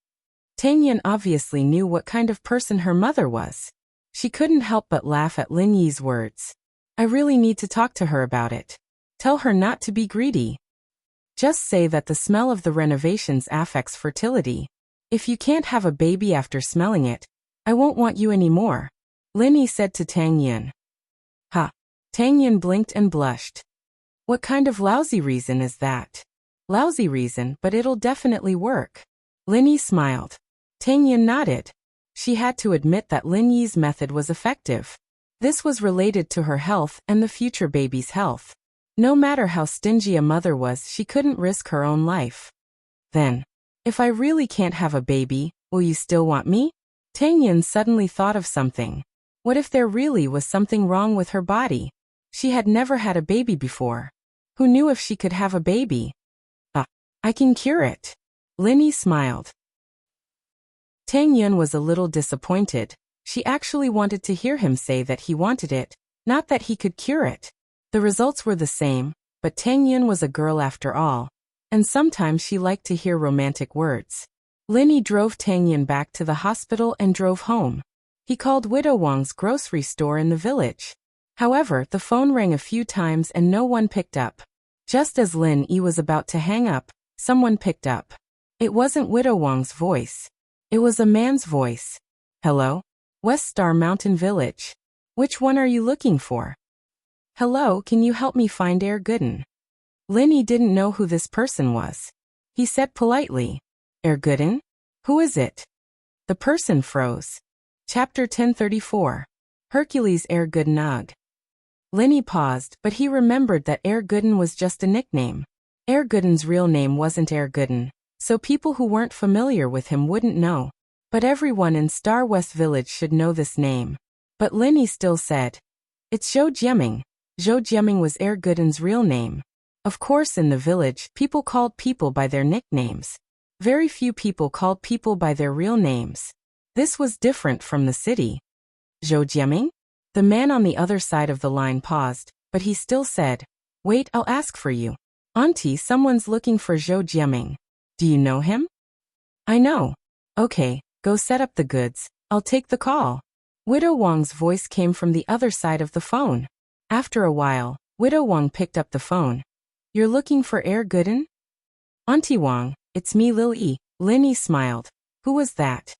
Tang Yun obviously knew what kind of person her mother was. She couldn't help but laugh at Lin Yi's words. I really need to talk to her about it. Tell her not to be greedy. Just say that the smell of the renovations affects fertility. If you can't have a baby after smelling it, I won't want you anymore, Lin Yi said to Tang Yun. Ha! Tang Yun blinked and blushed. What kind of lousy reason is that? Lousy reason, but it'll definitely work. Lin Yi smiled. Tang Yun nodded. She had to admit that Lin Yi's method was effective. This was related to her health and the future baby's health. No matter how stingy a mother was, she couldn't risk her own life. Then, if I really can't have a baby, will you still want me? Tang Yun suddenly thought of something. What if there really was something wrong with her body? She had never had a baby before. Who knew if she could have a baby? I can cure it. Lin Yi smiled. Tang Yun was a little disappointed. She actually wanted to hear him say that he wanted it, not that he could cure it. The results were the same, but Tang Yun was a girl after all, and sometimes she liked to hear romantic words. Lin Yi drove Tang Yun back to the hospital and drove home. He called Widow Wang's grocery store in the village. However, the phone rang a few times and no one picked up. Just as Lin Yi was about to hang up, someone picked up. It wasn't Widow Wang's voice. It was a man's voice. Hello? West Star Mountain Village. Which one are you looking for? Hello, can you help me find Air Gooden? Lin Yi didn't know who this person was. He said politely, Air Gooden? Who is it? The person froze. Chapter 1034. Hercules Air Gooden Ugh. Lin Yi paused, but he remembered that Air Gooden was just a nickname. Air Gooden's real name wasn't Air Gooden, so people who weren't familiar with him wouldn't know. But everyone in Star West Village should know this name. But Lin Yi still said, It's Zhou Jiaming. Zhou Jiaming was Air Gooden's real name. Of course, in the village, people called people by their nicknames. Very few people called people by their real names. This was different from the city. Zhou Jiaming? The man on the other side of the line paused, but he still said, Wait, I'll ask for you. Auntie, someone's looking for Zhou Jiaming. Do you know him? I know. Okay, go set up the goods. I'll take the call. Widow Wang's voice came from the other side of the phone. After a while, Widow Wang picked up the phone. You're looking for Air Gooden? Auntie Wang, it's me, Lil Yi. Lin Yi smiled. Who was that?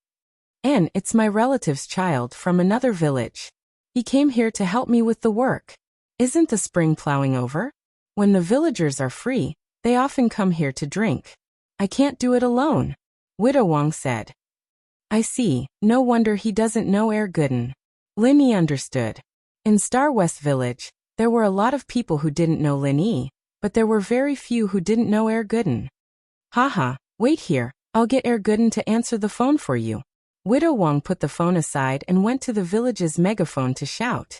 Anne, it's my relative's child from another village. He came here to help me with the work. Isn't the spring plowing over? When the villagers are free, they often come here to drink. I can't do it alone, Widow Wang said. I see, no wonder he doesn't know Air Gooden. Lin Yi understood. In Star West Village, there were a lot of people who didn't know Lin Yi, but there were very few who didn't know Air Gooden. Haha, wait here, I'll get Air Gooden to answer the phone for you. Widow Wang put the phone aside and went to the village's megaphone to shout.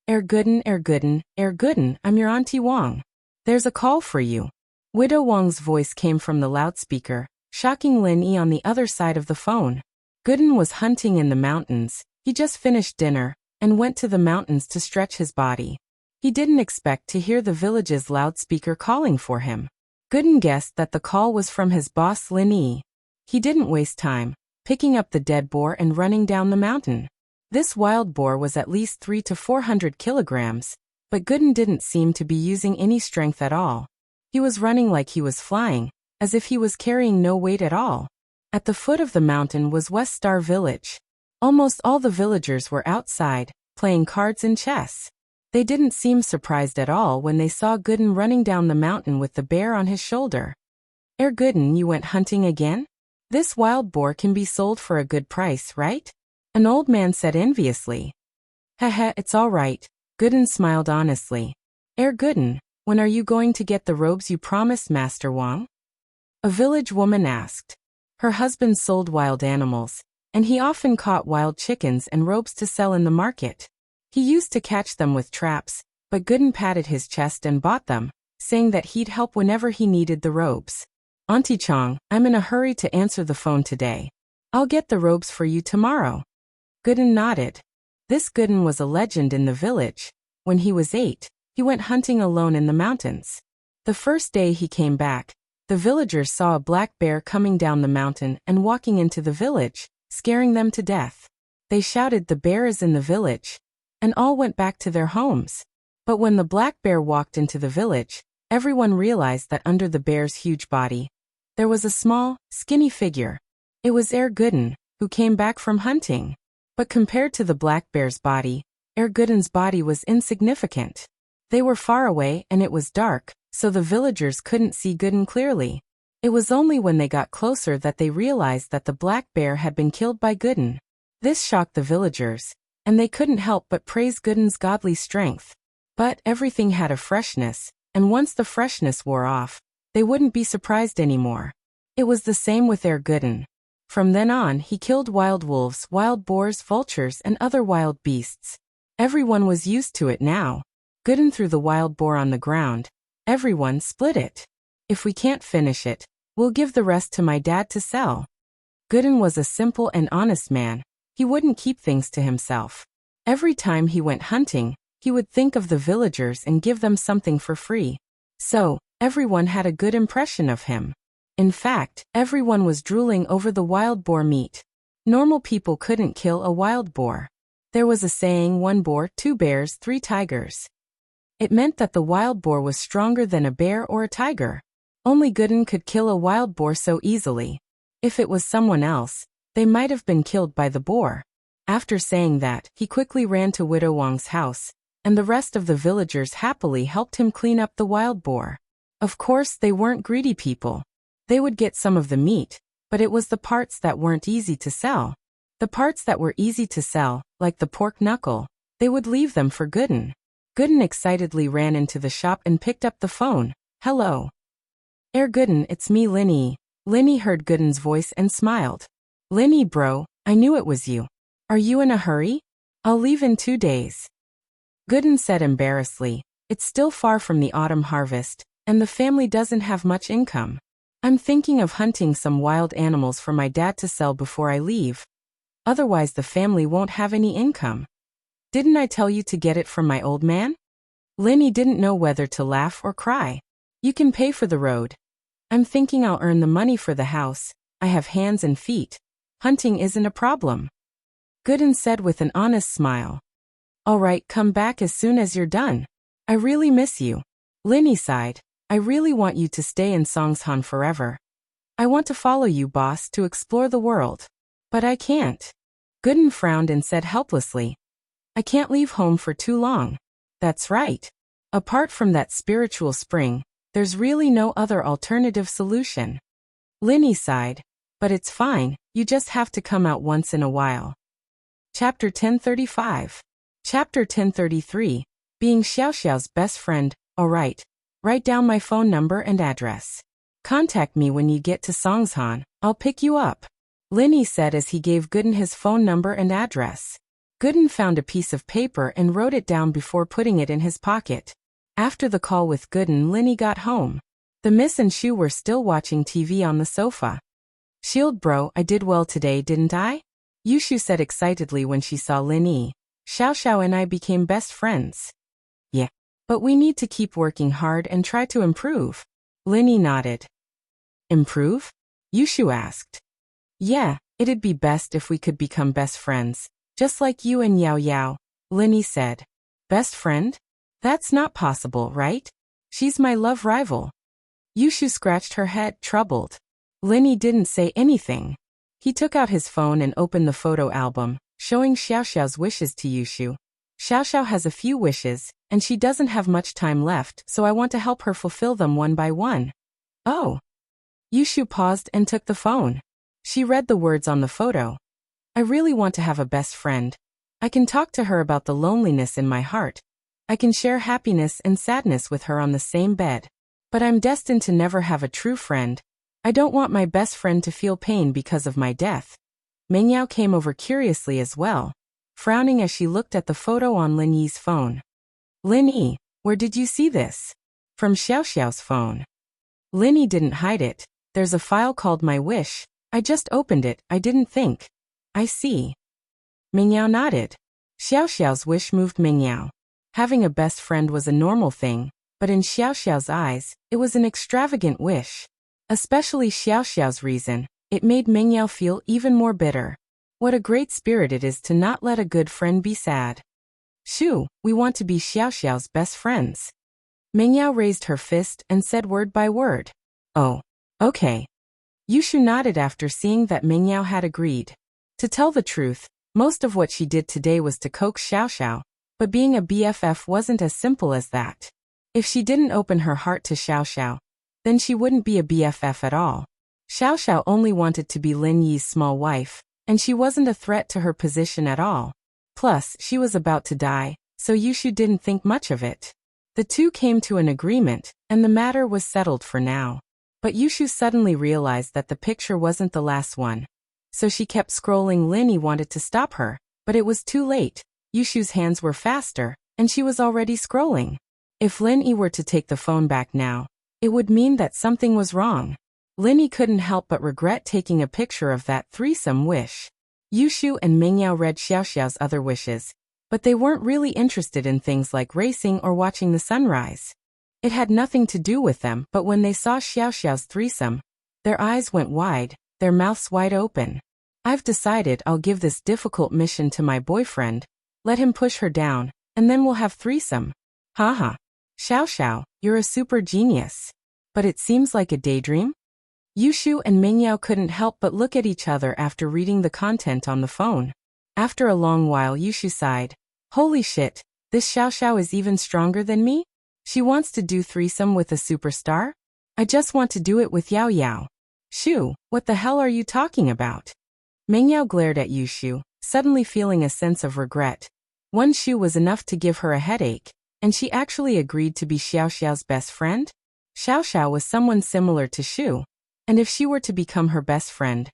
Air Gooden, Air Gooden, Air Gooden, I'm your Auntie Wang. There's a call for you. Widow Wang's voice came from the loudspeaker, shocking Lin Yi on the other side of the phone. Gooden was hunting in the mountains. He just finished dinner and went to the mountains to stretch his body. He didn't expect to hear the village's loudspeaker calling for him. Gooden guessed that the call was from his boss Lin Yi. He didn't waste time, picking up the dead boar and running down the mountain. This wild boar was at least 300 to 400 kilograms, but Gooden didn't seem to be using any strength at all. He was running like he was flying, as if he was carrying no weight at all. At the foot of the mountain was West Star Village. Almost all the villagers were outside, playing cards and chess. They didn't seem surprised at all when they saw Gooden running down the mountain with the bear on his shoulder. Air Gooden, you went hunting again? This wild boar can be sold for a good price, right? An old man said enviously. Heh, it's all right. Gooden smiled honestly. Air Gooden, when are you going to get the robes you promised Master Wang? A village woman asked. Her husband sold wild animals, and he often caught wild chickens and robes to sell in the market. He used to catch them with traps, but Gooden patted his chest and bought them, saying that he'd help whenever he needed the robes. Auntie Chong, I'm in a hurry to answer the phone today. I'll get the robes for you tomorrow. Gooden nodded. This Gooden was a legend in the village. When he was 8, he went hunting alone in the mountains. The first day he came back, the villagers saw a black bear coming down the mountain and walking into the village, scaring them to death. They shouted, "The bear is in the village," and all went back to their homes. But when the black bear walked into the village, everyone realized that under the bear's huge body, there was a small, skinny figure. It was Air Gooden, who came back from hunting. But compared to the black bear's body, Air Gooden's body was insignificant. They were far away and it was dark, so the villagers couldn't see Gooden clearly. It was only when they got closer that they realized that the black bear had been killed by Gooden. This shocked the villagers, and they couldn't help but praise Gooden's godly strength. But everything had a freshness, and once the freshness wore off, they wouldn't be surprised anymore. It was the same with Air Gooden. From then on, he killed wild wolves, wild boars, vultures, and other wild beasts. Everyone was used to it now. Gooden threw the wild boar on the ground. Everyone split it. If we can't finish it, we'll give the rest to my dad to sell. Gooden was a simple and honest man. He wouldn't keep things to himself. Every time he went hunting, he would think of the villagers and give them something for free. So, everyone had a good impression of him. In fact, everyone was drooling over the wild boar meat. Normal people couldn't kill a wild boar. There was a saying, 1 boar, 2 bears, 3 tigers. It meant that the wild boar was stronger than a bear or a tiger. Only Gooden could kill a wild boar so easily. If it was someone else, they might have been killed by the boar. After saying that, he quickly ran to Widow Wang's house, and the rest of the villagers happily helped him clean up the wild boar. Of course, they weren't greedy people. They would get some of the meat, but it was the parts that weren't easy to sell. The parts that were easy to sell, like the pork knuckle, they would leave them for Gooden. Gooden excitedly ran into the shop and picked up the phone. Hello. Air Gooden, it's me, Lin Yi. Lin Yi heard Gooden's voice and smiled. Lin Yi, bro, I knew it was you. Are you in a hurry? I'll leave in 2 days. Gooden said embarrassedly, it's still far from the autumn harvest, and the family doesn't have much income. I'm thinking of hunting some wild animals for my dad to sell before I leave. Otherwise the family won't have any income. Didn't I tell you to get it from my old man? Lin Yi didn't know whether to laugh or cry. You can pay for the road. I'm thinking I'll earn the money for the house. I have hands and feet. Hunting isn't a problem. Gooden said with an honest smile. All right, come back as soon as you're done. I really miss you. Linny sighed. I really want you to stay in Songshan forever. I want to follow you, boss, to explore the world. But I can't. Gooden frowned and said helplessly. I can't leave home for too long. That's right. Apart from that spiritual spring, there's really no other alternative solution. Linny sighed. But it's fine, you just have to come out once in a while. Chapter 1035. Chapter 1033. Being Xiao Xiao's best friend. Alright. Write down my phone number and address. Contact me when you get to Songshan. I'll pick you up. Linny said as he gave Gooden his phone number and address. Gooden found a piece of paper and wrote it down before putting it in his pocket. After the call with Gooden, Linny got home. The miss and Shu were still watching TV on the sofa. Shield bro, I did well today, didn't I? Yushu said excitedly when she saw Linny. Xiao Xiao and I became best friends. Yeah. But we need to keep working hard and try to improve. Linny nodded. Improve? Yushu asked. Yeah, it'd be best if we could become best friends. Just like you and Yao Yao, Linny said. Best friend? That's not possible, right? She's my love rival. Yushu scratched her head, troubled. Linny didn't say anything. He took out his phone and opened the photo album, showing Xiao Xiao's wishes to Yushu. Xiao Xiao has a few wishes, and she doesn't have much time left, so I want to help her fulfill them one by one. Oh. Yushu paused and took the phone. She read the words on the photo. I really want to have a best friend. I can talk to her about the loneliness in my heart. I can share happiness and sadness with her on the same bed. But I'm destined to never have a true friend. I don't want my best friend to feel pain because of my death. Mengyao came over curiously as well, frowning as she looked at the photo on Lin Yi's phone. Lin Yi, where did you see this? From Xiao Xiao's phone. Lin Yi didn't hide it. There's a file called My Wish. I just opened it, I didn't think. I see. Mengyao nodded. Xiao Xiao's wish moved Mengyao. Having a best friend was a normal thing, but in Xiao Xiao's eyes, it was an extravagant wish. Especially Xiao Xiao's reason, it made Mengyao feel even more bitter. What a great spirit it is to not let a good friend be sad. Shu, we want to be Xiao Xiao's best friends. Mengyao raised her fist and said word by word. Oh, okay. Yushu nodded after seeing that Mengyao had agreed. To tell the truth, most of what she did today was to coax Xiao Xiao, but being a BFF wasn't as simple as that. If she didn't open her heart to Xiao Xiao, then she wouldn't be a BFF at all. Xiao Xiao only wanted to be Lin Yi's small wife, and she wasn't a threat to her position at all. Plus, she was about to die, so Yushu didn't think much of it. The two came to an agreement, and the matter was settled for now. But Yushu suddenly realized that the picture wasn't the last one. So she kept scrolling. Lin Yi wanted to stop her, but it was too late. Yushu's hands were faster, and she was already scrolling. If Lin Yi were to take the phone back now, it would mean that something was wrong. Lin Yi couldn't help but regret taking a picture of that threesome wish. Yushu and Mengyao read Xiao Xiao's other wishes, but they weren't really interested in things like racing or watching the sunrise. It had nothing to do with them, but when they saw Xiao Xiao's threesome, their eyes went wide, their mouths wide open. I've decided I'll give this difficult mission to my boyfriend, let him push her down, and then we'll have threesome. Haha. Xiao Xiao, you're a super genius. But it seems like a daydream? Yushu and Mengyao couldn't help but look at each other after reading the content on the phone. After a long while, Yushu sighed. Holy shit, this Xiao Xiao is even stronger than me? She wants to do threesome with a superstar? I just want to do it with Yao Yao. Shu, what the hell are you talking about? Mengyao glared at Yushu, suddenly feeling a sense of regret. One Shu was enough to give her a headache, and she actually agreed to be Xiao Xiao's best friend? Xiao Xiao was someone similar to Shu, and if she were to become her best friend,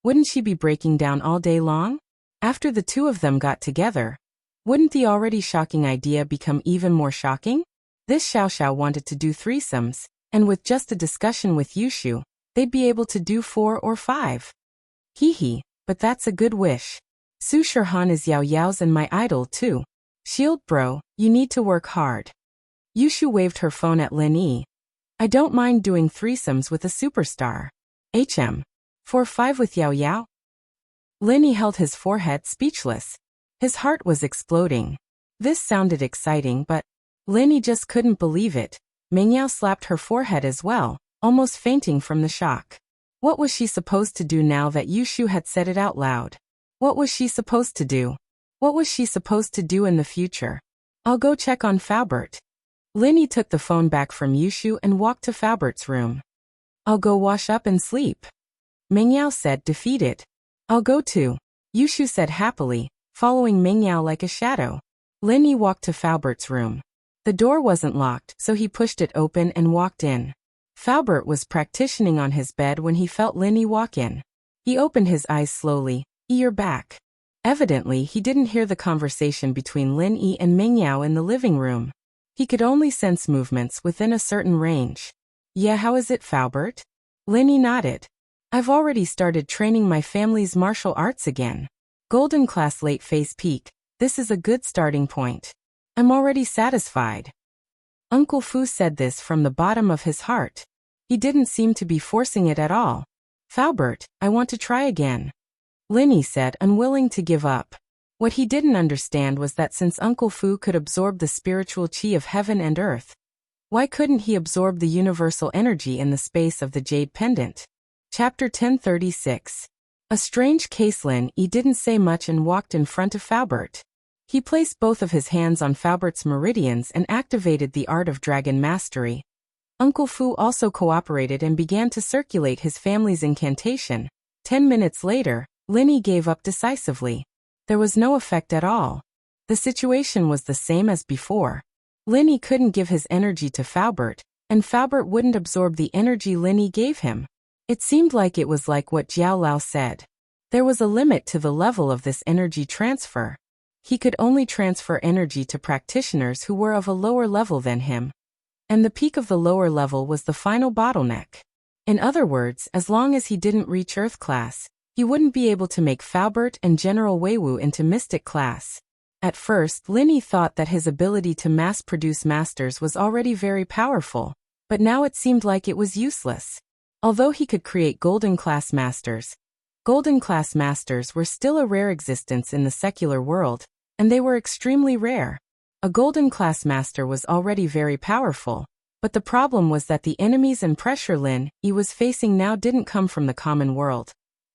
wouldn't she be breaking down all day long? After the two of them got together, wouldn't the already shocking idea become even more shocking? This Xiao Xiao wanted to do threesomes, and with just a discussion with Yushu, they'd be able to do 4 or 5. Hee hee, but that's a good wish. Su Shirhan is Yao Yao's and my idol too. Shield bro, you need to work hard. Yushu waved her phone at Lin Yi. I don't mind doing threesomes with a superstar. 4-5 with Yao Yao? Linny held his forehead speechless. His heart was exploding. This sounded exciting, but Linny just couldn't believe it. Mengyao slapped her forehead as well, almost fainting from the shock. What was she supposed to do now that Yushu had said it out loud? What was she supposed to do? What was she supposed to do in the future? I'll go check on Faubert. Linny took the phone back from Yushu and walked to Faubert's room. I'll go wash up and sleep. Mengyao said, defeated. I'll go too, Yushu said happily, following Mengyao like a shadow. Linny walked to Faubert's room. The door wasn't locked, so he pushed it open and walked in. Faubert was practicing on his bed when he felt Linny walk in. He opened his eyes slowly. You're back. Evidently, he didn't hear the conversation between Linny and Mengyao in the living room. He could only sense movements within a certain range. Yeah, how is it, Faubert? Linny nodded. I've already started training my family's martial arts again. Golden class late phase peak. This is a good starting point. I'm already satisfied. Uncle Fu said this from the bottom of his heart. He didn't seem to be forcing it at all. Faubert, I want to try again. Linny said, unwilling to give up. What he didn't understand was that since Uncle Fu could absorb the spiritual qi of heaven and earth, why couldn't he absorb the universal energy in the space of the jade pendant? Chapter 1036. A strange case. Linny didn't say much and walked in front of Faubert. He placed both of his hands on Faubert's meridians and activated the art of dragon mastery. Uncle Fu also cooperated and began to circulate his family's incantation. 10 minutes later, Linny gave up decisively. There was no effect at all. The situation was the same as before. Linny couldn't give his energy to Faubert, and Faubert wouldn't absorb the energy Linny gave him. It seemed like it was like what Jiao Lao said. There was a limit to the level of this energy transfer. He could only transfer energy to practitioners who were of a lower level than him. And the peak of the lower level was the final bottleneck. In other words, as long as he didn't reach Earth class, he wouldn't be able to make Faubert and General Weiwu into Mystic class. At first, Linny thought that his ability to mass-produce masters was already very powerful, but now it seemed like it was useless. Although he could create golden class masters were still a rare existence in the secular world, and they were extremely rare. A golden class master was already very powerful, but the problem was that the enemies and pressure Linny was facing now didn't come from the common world,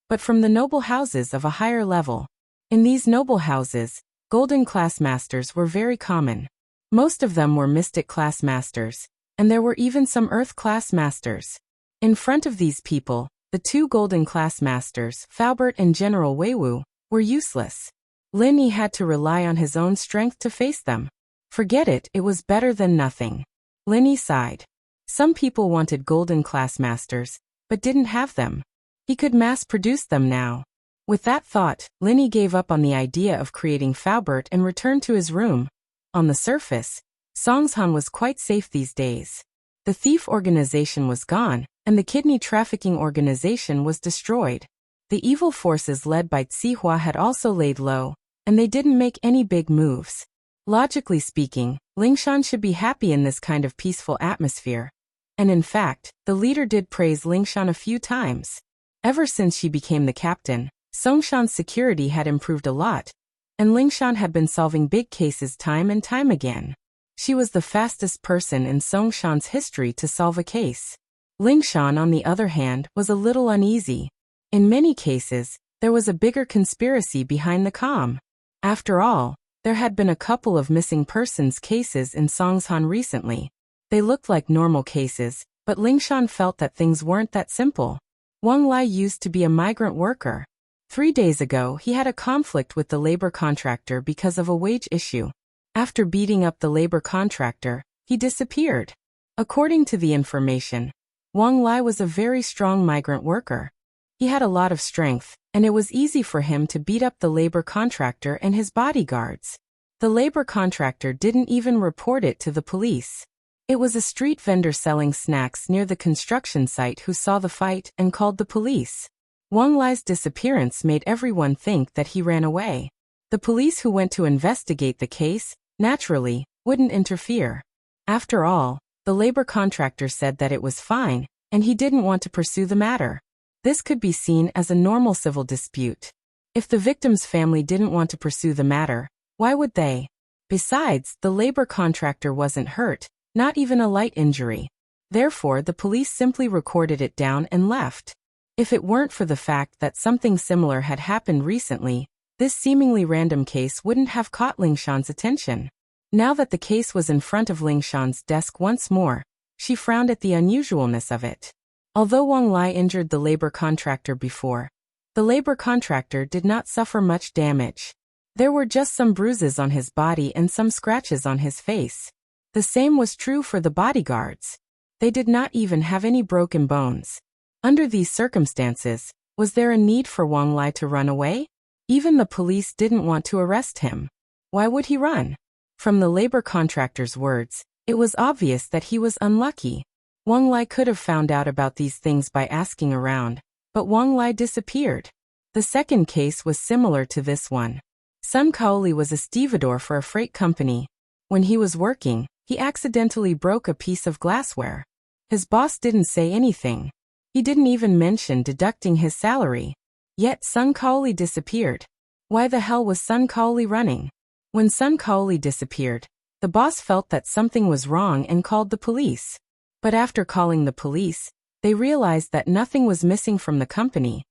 but from the noble houses of a higher level. In these noble houses, golden class masters were very common. Most of them were mystic class masters, and there were even some earth class masters. In front of these people, the two golden class masters, Faubert and General Weiwu, were useless. Linny had to rely on his own strength to face them. Forget it, it was better than nothing. Linny sighed. Some people wanted golden class masters, but didn't have them. He could mass-produce them now. With that thought, Linny gave up on the idea of creating Faubert and returned to his room. On the surface, Songshan was quite safe these days. The thief organization was gone, and the kidney trafficking organization was destroyed. The evil forces led by Zihua had also laid low, and they didn't make any big moves. Logically speaking, Lingshan should be happy in this kind of peaceful atmosphere. And in fact, the leader did praise Lingshan a few times. Ever since she became the captain, Songshan's security had improved a lot, and Lingshan had been solving big cases time and time again. She was the fastest person in Songshan's history to solve a case. Lingshan, on the other hand, was a little uneasy. In many cases, there was a bigger conspiracy behind the calm. After all, there had been a couple of missing persons cases in Songshan recently. They looked like normal cases, but Lingshan felt that things weren't that simple. Wang Lai used to be a migrant worker. 3 days ago, he had a conflict with the labor contractor because of a wage issue. After beating up the labor contractor, he disappeared. According to the information, Wang Lai was a very strong migrant worker. He had a lot of strength, and it was easy for him to beat up the labor contractor and his bodyguards. The labor contractor didn't even report it to the police. It was a street vendor selling snacks near the construction site who saw the fight and called the police. Wang Lai's disappearance made everyone think that he ran away. The police who went to investigate the case, naturally, wouldn't interfere. After all, The labor contractor said that it was fine, and he didn't want to pursue the matter. This could be seen as a normal civil dispute. If the victim's family didn't want to pursue the matter, why would they? Besides, the labor contractor wasn't hurt, not even a light injury. Therefore, the police simply recorded it down and left. If it weren't for the fact that something similar had happened recently, this seemingly random case wouldn't have caught Lingshan's attention. Now that the case was in front of Lingshan's desk once more, she frowned at the unusualness of it. Although Wang Lai injured the labor contractor before, the labor contractor did not suffer much damage. There were just some bruises on his body and some scratches on his face. The same was true for the bodyguards. They did not even have any broken bones. Under these circumstances, was there a need for Wang Lai to run away? Even the police didn't want to arrest him. Why would he run? From the labor contractor's words, it was obvious that he was unlucky. Wang Lai could have found out about these things by asking around, but Wang Lai disappeared. The second case was similar to this one. Sun Kaoli was a stevedore for a freight company. When he was working, he accidentally broke a piece of glassware. His boss didn't say anything. He didn't even mention deducting his salary. Yet Sun Kaoli disappeared. Why the hell was Sun Kaoli running? When Sun Kaoli disappeared, the boss felt that something was wrong and called the police. But after calling the police, they realized that nothing was missing from the company.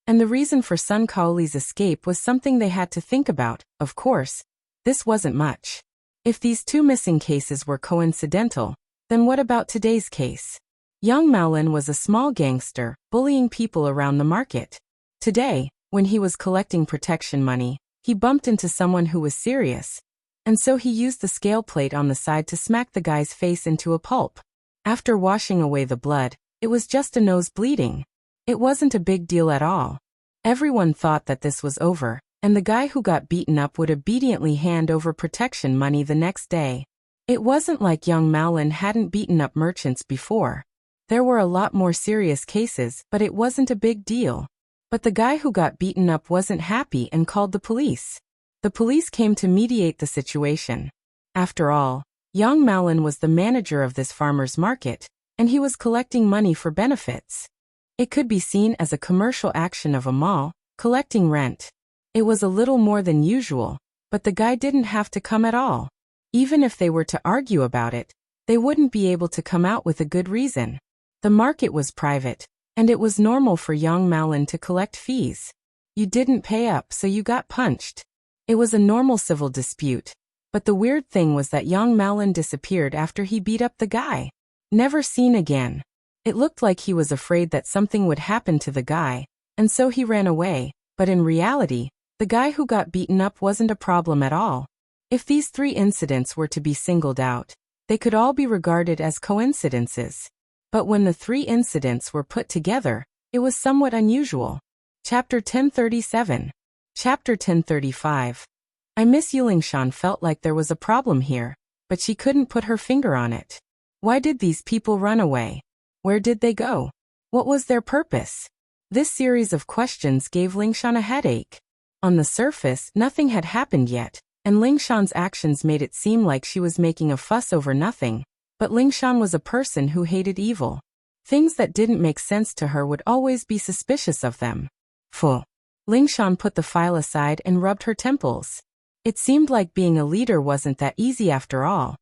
And the reason for Sun Kaoli's escape was something they had to think about. Of course, this wasn't much. If these two missing cases were coincidental, then what about today's case? Yang Maolin was a small gangster, bullying people around the market. Today, when he was collecting protection money, he bumped into someone who was serious, and so he used the scale plate on the side to smack the guy's face into a pulp. After washing away the blood, it was just a nose bleeding. It wasn't a big deal at all. Everyone thought that this was over, and the guy who got beaten up would obediently hand over protection money the next day. It wasn't like Yang Maolin hadn't beaten up merchants before. There were a lot more serious cases, but it wasn't a big deal. But the guy who got beaten up wasn't happy and called the police. The police came to mediate the situation. After all, Yang Maolin was the manager of this farmer's market, and he was collecting money for benefits. It could be seen as a commercial action of a mall, collecting rent. It was a little more than usual, but the guy didn't have to come at all. Even if they were to argue about it, they wouldn't be able to come out with a good reason. The market was private, and it was normal for Yang Maolin to collect fees. You didn't pay up, so you got punched. It was a normal civil dispute. But the weird thing was that Yang Maolin disappeared after he beat up the guy. Never seen again. It looked like he was afraid that something would happen to the guy, and so he ran away, but in reality, the guy who got beaten up wasn't a problem at all. If these three incidents were to be singled out, they could all be regarded as coincidences. But when the three incidents were put together, it was somewhat unusual. Chapter 1037. Chapter 1035. Miss Lingshan felt like there was a problem here, but she couldn't put her finger on it. Why did these people run away? Where did they go? What was their purpose? This series of questions gave Lingshan a headache. On the surface, nothing had happened yet, and Lingshan's actions made it seem like she was making a fuss over nothing. But Lingshan was a person who hated evil. Things that didn't make sense to her would always be suspicious of them. Phew. Lingshan put the file aside and rubbed her temples. It seemed like being a leader wasn't that easy after all.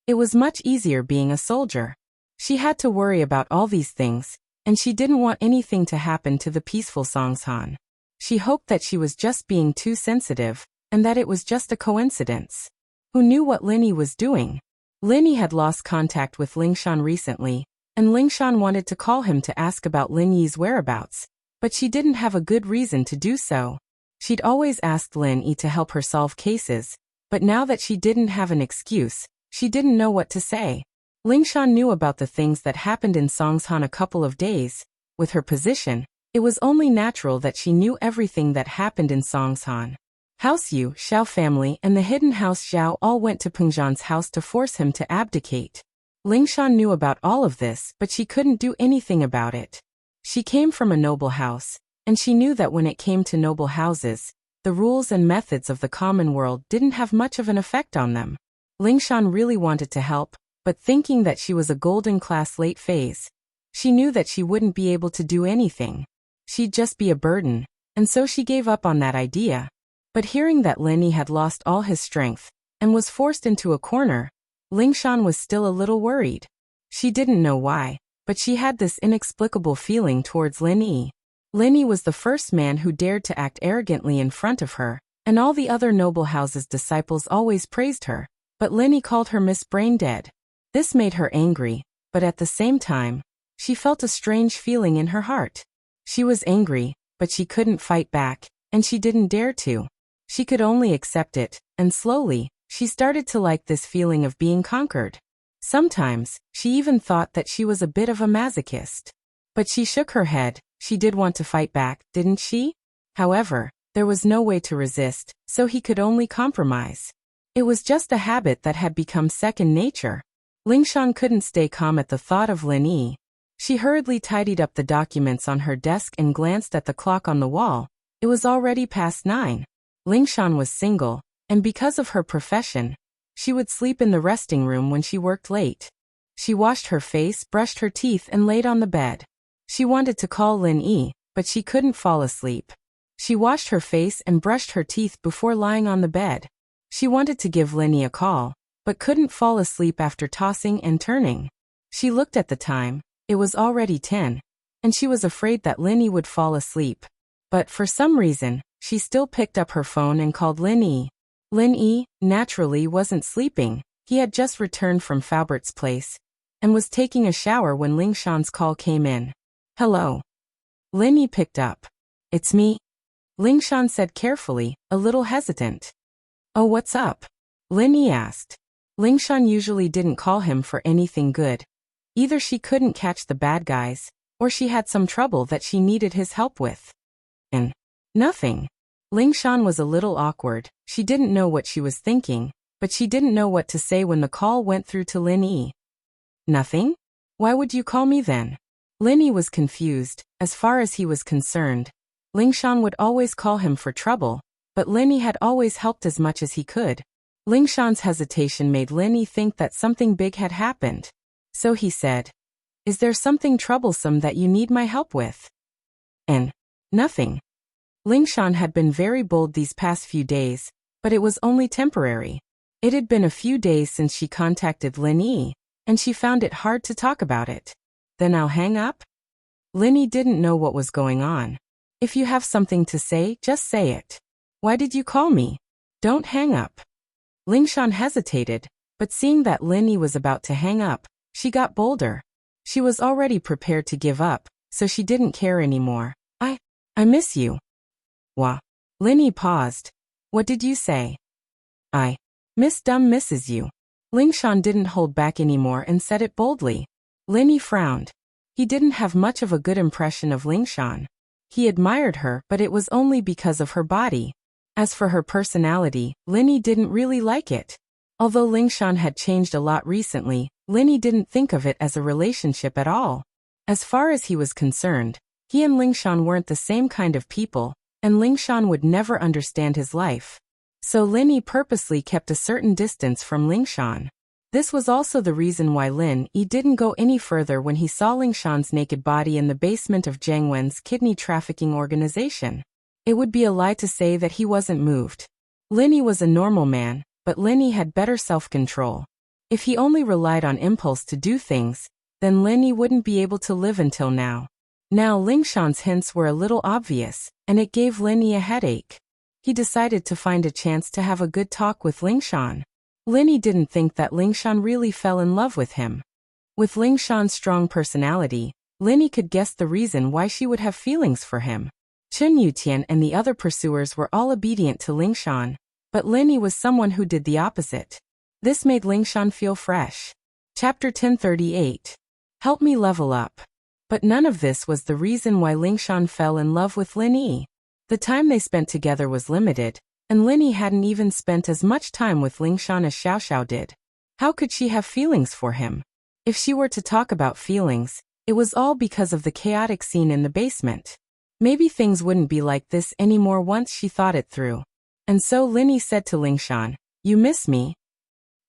It was much easier being a soldier. She had to worry about all these things, and she didn't want anything to happen to the peaceful Songshan. She hoped that she was just being too sensitive, and that it was just a coincidence. Who knew what Linny was doing? Linny had lost contact with Lingshan recently, and Lingshan wanted to call him to ask about Lin Yi's whereabouts, but she didn't have a good reason to do so. She'd always asked Lin Yi to help her solve cases, but now that she didn't have an excuse, she didn't know what to say. Lingshan knew about the things that happened in Songshan a couple of days. With her position, it was only natural that she knew everything that happened in Songshan. House Yu, Xiao family, and the hidden house Xiao all went to Pengzhan's house to force him to abdicate. Lingshan knew about all of this, but she couldn't do anything about it. She came from a noble house, and she knew that when it came to noble houses, the rules and methods of the common world didn't have much of an effect on them. Lingshan really wanted to help, but thinking that she was a golden class late phase. She knew that she wouldn't be able to do anything. She'd just be a burden, and so she gave up on that idea. But hearing that Linny had lost all his strength and was forced into a corner, Lingshan was still a little worried. She didn't know why, but she had this inexplicable feeling towards Linny. Linny was the first man who dared to act arrogantly in front of her, and all the other noble house's disciples always praised her, but Linny called her Miss Brain Dead. This made her angry, but at the same time, she felt a strange feeling in her heart. She was angry, but she couldn't fight back, and she didn't dare to. She could only accept it, and slowly, she started to like this feeling of being conquered. Sometimes, she even thought that she was a bit of a masochist. But she shook her head. She did want to fight back, didn't she? However, there was no way to resist, so he could only compromise. It was just a habit that had become second nature. Lingshan couldn't stay calm at the thought of Linny. She hurriedly tidied up the documents on her desk and glanced at the clock on the wall. It was already past 9. Lingshan was single, and because of her profession, she would sleep in the resting room when she worked late. She washed her face, brushed her teeth, and laid on the bed. She wanted to call Linny, but she couldn't fall asleep. She washed her face and brushed her teeth before lying on the bed. She wanted to give Linny a call, but couldn't fall asleep after tossing and turning. She looked at the time. It was already 10, and she was afraid that Linny would fall asleep. But for some reason, she still picked up her phone and called Linny. Linny, naturally, wasn't sleeping. He had just returned from Faubert's place and was taking a shower when Lingshan's call came in. Hello. Linny picked up. It's me. Lingshan said carefully, a little hesitant. Oh, what's up? Linny asked. Lingshan usually didn't call him for anything good. Either she couldn't catch the bad guys, or she had some trouble that she needed his help with. And nothing. Lingshan was a little awkward. She didn't know what she was thinking, but she didn't know what to say when the call went through to Linny. Nothing? Why would you call me then? Linny was confused. As far as he was concerned, Lingshan would always call him for trouble, but Linny had always helped as much as he could. Lingshan's hesitation made Linny think that something big had happened. So he said, Is there something troublesome that you need my help with? And nothing. Lingshan had been very bold these past few days, but it was only temporary. It had been a few days since she contacted Linny, and she found it hard to talk about it. Then I'll hang up? Linny didn't know what was going on. If you have something to say, just say it. Why did you call me? Don't hang up. Lingshan hesitated, but seeing that Linny was about to hang up, she got bolder. She was already prepared to give up, so she didn't care anymore. I miss you. Wha? Linny paused. What did you say? Miss Dumb misses you. Lingshan didn't hold back anymore and said it boldly. Linny frowned. He didn't have much of a good impression of Lingshan. He admired her, but it was only because of her body. As for her personality, Linny didn't really like it. Although Lingshan had changed a lot recently, Linny didn't think of it as a relationship at all. As far as he was concerned, he and Lingshan weren't the same kind of people, and Lingshan would never understand his life. So Linny purposely kept a certain distance from Lingshan. This was also the reason why Linny didn't go any further when he saw Lingshan's naked body in the basement of Jiang Wen's kidney trafficking organization. It would be a lie to say that he wasn't moved. Linny was a normal man, but Linny had better self-control. If he only relied on impulse to do things, then Linny wouldn't be able to live until now. Now Lingshan's hints were a little obvious, and it gave Linny a headache. He decided to find a chance to have a good talk with Lingshan. Linny didn't think that Lingshan really fell in love with him. With Lingshan's strong personality, Linny could guess the reason why she would have feelings for him. Chun Yutian and the other pursuers were all obedient to Lingshan, but Linny was someone who did the opposite. This made Lingshan feel fresh. Chapter 1038. Help me level up. But none of this was the reason why Lingshan fell in love with Linny. The time they spent together was limited, and Linny hadn't even spent as much time with Lingshan as Xiao did. How could she have feelings for him? If she were to talk about feelings, it was all because of the chaotic scene in the basement. Maybe things wouldn't be like this anymore once she thought it through. And so Linny said to Lingshan, You miss me?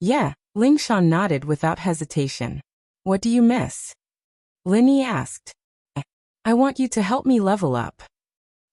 Yeah, Lingshan nodded without hesitation. What do you miss? Lin Yi asked. I want you to help me level up.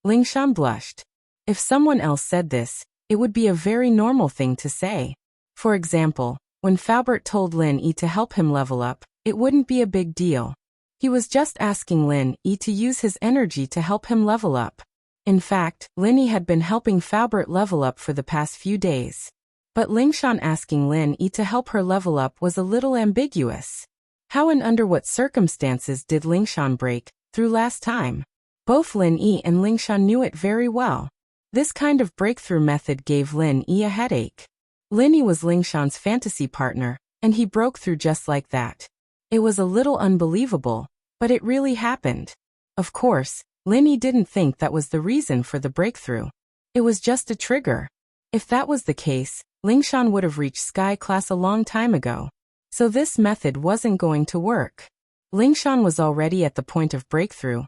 Lingshan blushed. If someone else said this, it would be a very normal thing to say. For example, when Faubert told Lin Yi to help him level up, it wouldn't be a big deal. He was just asking Lin Yi to use his energy to help him level up. In fact, Lin Yi had been helping Faubert level up for the past few days. But Lingshan asking Lin Yi to help her level up was a little ambiguous. How and under what circumstances did Lingshan break through last time? Both Lin Yi and Lingshan knew it very well. This kind of breakthrough method gave Lin Yi a headache. Lin Yi was Lingshan's fantasy partner, and he broke through just like that. It was a little unbelievable, but it really happened. Of course, Lin Yi didn't think that was the reason for the breakthrough. It was just a trigger. If that was the case, Lingshan would have reached Sky Class a long time ago. So this method wasn't going to work. Lingshan was already at the point of breakthrough.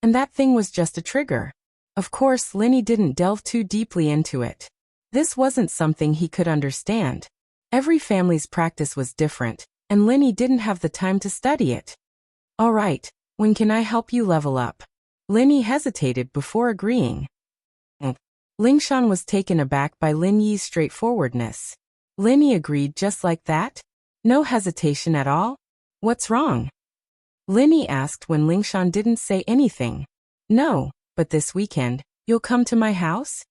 And that thing was just a trigger. Of course, Lin Yi didn't delve too deeply into it. This wasn't something he could understand. Every family's practice was different, and Lin Yi didn't have the time to study it. All right, when can I help you level up? Lin Yi hesitated before agreeing. Lingshan was taken aback by Lin Yi's straightforwardness. Lin Yi agreed just like that? No hesitation at all? What's wrong? Lin Yi asked when Lingshan didn't say anything. No, but this weekend, you'll come to my house?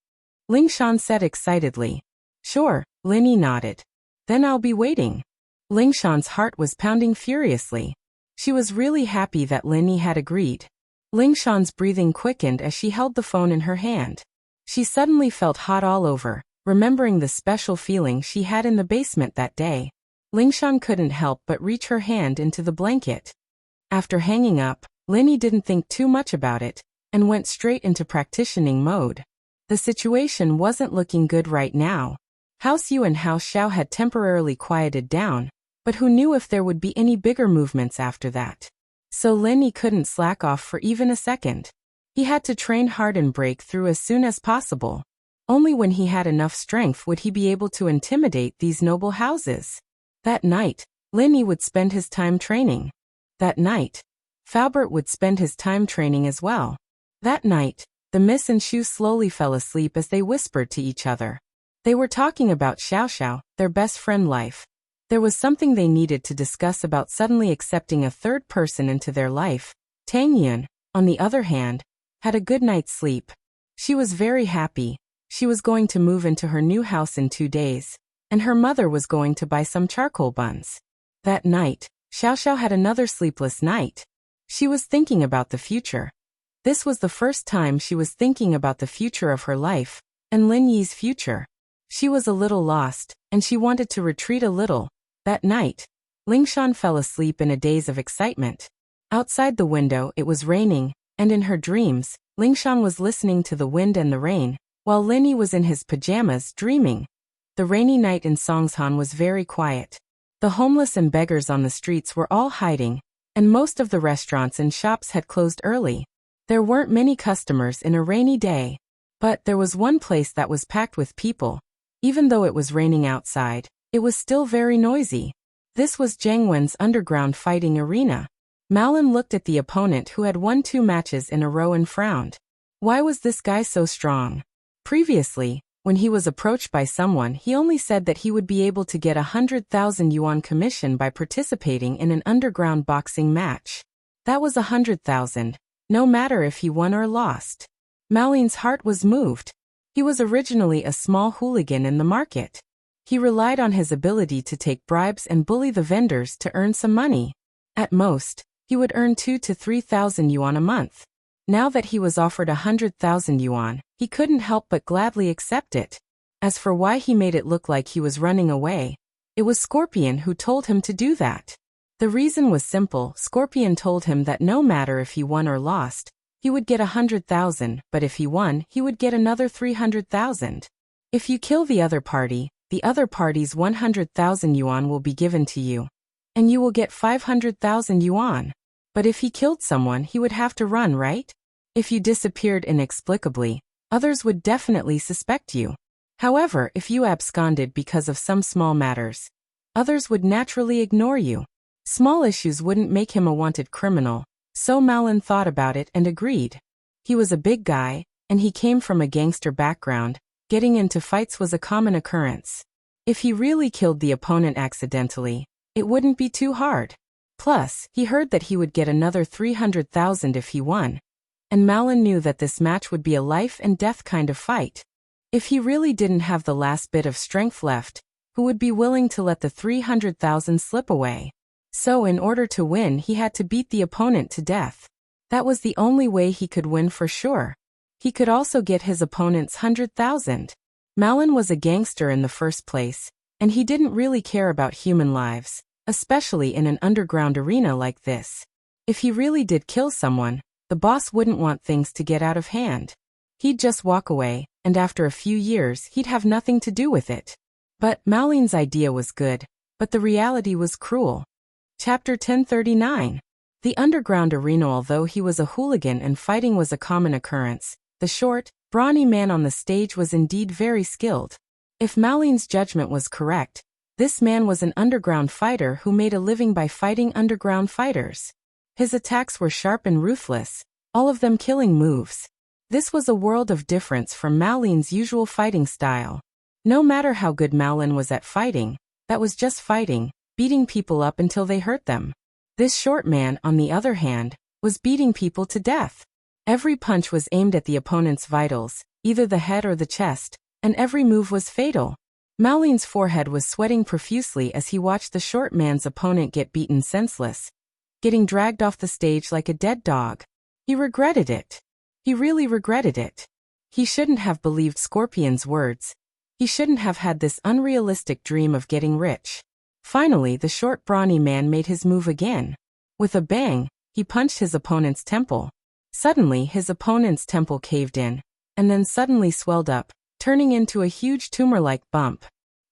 Lingshan said excitedly. Sure, Lin Yi nodded. Then I'll be waiting. Lingshan's heart was pounding furiously. She was really happy that Lin Yi had agreed. Lingshan's breathing quickened as she held the phone in her hand. She suddenly felt hot all over, remembering the special feeling she had in the basement that day. Lingshan couldn't help but reach her hand into the blanket. After hanging up, Lin Yi didn't think too much about it, and went straight into practicing mode. The situation wasn't looking good right now. House Yu and House Xiao had temporarily quieted down, but who knew if there would be any bigger movements after that. So Lin Yi couldn't slack off for even a second. He had to train hard and break through as soon as possible. Only when he had enough strength would he be able to intimidate these noble houses. That night, Lin Yi would spend his time training. That night, Faubert would spend his time training as well. That night, the Miss and Shu slowly fell asleep as they whispered to each other. They were talking about Xiao Xiao, their best friend life. There was something they needed to discuss about suddenly accepting a third person into their life. Tang Yun, on the other hand, had a good night's sleep. She was very happy. She was going to move into her new house in 2 days, and her mother was going to buy some charcoal buns. That night, Xiao Xiao had another sleepless night. She was thinking about the future. This was the first time she was thinking about the future of her life, and Lin Yi's future. She was a little lost, and she wanted to retreat a little. That night, Lingshan fell asleep in a daze of excitement. Outside the window it was raining, and in her dreams, Lingshan was listening to the wind and the rain, while Lin Yi was in his pajamas dreaming. The rainy night in Songshan was very quiet. The homeless and beggars on the streets were all hiding, and most of the restaurants and shops had closed early. There weren't many customers in a rainy day. But there was one place that was packed with people. Even though it was raining outside, it was still very noisy. This was Zhang Wen's underground fighting arena. Malin looked at the opponent who had won 2 matches in a row and frowned. Why was this guy so strong? Previously, when he was approached by someone, he only said that he would be able to get 100,000 yuan commission by participating in an underground boxing match. That was 100,000, no matter if he won or lost. Malin's heart was moved. He was originally a small hooligan in the market. He relied on his ability to take bribes and bully the vendors to earn some money. At most, he would earn 2,000 to 3,000 yuan a month. Now that he was offered 100,000 yuan, he couldn't help but gladly accept it. As for why he made it look like he was running away, it was Scorpion who told him to do that. The reason was simple. Scorpion told him that no matter if he won or lost, he would get 100,000, but if he won, he would get another 300,000. If you kill the other party's 100,000 yuan will be given to you. And you will get 500,000 yuan. But if he killed someone, he would have to run, right? If you disappeared inexplicably, others would definitely suspect you. However, if you absconded because of some small matters, Others would naturally ignore you. Small issues wouldn't make him a wanted criminal, so Malin thought about it and agreed. He was a big guy, and he came from a gangster background. Getting into fights was a common occurrence. If he really killed the opponent accidentally, it wouldn't be too hard. Plus, he heard that he would get another 300,000 if he won. And Malin knew that this match would be a life and death kind of fight. If he really didn't have the last bit of strength left, who would be willing to let the 300,000 slip away? So in order to win, he had to beat the opponent to death. That was the only way he could win for sure. He could also get his opponent's 100,000. Malin was a gangster in the first place, and he didn't really care about human lives, especially in an underground arena like this. If he really did kill someone, the boss wouldn't want things to get out of hand. He'd just walk away, and after a few years he'd have nothing to do with it. But Malin's idea was good, but the reality was cruel. Chapter 1039. The underground arena. Although he was a hooligan and fighting was a common occurrence, the short, brawny man on the stage was indeed very skilled. If Malin's judgment was correct, this man was an underground fighter who made a living by fighting underground fighters. His attacks were sharp and ruthless, all of them killing moves. This was a world of difference from Malin's usual fighting style. No matter how good Malin was at fighting, that was just fighting, beating people up until they hurt them. This short man, on the other hand, was beating people to death. Every punch was aimed at the opponent's vitals, either the head or the chest, and every move was fatal. Malin's forehead was sweating profusely as he watched the short man's opponent get beaten senseless, getting dragged off the stage like a dead dog. He regretted it. He really regretted it. He shouldn't have believed Scorpion's words. He shouldn't have had this unrealistic dream of getting rich. Finally, the short brawny man made his move again. With a bang, he punched his opponent's temple. Suddenly, his opponent's temple caved in, and then suddenly swelled up, turning into a huge tumor-like bump.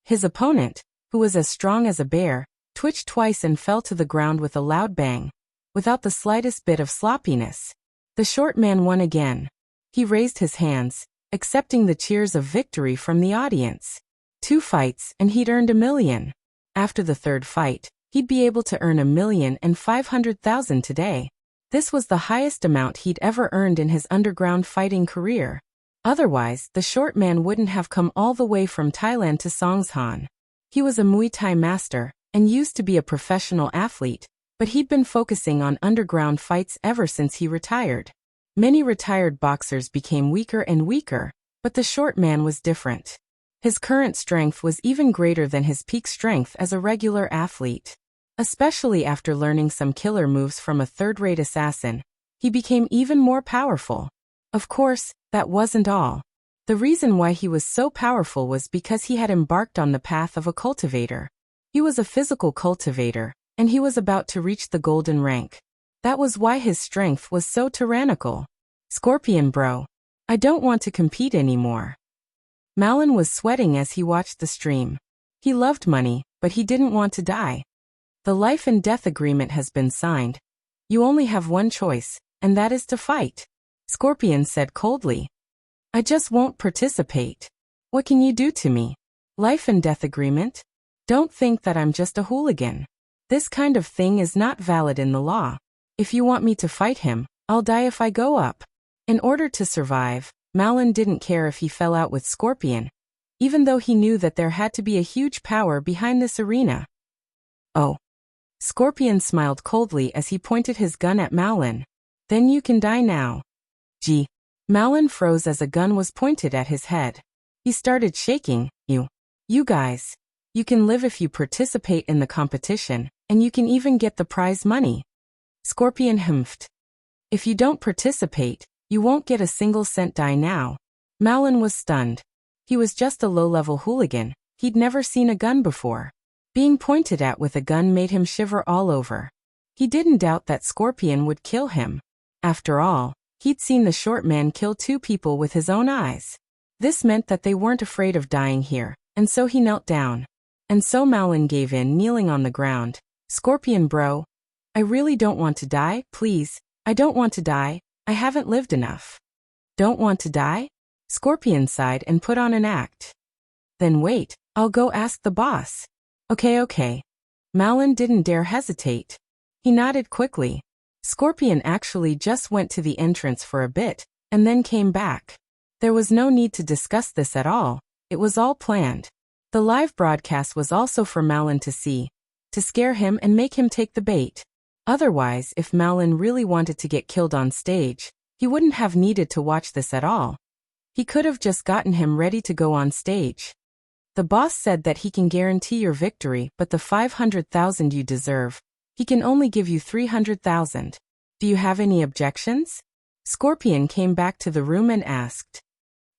His opponent, who was as strong as a bear, twitched twice and fell to the ground with a loud bang, without the slightest bit of sloppiness. The short man won again. He raised his hands, accepting the cheers of victory from the audience. 2 fights, and he'd earned $1 million. After the 3rd fight, he'd be able to earn $1,500,000 today. This was the highest amount he'd ever earned in his underground fighting career. Otherwise, the short man wouldn't have come all the way from Thailand to Songshan. He was a Muay Thai master, and used to be a professional athlete, but he'd been focusing on underground fights ever since he retired. Many retired boxers became weaker and weaker, but the short man was different. His current strength was even greater than his peak strength as a regular athlete. Especially after learning some killer moves from a third-rate assassin, he became even more powerful. Of course, that wasn't all. The reason why he was so powerful was because he had embarked on the path of a cultivator. He was a physical cultivator, and he was about to reach the golden rank. That was why his strength was so tyrannical. Scorpion bro. I don't want to compete anymore. Malin was sweating as he watched the stream. He loved money, but he didn't want to die. The life and death agreement has been signed. You only have one choice, and that is to fight. Scorpion said coldly. I just won't participate. What can you do to me? Life and death agreement? Don't think that I'm just a hooligan. This kind of thing is not valid in the law. If you want me to fight him, I'll die if I go up. In order to survive, Malin didn't care if he fell out with Scorpion, even though he knew that there had to be a huge power behind this arena. Oh. Scorpion smiled coldly as he pointed his gun at Malin. Then you can die now. Gee. Malin froze as a gun was pointed at his head. He started shaking. You guys. You can live if you participate in the competition, and you can even get the prize money. Scorpion humphed. If you don't participate, you won't get a single cent. Die now. Malin was stunned. He was just a low-level hooligan. He'd never seen a gun before. Being pointed at with a gun made him shiver all over. He didn't doubt that Scorpion would kill him. After all, he'd seen the short man kill 2 people with his own eyes. This meant that they weren't afraid of dying here, and so he knelt down. And so Malin gave in, kneeling on the ground. Scorpion bro. I really don't want to die, please. I don't want to die. I haven't lived enough. Don't want to die? Scorpion sighed and put on an act. Then wait, I'll go ask the boss. Okay. Malin didn't dare hesitate. He nodded quickly. Scorpion actually just went to the entrance for a bit, and then came back. There was no need to discuss this at all. It was all planned. The live broadcast was also for Malin to see, to scare him and make him take the bait. Otherwise, if Malin really wanted to get killed on stage, he wouldn't have needed to watch this at all. He could have just gotten him ready to go on stage. The boss said that he can guarantee your victory, but the 500,000 you deserve, he can only give you 300,000. Do you have any objections? Scorpion came back to the room and asked.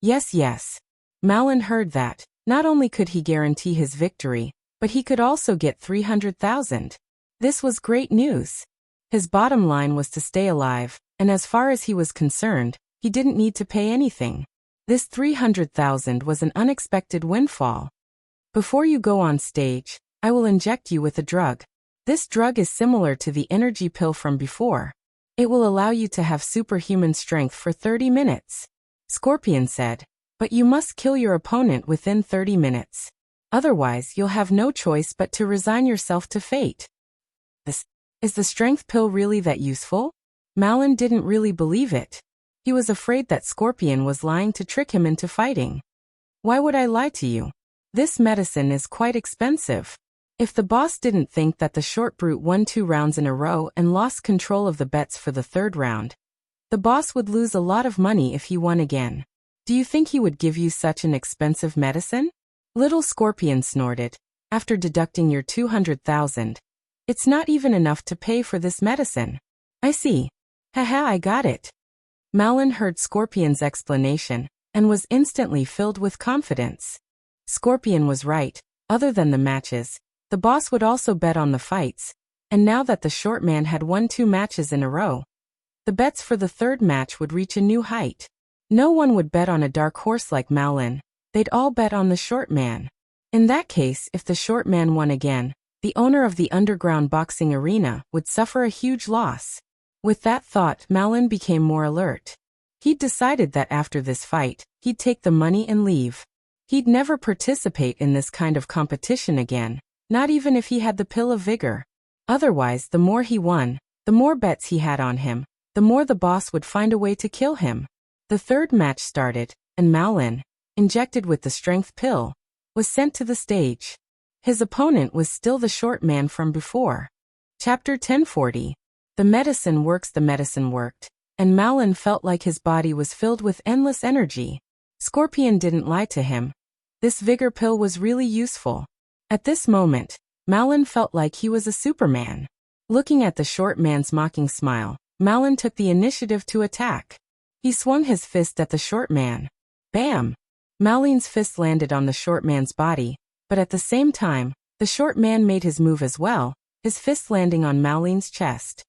Yes. Malin heard that. Not only could he guarantee his victory, but he could also get 300,000. This was great news. His bottom line was to stay alive, and as far as he was concerned, he didn't need to pay anything. This 300,000 was an unexpected windfall. Before you go on stage, I will inject you with a drug. This drug is similar to the energy pill from before. It will allow you to have superhuman strength for 30 minutes. Scorpion said, but you must kill your opponent within 30 minutes. Otherwise, you'll have no choice but to resign yourself to fate. Is the strength pill really that useful? Malin didn't really believe it. He was afraid that Scorpion was lying to trick him into fighting. Why would I lie to you? This medicine is quite expensive. If the boss didn't think that the short brute won 2 rounds in a row and lost control of the bets for the 3rd round, the boss would lose a lot of money if he won again. Do you think he would give you such an expensive medicine? Little Scorpion snorted. After deducting your 200,000, it's not even enough to pay for this medicine. I see. Haha, I got it. Malin heard Scorpion's explanation and was instantly filled with confidence. Scorpion was right. Other than the matches, the boss would also bet on the fights, and now that the short man had won 2 matches in a row, the bets for the 3rd match would reach a new height. No one would bet on a dark horse like Malin. They'd all bet on the short man. In that case, if the short man won again, the owner of the underground boxing arena would suffer a huge loss. With that thought, Malin became more alert. He'd decided that after this fight, he'd take the money and leave. He'd never participate in this kind of competition again, not even if he had the pill of vigor. Otherwise, the more he won, the more bets he had on him, the more the boss would find a way to kill him. The 3rd match started, and Malin, injected with the strength pill, was sent to the stage. His opponent was still the short man from before. Chapter 1040. The medicine worked, and Malin felt like his body was filled with endless energy. Scorpion didn't lie to him. This vigor pill was really useful. At this moment, Malin felt like he was a Superman. Looking at the short man's mocking smile, Malin took the initiative to attack. He swung his fist at the short man. Bam! Malin's fist landed on the short man's body, but at the same time, the short man made his move as well, his fist landing on Malin's chest.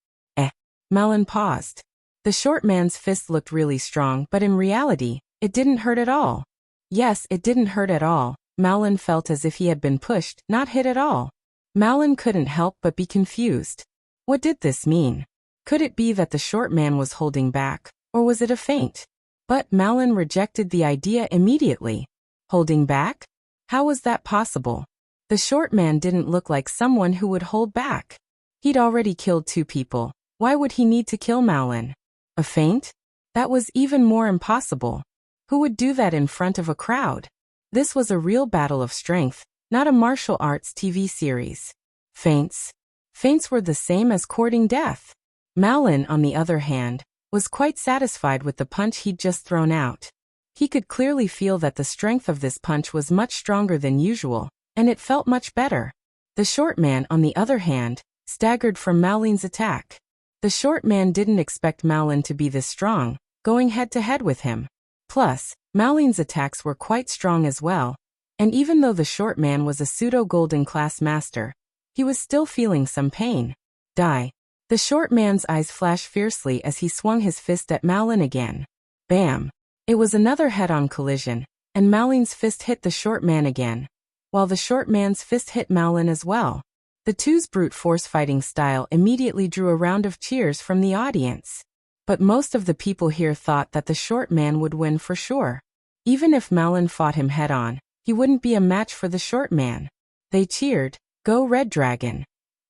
Malin paused. The short man's fist looked really strong, but in reality, it didn't hurt at all. Yes, it didn't hurt at all. Malin felt as if he had been pushed, not hit at all. Malin couldn't help but be confused. What did this mean? Could it be that the short man was holding back, or was it a feint? But Malin rejected the idea immediately. Holding back? How was that possible? The short man didn't look like someone who would hold back. He'd already killed 2 people. Why would he need to kill Malin? A feint? That was even more impossible. Who would do that in front of a crowd? This was a real battle of strength, not a martial arts TV series. Feints? Feints were the same as courting death. Malin, on the other hand, was quite satisfied with the punch he'd just thrown out. He could clearly feel that the strength of this punch was much stronger than usual, and it felt much better. The short man, on the other hand, staggered from Malin's attack. The short man didn't expect Malin to be this strong, going head-to-head with him. Plus, Malin's attacks were quite strong as well, and even though the short man was a pseudo-golden class master, he was still feeling some pain. Die. The short man's eyes flashed fiercely as he swung his fist at Malin again. Bam! It was another head-on collision, and Malin's fist hit the short man again, while the short man's fist hit Malin as well. The two's brute force fighting style immediately drew a round of cheers from the audience. But most of the people here thought that the short man would win for sure. Even if Malin fought him head-on, he wouldn't be a match for the short man. They cheered, Go Red Dragon.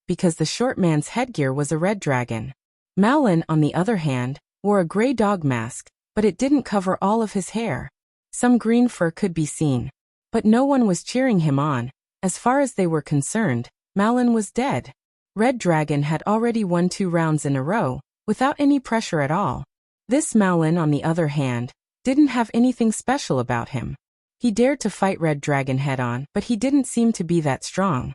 Because the short man's headgear was a red dragon. Malin, on the other hand, wore a gray dog mask, but it didn't cover all of his hair. Some green fur could be seen. But no one was cheering him on. As far as they were concerned, Malin was dead. Red Dragon had already won 2 rounds in a row, without any pressure at all. This Malin, on the other hand, didn't have anything special about him. He dared to fight Red Dragon head-on, but he didn't seem to be that strong.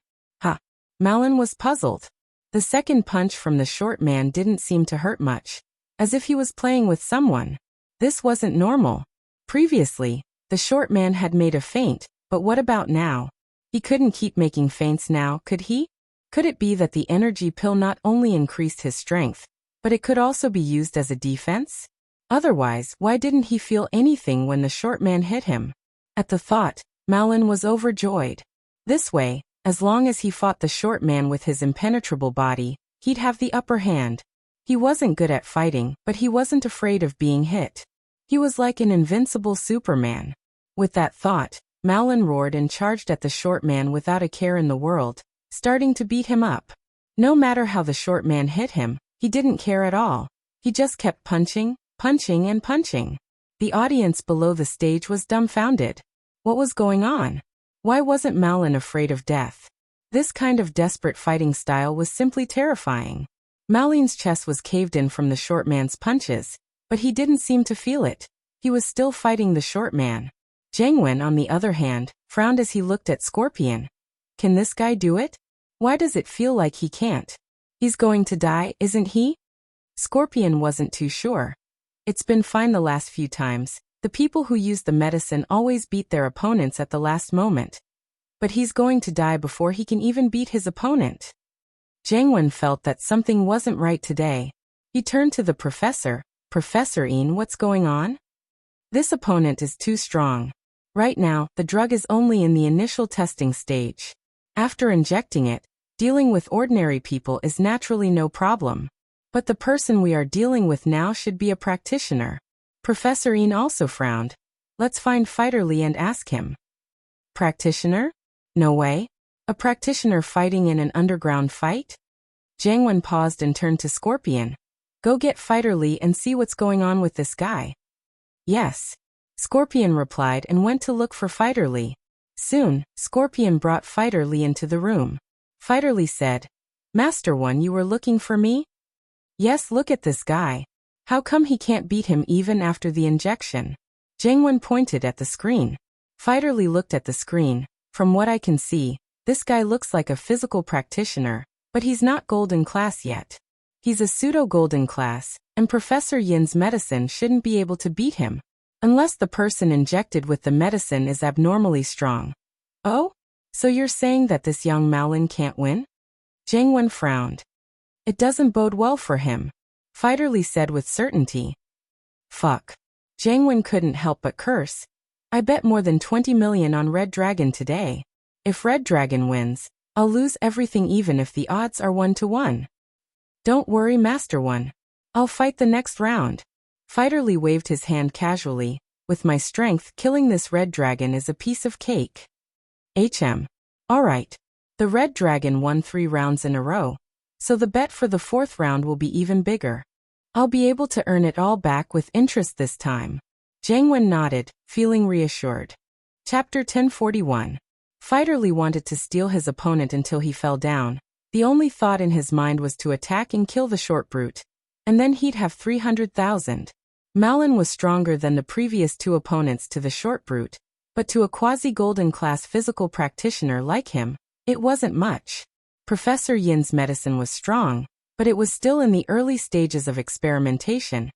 Malin was puzzled. The second punch from the short man didn't seem to hurt much, as if he was playing with someone. This wasn't normal. Previously, the short man had made a feint, but what about now? He couldn't keep making feints now, could he? Could it be that the energy pill not only increased his strength, but it could also be used as a defense? Otherwise, why didn't he feel anything when the short man hit him? At the thought, Malin was overjoyed. This way, as long as he fought the short man with his impenetrable body, he'd have the upper hand. He wasn't good at fighting, but he wasn't afraid of being hit. He was like an invincible Superman. With that thought, Malin roared and charged at the short man without a care in the world, starting to beat him up. No matter how the short man hit him, he didn't care at all. He just kept punching, punching and punching. The audience below the stage was dumbfounded. What was going on? Why wasn't Malin afraid of death? This kind of desperate fighting style was simply terrifying. Malin's chest was caved in from the short man's punches, but he didn't seem to feel it. He was still fighting the short man. Jiangwen, on the other hand, frowned as he looked at Scorpion. Can this guy do it? Why does it feel like he can't? He's going to die, isn't he? Scorpion wasn't too sure. It's been fine the last few times. The people who use the medicine always beat their opponents at the last moment. But he's going to die before he can even beat his opponent. Jiangwen felt that something wasn't right today. He turned to the professor. Professor Yin, what's going on? This opponent is too strong. Right now, the drug is only in the initial testing stage. After injecting it, dealing with ordinary people is naturally no problem. But the person we are dealing with now should be a practitioner. Professor Yin also frowned. Let's find Fighter Li and ask him. Practitioner? No way. A practitioner fighting in an underground fight? Jiangwen paused and turned to Scorpion. Go get Fighter Li and see what's going on with this guy. Yes. Scorpion replied and went to look for Fighter Li. Soon, Scorpion brought Fighter Li into the room. Fighter Li said, Master One, you were looking for me? Yes, look at this guy. How come he can't beat him even after the injection? Jiangwen pointed at the screen. Fighter Li looked at the screen. From what I can see, this guy looks like a physical practitioner, but he's not golden class yet. He's a pseudo-golden class, and Professor Yin's medicine shouldn't be able to beat him, unless the person injected with the medicine is abnormally strong. Oh? So you're saying that this young Malin can't win? Jiangwen frowned. It doesn't bode well for him. Fighter Li said with certainty. Fuck. Jiangwen couldn't help but curse. I bet more than 20 million on Red Dragon today. If Red Dragon wins, I'll lose everything even if the odds are 1 to 1. Don't worry, Master One. I'll fight the next round. Fighter Li waved his hand casually. With my strength, killing this Red Dragon is a piece of cake. Alright. The Red Dragon won 3 rounds in a row, so the bet for the 4th round will be even bigger. I'll be able to earn it all back with interest this time. Jiangwen nodded, feeling reassured. Chapter 1041. Fighter Li wanted to steal his opponent until he fell down. The only thought in his mind was to attack and kill the short brute. And then he'd have 300,000. Malin was stronger than the previous 2 opponents to the short brute, but to a quasi-golden class physical practitioner like him, it wasn't much. Professor Yin's medicine was strong, but it was still in the early stages of experimentation.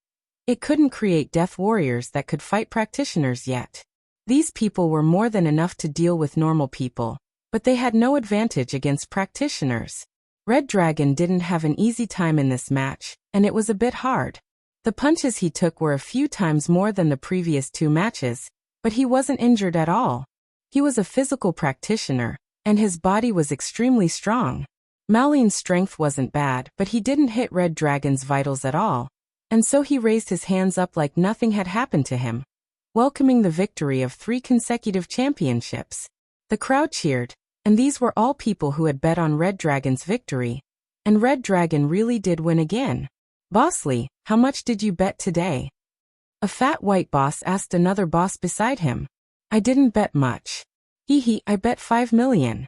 It couldn't create death warriors that could fight practitioners yet. These people were more than enough to deal with normal people, but they had no advantage against practitioners. Red Dragon didn't have an easy time in this match, and it was a bit hard. The punches he took were a few times more than the previous 2 matches, but he wasn't injured at all. He was a physical practitioner, and his body was extremely strong. Malin's strength wasn't bad, but he didn't hit Red Dragon's vitals at all, and so he raised his hands up like nothing had happened to him, welcoming the victory of 3 consecutive championships. The crowd cheered. And these were all people who had bet on Red Dragon's victory. And Red Dragon really did win again. "Bossly, how much did you bet today?" A fat white boss asked another boss beside him. "I didn't bet much. I bet 5 million.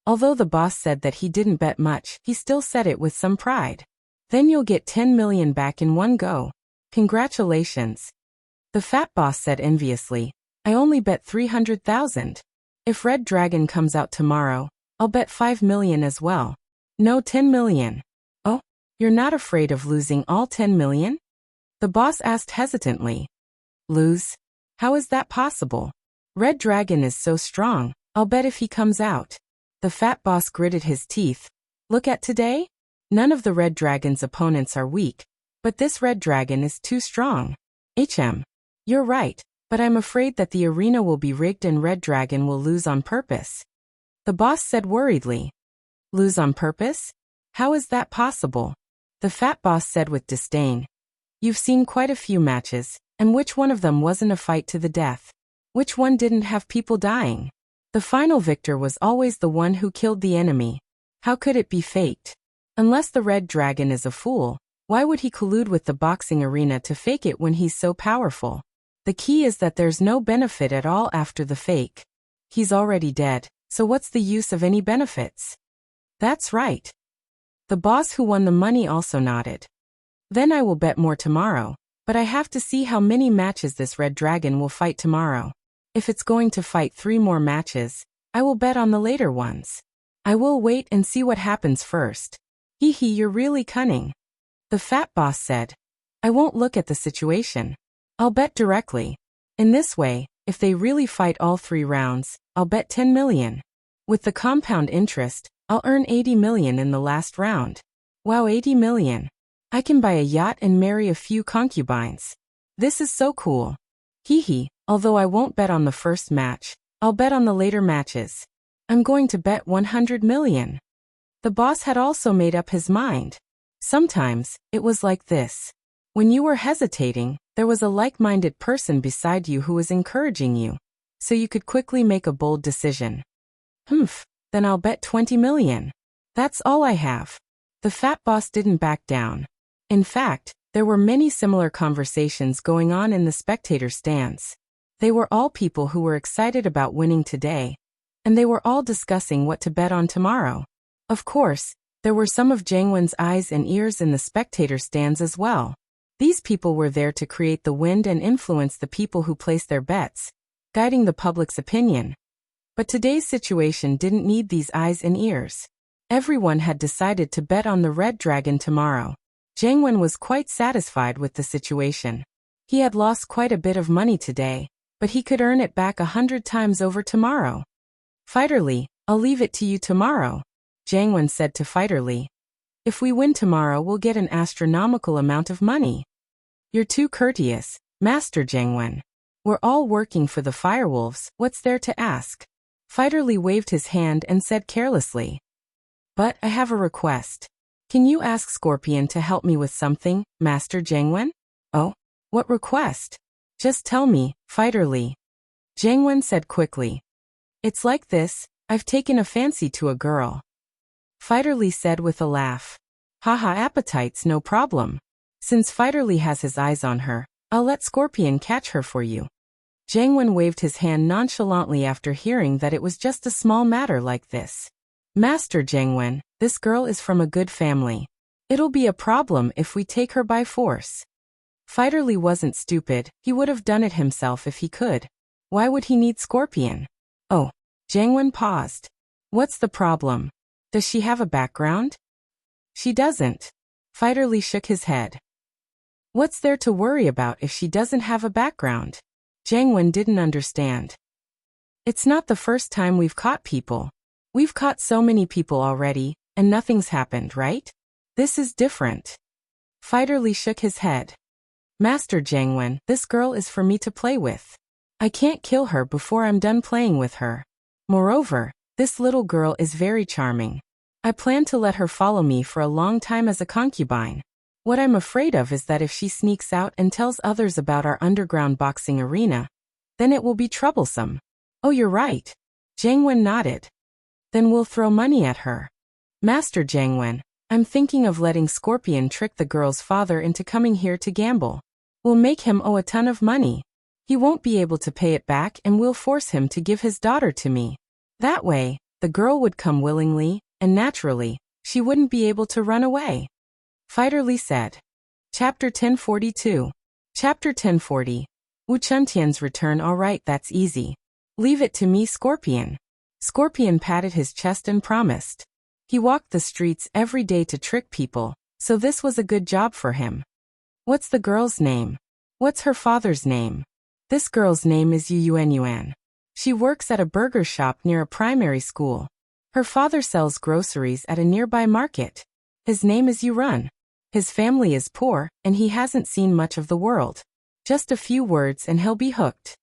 Although the boss said that he didn't bet much, he still said it with some pride. "Then you'll get 10 million back in one go. Congratulations." The fat boss said enviously, "I only bet 300,000. If Red Dragon comes out tomorrow, I'll bet 5 million as well. No, 10 million. "Oh, you're not afraid of losing all 10 million? The boss asked hesitantly. "Lose? How is that possible? Red Dragon is so strong, I'll bet if he comes out." The fat boss gritted his teeth. "Look at today? None of the Red Dragon's opponents are weak, but this Red Dragon is too strong. You're right, but I'm afraid that the arena will be rigged and Red Dragon will lose on purpose." The boss said worriedly. "Lose on purpose? How is that possible?" The fat boss said with disdain. "You've seen quite a few matches, and which one of them wasn't a fight to the death? Which one didn't have people dying? The final victor was always the one who killed the enemy. How could it be faked? Unless the Red Dragon is a fool, why would he collude with the boxing arena to fake it when he's so powerful? The key is that there's no benefit at all after the fake. He's already dead, so what's the use of any benefits?" "That's right." The boss who won the money also nodded. "Then I will bet more tomorrow, but I have to see how many matches this Red Dragon will fight tomorrow. If it's going to fight 3 more matches, I will bet on the later ones. I will wait and see what happens first." You're really cunning." The fat boss said. "I won't look at the situation. I'll bet directly. In this way, if they really fight all 3 rounds, I'll bet 10 million. With the compound interest, I'll earn 80 million in the last round. Wow, 80 million. I can buy a yacht and marry a few concubines. This is so cool. Although I won't bet on the first match, I'll bet on the later matches. I'm going to bet 100 million. The boss had also made up his mind. Sometimes, it was like this. When you were hesitating, there was a like-minded person beside you who was encouraging you, so you could quickly make a bold decision. Then I'll bet 20 million. That's all I have. The fat boss didn't back down. In fact, there were many similar conversations going on in the spectator stands. They were all people who were excited about winning today, and they were all discussing what to bet on tomorrow. Of course, there were some of Jiangwen's eyes and ears in the spectator stands as well. These people were there to create the wind and influence the people who placed their bets, guiding the public's opinion. But today's situation didn't need these eyes and ears. Everyone had decided to bet on the Red Dragon tomorrow. Jiangwen was quite satisfied with the situation. He had lost quite a bit of money today, but he could earn it back 100 times over tomorrow. "Fighterly, I'll leave it to you tomorrow," Jiangwen said to Fighterly. "If we win tomorrow, we'll get an astronomical amount of money." "You're too courteous, Master Jiangwen. We're all working for the Firewolves, what's there to ask?" Fighterly waved his hand and said carelessly. "But I have a request. Can you ask Scorpion to help me with something, Master Jiangwen?" "Oh? What request? Just tell me, Fighterly," Jiangwen said quickly. "It's like this, I've taken a fancy to a girl," Fighterly said with a laugh. "Haha, appetite's no problem. Since Fighterly has his eyes on her, I'll let Scorpion catch her for you." Jiangwen waved his hand nonchalantly after hearing that it was just a small matter like this. "Master Jiangwen, this girl is from a good family. It'll be a problem if we take her by force." Fighterly wasn't stupid, he would have done it himself if he could. Why would he need Scorpion? "Oh." Jiangwen paused. "What's the problem? Does she have a background?" "She doesn't." Fighterly shook his head. "What's there to worry about if she doesn't have a background?" Jiangwen didn't understand. "It's not the first time we've caught people. We've caught so many people already, and nothing's happened, right? This is different." Fighterly shook his head. "Master Jiangwen, this girl is for me to play with. I can't kill her before I'm done playing with her. Moreover, this little girl is very charming. I plan to let her follow me for a long time as a concubine. What I'm afraid of is that if she sneaks out and tells others about our underground boxing arena, then it will be troublesome." "Oh, you're right." Jiangwen nodded. Then we'll throw money at her. Master Jiangwen, I'm thinking of letting Scorpion trick the girl's father into coming here to gamble. We'll make him owe a ton of money. He won't be able to pay it back and we'll force him to give his daughter to me. That way, the girl would come willingly, and naturally, she wouldn't be able to run away. Fighter Li said. Chapter 1042. Chapter 1040. Wu Chuntian's return. Alright, that's easy. Leave it to me, Scorpion. Scorpion patted his chest and promised. He walked the streets every day to trick people, so this was a good job for him. What's the girl's name? What's her father's name? This girl's name is Yu Yuan. She works at a burger shop near a primary school. Her father sells groceries at a nearby market. His name is Yurun. His family is poor, and he hasn't seen much of the world. Just a few words and he'll be hooked.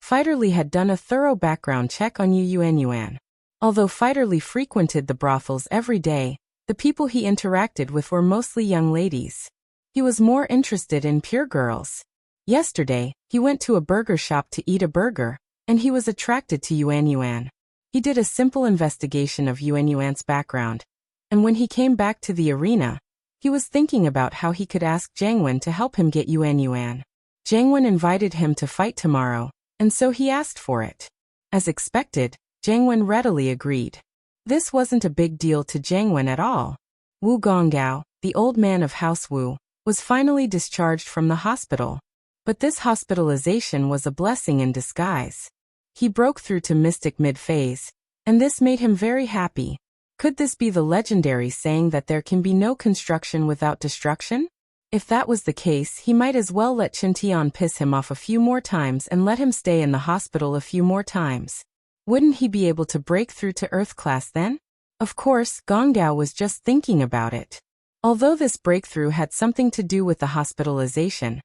Fighter Li had done a thorough background check on Yu Yuan. Although Fighter Li frequented the brothels every day, the people he interacted with were mostly young ladies. He was more interested in pure girls. Yesterday, he went to a burger shop to eat a burger, and he was attracted to Yuan. He did a simple investigation of Yuan's background, and when he came back to the arena, he was thinking about how he could ask Jiangwen to help him get Yuan. Jiangwen invited him to fight tomorrow, and so he asked for it. As expected, Jiangwen readily agreed. This wasn't a big deal to Jiangwen at all. Wu Gonggao, the old man of House Wu, was finally discharged from the hospital. But this hospitalization was a blessing in disguise. He broke through to Mystic Mid-Phase, and this made him very happy. Could this be the legendary saying that there can be no construction without destruction? If that was the case, he might as well let Qintian piss him off a few more times and let him stay in the hospital a few more times. Wouldn't he be able to break through to Earth class then? Of course, Gonggao was just thinking about it. Although this breakthrough had something to do with the hospitalization,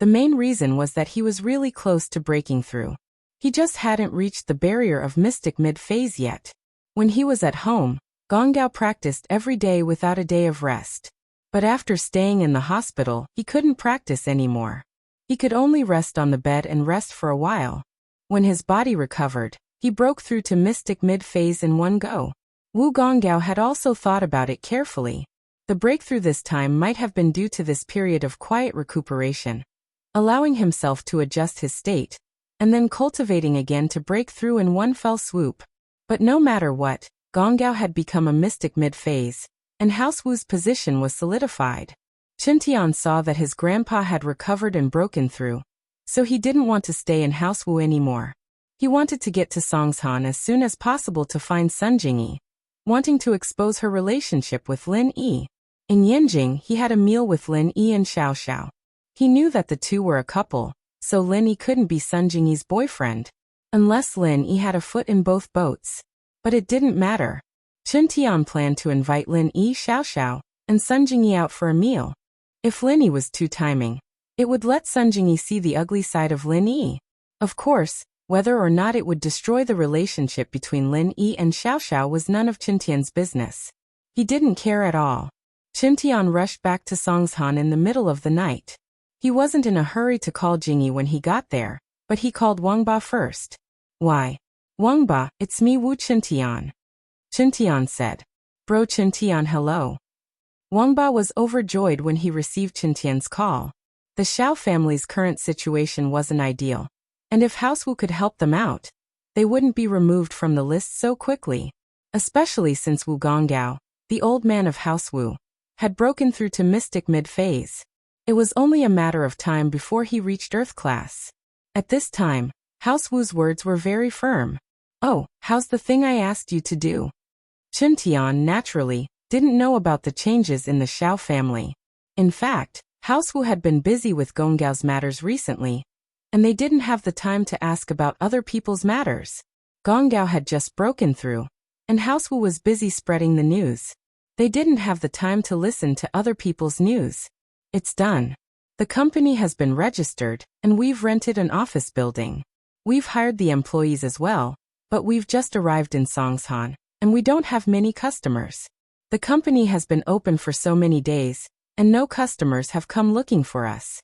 the main reason was that he was really close to breaking through. He just hadn't reached the barrier of Mystic Mid-Phase yet. When he was at home, Gonggao practiced every day without a day of rest. But after staying in the hospital, he couldn't practice anymore. He could only rest on the bed and rest for a while. When his body recovered, he broke through to Mystic Mid-Phase in one go. Wu Gonggao had also thought about it carefully. The breakthrough this time might have been due to this period of quiet recuperation, allowing himself to adjust his state, and then cultivating again to break through in one fell swoop. But no matter what, Gonggao had become a Mystic Mid-Phase, and House Wu's position was solidified. Qintian saw that his grandpa had recovered and broken through, so he didn't want to stay in House Wu anymore. He wanted to get to Songshan as soon as possible to find Sun Jingyi, wanting to expose her relationship with Lin Yi. In Yanjing, he had a meal with Lin Yi and Xiao Xiao. He knew that the two were a couple, so Lin Yi couldn't be Sun Jingyi's boyfriend, unless Lin Yi had a foot in both boats. But it didn't matter. Qintian planned to invite Lin Yi, Xiao Xiao, and Sun Jingyi out for a meal. If Lin Yi was too timing, it would let Sun Jingyi see the ugly side of Lin Yi. Of course, whether or not it would destroy the relationship between Lin Yi and Xiao Xiao was none of Qintian's business. He didn't care at all. Qintian rushed back to Songshan in the middle of the night. He wasn't in a hurry to call Jingyi when he got there, but he called Wangba first. Why? Wangba, it's me Wu Qintian. Qintian said. Bro Qintian, hello. Wangba was overjoyed when he received Qintian's call. The Xiao family's current situation wasn't ideal, and if House Wu could help them out, they wouldn't be removed from the list so quickly. Especially since Wu Gonggao, the old man of House Wu, had broken through to Mystic Mid-Phase. It was only a matter of time before he reached Earth class. At this time, House Wu's words were very firm. Oh, how's the thing I asked you to do? Qintian, naturally, didn't know about the changes in the Xiao family. In fact, House Wu had been busy with Gonggao's matters recently, and they didn't have the time to ask about other people's matters. Gonggao had just broken through, and House Wu was busy spreading the news. They didn't have the time to listen to other people's news. It's done. The company has been registered, and we've rented an office building. We've hired the employees as well, but we've just arrived in Songshan, and we don't have many customers. The company has been open for so many days, and no customers have come looking for us.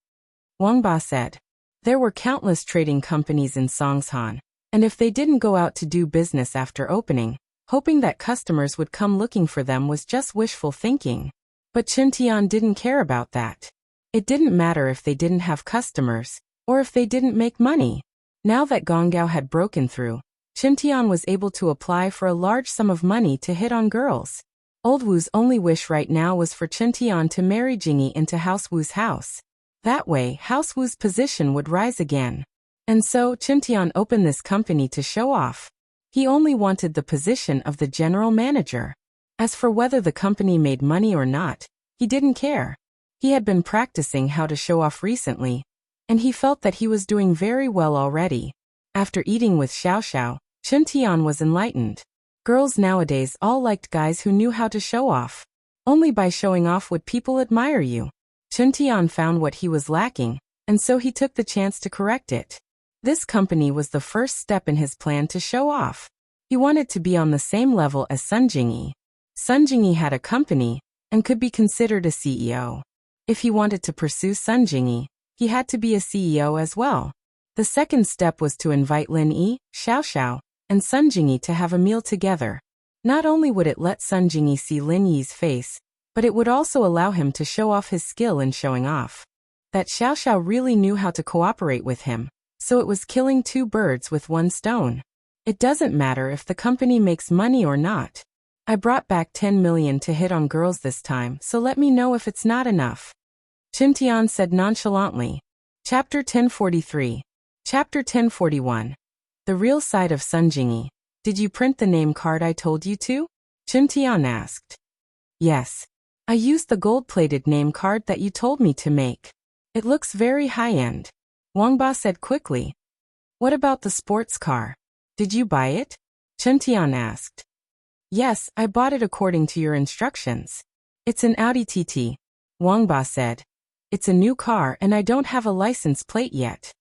Wangba said. There were countless trading companies in Songshan, and if they didn't go out to do business after opening, Hoping that customers would come looking for them was just wishful thinking. But Qintian didn't care about that. It didn't matter if they didn't have customers, or if they didn't make money. Now that Gonggao had broken through, Qintian was able to apply for a large sum of money to hit on girls. Old Wu's only wish right now was for Qintian to marry Jingyi into House Wu's house. That way, House Wu's position would rise again. And so, Qintian opened this company to show off. He only wanted the position of the general manager. As for whether the company made money or not, he didn't care. He had been practicing how to show off recently, and he felt that he was doing very well already. After eating with Xiao Xiao, Qintian was enlightened. Girls nowadays all liked guys who knew how to show off. Only by showing off would people admire you. Qintian found what he was lacking, and so he took the chance to correct it. This company was the first step in his plan to show off. He wanted to be on the same level as Sun Jingyi. Sun Jingyi had a company, and could be considered a CEO. If he wanted to pursue Sun Jingyi, he had to be a CEO as well. The second step was to invite Lin Yi, Xiao Xiao, and Sun Jingyi to have a meal together. Not only would it let Sun Jingyi see Lin Yi's face, but it would also allow him to show off his skill in showing off. That Xiao Xiao really knew how to cooperate with him, so it was killing two birds with one stone. It doesn't matter if the company makes money or not. I brought back 10 million to hit on girls this time, so let me know if it's not enough. Qintian said nonchalantly. Chapter 1043. Chapter 1041. The real side of Sun Jingyi. Did you print the name card I told you to? Qintian asked. Yes. I used the gold-plated name card that you told me to make. It looks very high-end. Wangba said quickly. What about the sports car? Did you buy it? Qintian asked. Yes, I bought it according to your instructions. It's an Audi TT. Wangba said. It's a new car and I don't have a license plate yet.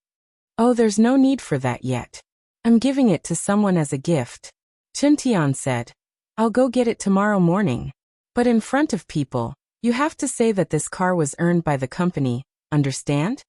Oh, there's no need for that yet. I'm giving it to someone as a gift. Qintian said. I'll go get it tomorrow morning. But in front of people, you have to say that this car was earned by the company, understand?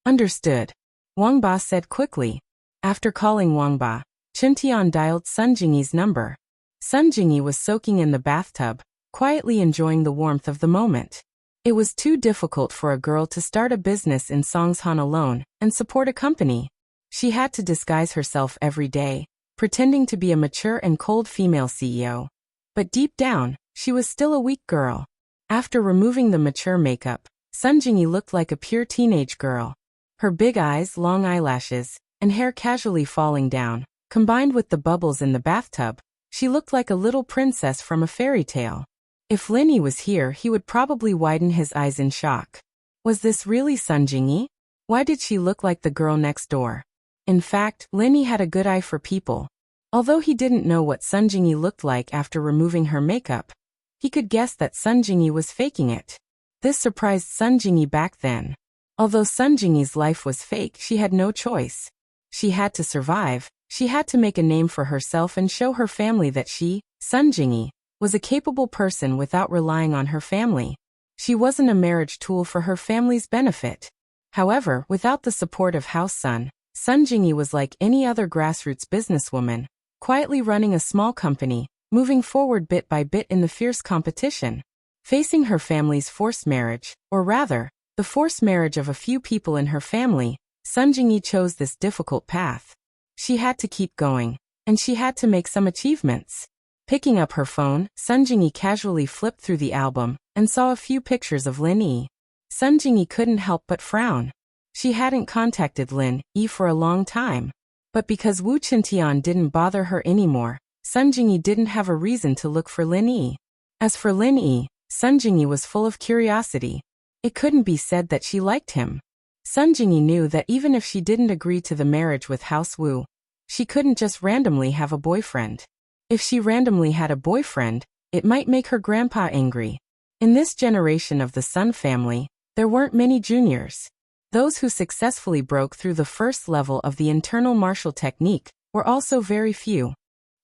Understood. Wangba said quickly. After calling Wangba, Qintian dialed Sun Jingyi's number. Sun Jingyi was soaking in the bathtub, quietly enjoying the warmth of the moment. It was too difficult for a girl to start a business in Songshan alone and support a company. She had to disguise herself every day, pretending to be a mature and cold female CEO. But deep down, she was still a weak girl. After removing the mature makeup, Sun Jingyi looked like a pure teenage girl. Her big eyes, long eyelashes, and hair casually falling down, combined with the bubbles in the bathtub, she looked like a little princess from a fairy tale. If Lin Yi was here, he would probably widen his eyes in shock. Was this really Sun Jingyi? Why did she look like the girl next door? In fact, Lin Yi had a good eye for people. Although he didn't know what Sun Jingyi looked like after removing her makeup, he could guess that Sun Jingyi was faking it. This surprised Sun Jingyi back then. Although Sun Jingyi's life was fake, she had no choice. She had to survive, she had to make a name for herself and show her family that she, Sun Jingyi, was a capable person without relying on her family. She wasn't a marriage tool for her family's benefit. However, without the support of House Sun, Sun Jingyi was like any other grassroots businesswoman, quietly running a small company, moving forward bit by bit in the fierce competition. Facing her family's forced marriage, or rather, the forced marriage of a few people in her family, Sun Jingyi chose this difficult path. She had to keep going, and she had to make some achievements. Picking up her phone, Sun Jingyi casually flipped through the album, and saw a few pictures of Lin Yi. Sun Jingyi couldn't help but frown. She hadn't contacted Lin Yi for a long time. But because Wu Qintian didn't bother her anymore, Sun Jingyi didn't have a reason to look for Lin Yi. As for Lin Yi, Sun Jingyi was full of curiosity. It couldn't be said that she liked him. Sun Jingyi knew that even if she didn't agree to the marriage with House Wu, she couldn't just randomly have a boyfriend. If she randomly had a boyfriend, it might make her grandpa angry. In this generation of the Sun family, there weren't many juniors. Those who successfully broke through the first level of the internal martial technique were also very few.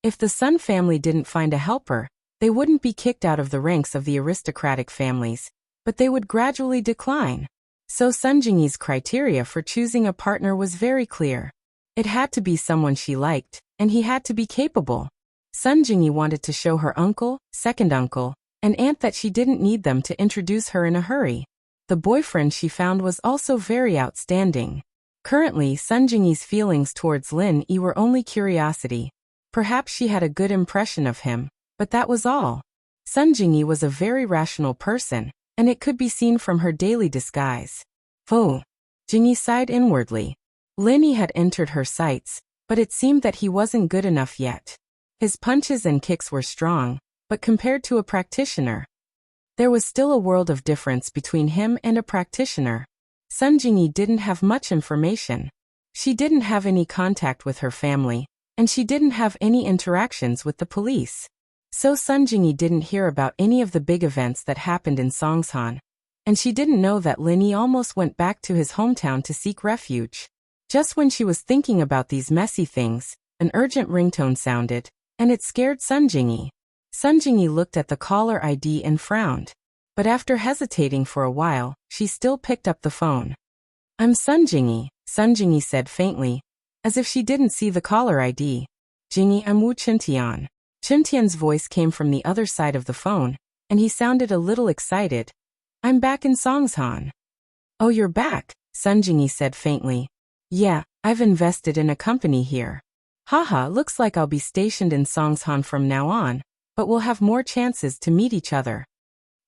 If the Sun family didn't find a helper, they wouldn't be kicked out of the ranks of the aristocratic families, but they would gradually decline. So Sun Jingyi's criteria for choosing a partner was very clear. It had to be someone she liked, and he had to be capable. Sun Jingyi wanted to show her uncle, second uncle, and aunt that she didn't need them to introduce her in a hurry. The boyfriend she found was also very outstanding. Currently, Sun Jingyi's feelings towards Lin Yi were only curiosity. Perhaps she had a good impression of him, but that was all. Sun Jingyi was a very rational person, and it could be seen from her daily disguise. Oh! Jingyi sighed inwardly. Lin Yi had entered her sights, but it seemed that he wasn't good enough yet. His punches and kicks were strong, but compared to a practitioner, there was still a world of difference between him and a practitioner. Sun Jingyi didn't have much information. She didn't have any contact with her family, and she didn't have any interactions with the police. So Sun Jingyi didn't hear about any of the big events that happened in Songshan, and she didn't know that Lin Yi almost went back to his hometown to seek refuge. Just when she was thinking about these messy things, an urgent ringtone sounded, and it scared Sun Jingyi. Sun Jingyi looked at the caller ID and frowned. But after hesitating for a while, she still picked up the phone. "I'm Sun Jingyi said faintly, as if she didn't see the caller ID. "Jingyi, I'm Wu Qintian." Qintian's voice came from the other side of the phone, and he sounded a little excited. "I'm back in Songshan." "Oh, you're back," Sun Jingyi said faintly. "Yeah, I've invested in a company here. Haha, looks like I'll be stationed in Songshan from now on, but we'll have more chances to meet each other,"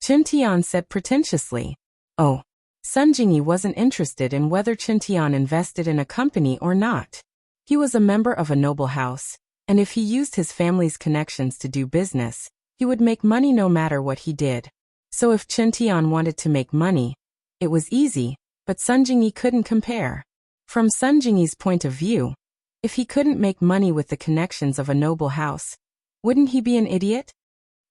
Qintian said pretentiously. Oh. Sun Jingyi wasn't interested in whether Qintian invested in a company or not. He was a member of a noble house, and if he used his family's connections to do business, he would make money no matter what he did. So if Qintian wanted to make money, it was easy, but Sun Jingyi couldn't compare. From Sun Jingyi's point of view, if he couldn't make money with the connections of a noble house, wouldn't he be an idiot?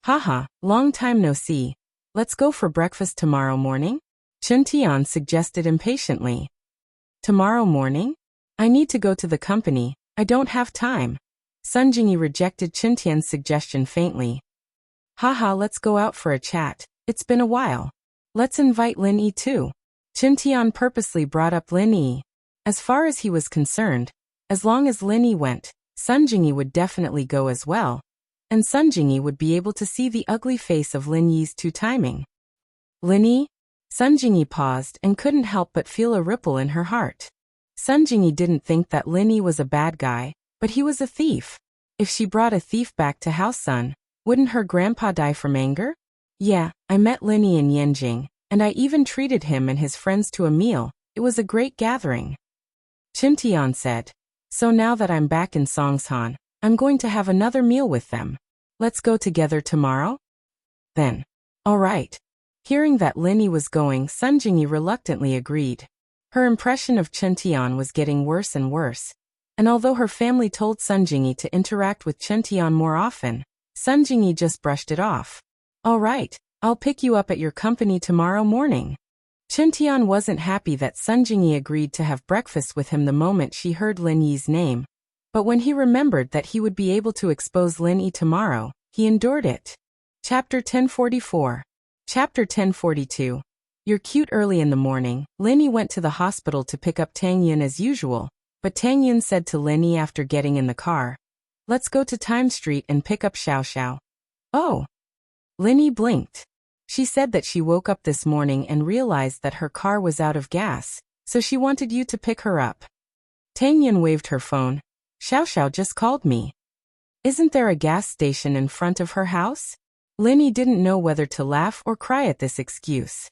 "Haha, long time no see. Let's go for breakfast tomorrow morning?" Qintian suggested impatiently. "Tomorrow morning? I need to go to the company, I don't have time." Sun Jingyi rejected Qintian's suggestion faintly. "Haha, let's go out for a chat, it's been a while. Let's invite Lin Yi too." Qintian purposely brought up Lin Yi. As far as he was concerned, as long as Lin Yi went, Sun Jingyi would definitely go as well, and Sun Jingyi would be able to see the ugly face of Lin Yi's two-timing. "Lin Yi?" Sun Jingyi paused and couldn't help but feel a ripple in her heart. Sun Jingyi didn't think that Lin Yi was a bad guy, but he was a thief. If she brought a thief back to House Sun, wouldn't her grandpa die from anger? "Yeah, I met Lin Yi in Yanjing, and I even treated him and his friends to a meal. It was a great gathering," Qintian said. "So now that I'm back in Songshan, I'm going to have another meal with them. Let's go together tomorrow?" Then. "All right." Hearing that Lin Yi was going, Sun Jingyi reluctantly agreed. Her impression of Qintian was getting worse and worse, and although her family told Sun Jingyi to interact with Qintian more often, Sun Jingyi just brushed it off. "All right, I'll pick you up at your company tomorrow morning." Qintian wasn't happy that Sun Jingyi agreed to have breakfast with him the moment she heard Lin Yi's name, but when he remembered that he would be able to expose Lin Yi tomorrow, he endured it. Chapter 1044. Chapter 1042. You're cute. Early in the morning, Lin Yi went to the hospital to pick up Tang Yun as usual, but Tang Yun said to Lin Yi after getting in the car, "Let's go to Time Street and pick up Xiao Xiao." "Oh." Lin Yi blinked. She said that she woke up this morning and realized that her car was out of gas, so she wanted you to pick her up. Tang Yun waved her phone. "Xiao Xiao just called me." "Isn't there a gas station in front of her house?" Lin Yi didn't know whether to laugh or cry at this excuse.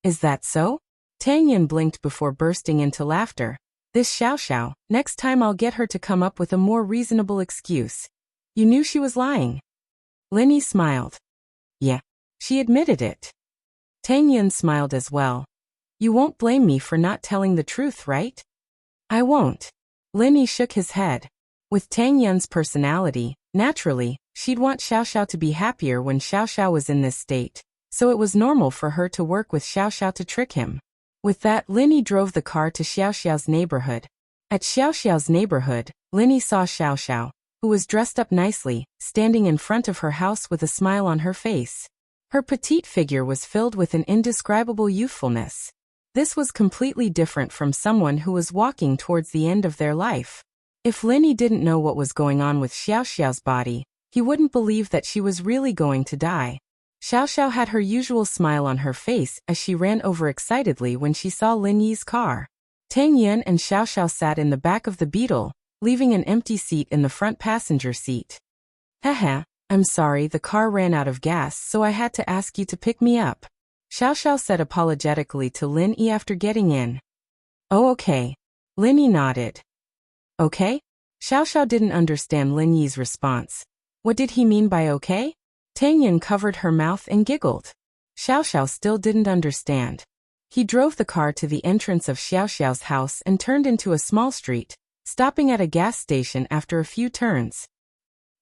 "Is that so?" Tang Yun blinked before bursting into laughter. "This Xiao Xiao, next time I'll get her to come up with a more reasonable excuse. You knew she was lying." Lin Yi smiled. "Yeah." She admitted it. Tang Yun smiled as well. "You won't blame me for not telling the truth, right?" "I won't." Lin Yi shook his head. With Tang Yun's personality, naturally, she'd want Xiao Xiao to be happier when Xiao Xiao was in this state, so it was normal for her to work with Xiao Xiao to trick him. With that, Lin Yi drove the car to Xiao Xiao's neighborhood. At Xiao Xiao's neighborhood, Lin Yi saw Xiao Xiao, who was dressed up nicely, standing in front of her house with a smile on her face. Her petite figure was filled with an indescribable youthfulness. This was completely different from someone who was walking towards the end of their life. If Lin Yi didn't know what was going on with Xiao Xiao's body, He wouldn't believe that she was really going to die. Xiao Xiao had her usual smile on her face as she ran over excitedly when she saw Lin Yi's car. Tang Yin and Xiao Xiao sat in the back of the Beetle, leaving an empty seat in the front passenger seat. Haha, I'm sorry, the car ran out of gas, so I had to ask you to pick me up, Xiao Xiao said apologetically to Lin Yi after getting in. Oh, okay. Lin Yi nodded. Okay? Xiao Xiao didn't understand Lin Yi's response. What did he mean by okay? Tang Yin covered her mouth and giggled. Xiao Xiao still didn't understand. He drove the car to the entrance of Xiao Xiao's house and turned into a small street, stopping at a gas station after a few turns.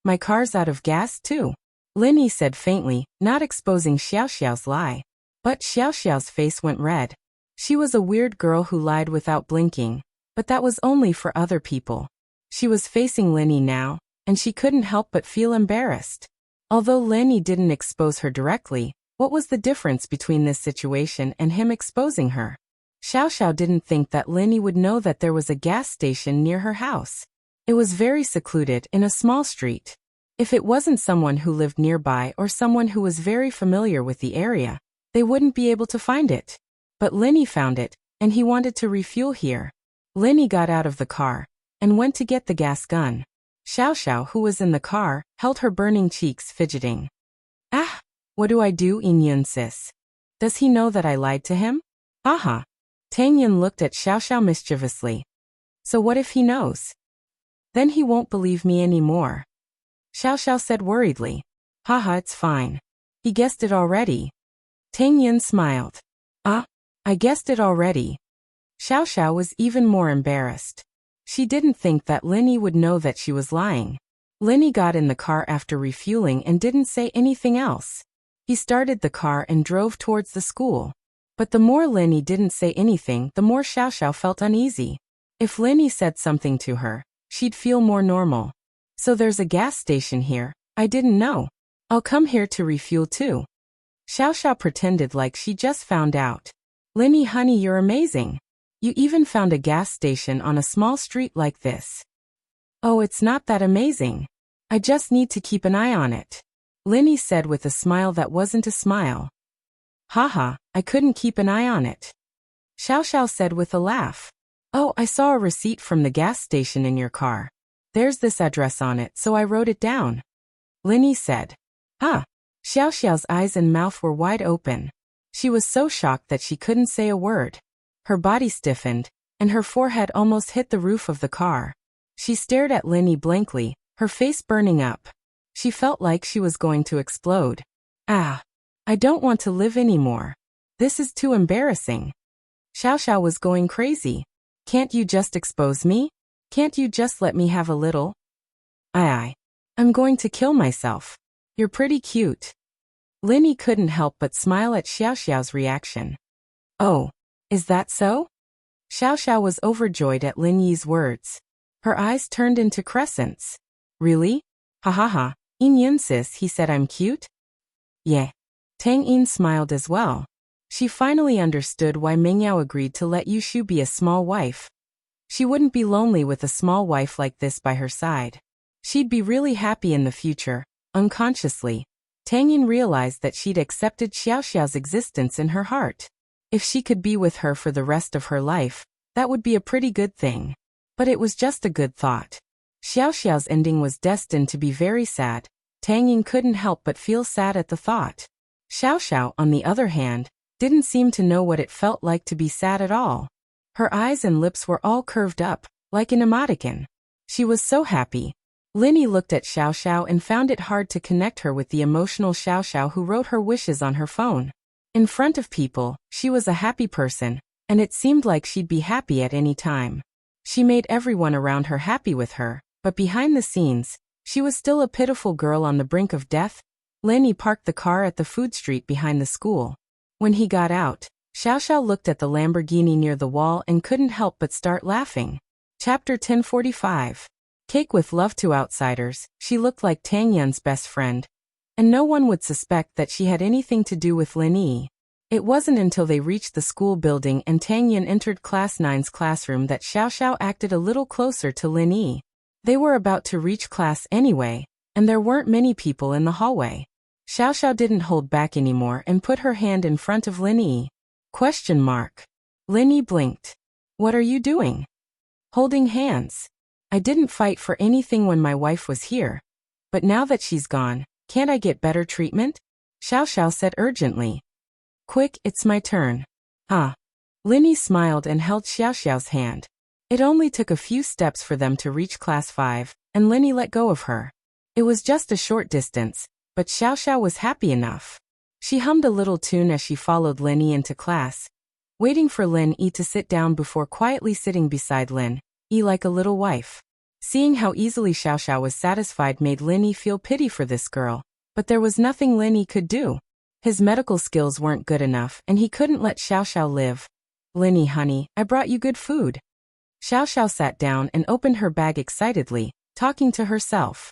My car's out of gas too, Lin Yi said faintly, not exposing Xiao Xiao's lie. But Xiao Xiao's face went red. She was a weird girl who lied without blinking, but that was only for other people. She was facing Lin Yi now, and she couldn't help but feel embarrassed. Although Lin Yi didn't expose her directly, what was the difference between this situation and him exposing her? Xiao Xiao didn't think that Lin Yi would know that there was a gas station near her house. It was very secluded in a small street. If it wasn't someone who lived nearby or someone who was very familiar with the area, they wouldn't be able to find it. But Lin Yi found it, and he wanted to refuel here. Lin Yi got out of the car and went to get the gas gun. Xiao Xiao, who was in the car, held her burning cheeks, fidgeting. Ah! What do I do, Yin sis? Does he know that I lied to him? Haha. Tang Yin looked at Xiao Xiao mischievously. So what if he knows? Then he won't believe me anymore. Xiao Xiao said worriedly. Haha, it's fine. He guessed it already. Tang Yin smiled. Ah, I guessed it already. Xiao Xiao was even more embarrassed. She didn't think that Lin Yi would know that she was lying. Lin Yi got in the car after refueling and didn't say anything else. He started the car and drove towards the school. But the more Lin Yi didn't say anything, the more Xiao Xiao felt uneasy. If Lin Yi said something to her, she'd feel more normal. So there's a gas station here, I didn't know. I'll come here to refuel too. Xiao Xiao pretended like she just found out. Lin Yi, honey, you're amazing. You even found a gas station on a small street like this. Oh, it's not that amazing. I just need to keep an eye on it, Lin Yi said with a smile that wasn't a smile. Haha, I couldn't keep an eye on it, Xiao Xiao said with a laugh. Oh, I saw a receipt from the gas station in your car. There's this address on it, so I wrote it down, Lin Yi said. Huh? Xiao Xiao's eyes and mouth were wide open. She was so shocked that she couldn't say a word. Her body stiffened, and her forehead almost hit the roof of the car. She stared at Lin Yi blankly, her face burning up. She felt like she was going to explode. Ah! I don't want to live anymore. This is too embarrassing. Xiao Xiao was going crazy. Can't you just expose me? Can't you just let me have a little? Aye. I'm going to kill myself. You're pretty cute. Lin Yi couldn't help but smile at Xiao Xiao's reaction. Oh, is that so? Xiao Xiao was overjoyed at Lin Yi's words. Her eyes turned into crescents. Really? Ha ha ha. Yin sis, he said I'm cute? Yeah. Tang Yin smiled as well. She finally understood why Mengyao agreed to let Yushu be a small wife. She wouldn't be lonely with a small wife like this by her side. She'd be really happy in the future. Unconsciously, Tang Yin realized that she'd accepted Xiao Xiao's existence in her heart. If she could be with her for the rest of her life, that would be a pretty good thing. But it was just a good thought. Xiao Xiao's ending was destined to be very sad. Tang Yin couldn't help but feel sad at the thought. Xiao Xiao, on the other hand, didn't seem to know what it felt like to be sad at all. Her eyes and lips were all curved up, like an emoticon. She was so happy. Lin Yi looked at Xiao Xiao and found it hard to connect her with the emotional Xiao Xiao who wrote her wishes on her phone. In front of people, she was a happy person, and it seemed like she'd be happy at any time. She made everyone around her happy with her, but behind the scenes, she was still a pitiful girl on the brink of death. Lin Yi parked the car at the food street behind the school. When he got out, Xiao Xiao looked at the Lamborghini near the wall and couldn't help but start laughing. Chapter 1045. Cake with love to outsiders. She looked like Tang Yin's best friend, and no one would suspect that she had anything to do with Lin Yi. It wasn't until they reached the school building and Tang Yin entered Class 9's classroom that Xiao Xiao acted a little closer to Lin Yi. They were about to reach class anyway, and there weren't many people in the hallway. Xiao Xiao didn't hold back anymore and put her hand in front of Lin Yi. Question mark. Lin Yi blinked. What are you doing? Holding hands. I didn't fight for anything when my wife was here. But now that she's gone, can't I get better treatment? Xiao Xiao said urgently. Quick, it's my turn. Ah. Lin Yi smiled and held Xiao Xiao's hand. It only took a few steps for them to reach class 5, and Lin Yi let go of her. It was just a short distance, but Xiao Xiao was happy enough. She hummed a little tune as she followed Lin Yi into class, waiting for Lin Yi to sit down before quietly sitting beside Lin Yi like a little wife. Seeing how easily Xiao Xiao was satisfied made Lin Yi feel pity for this girl, but there was nothing Lin Yi could do. His medical skills weren't good enough and he couldn't let Xiao Xiao live. Lin Yi, honey, I brought you good food. Xiao Xiao sat down and opened her bag excitedly, talking to herself.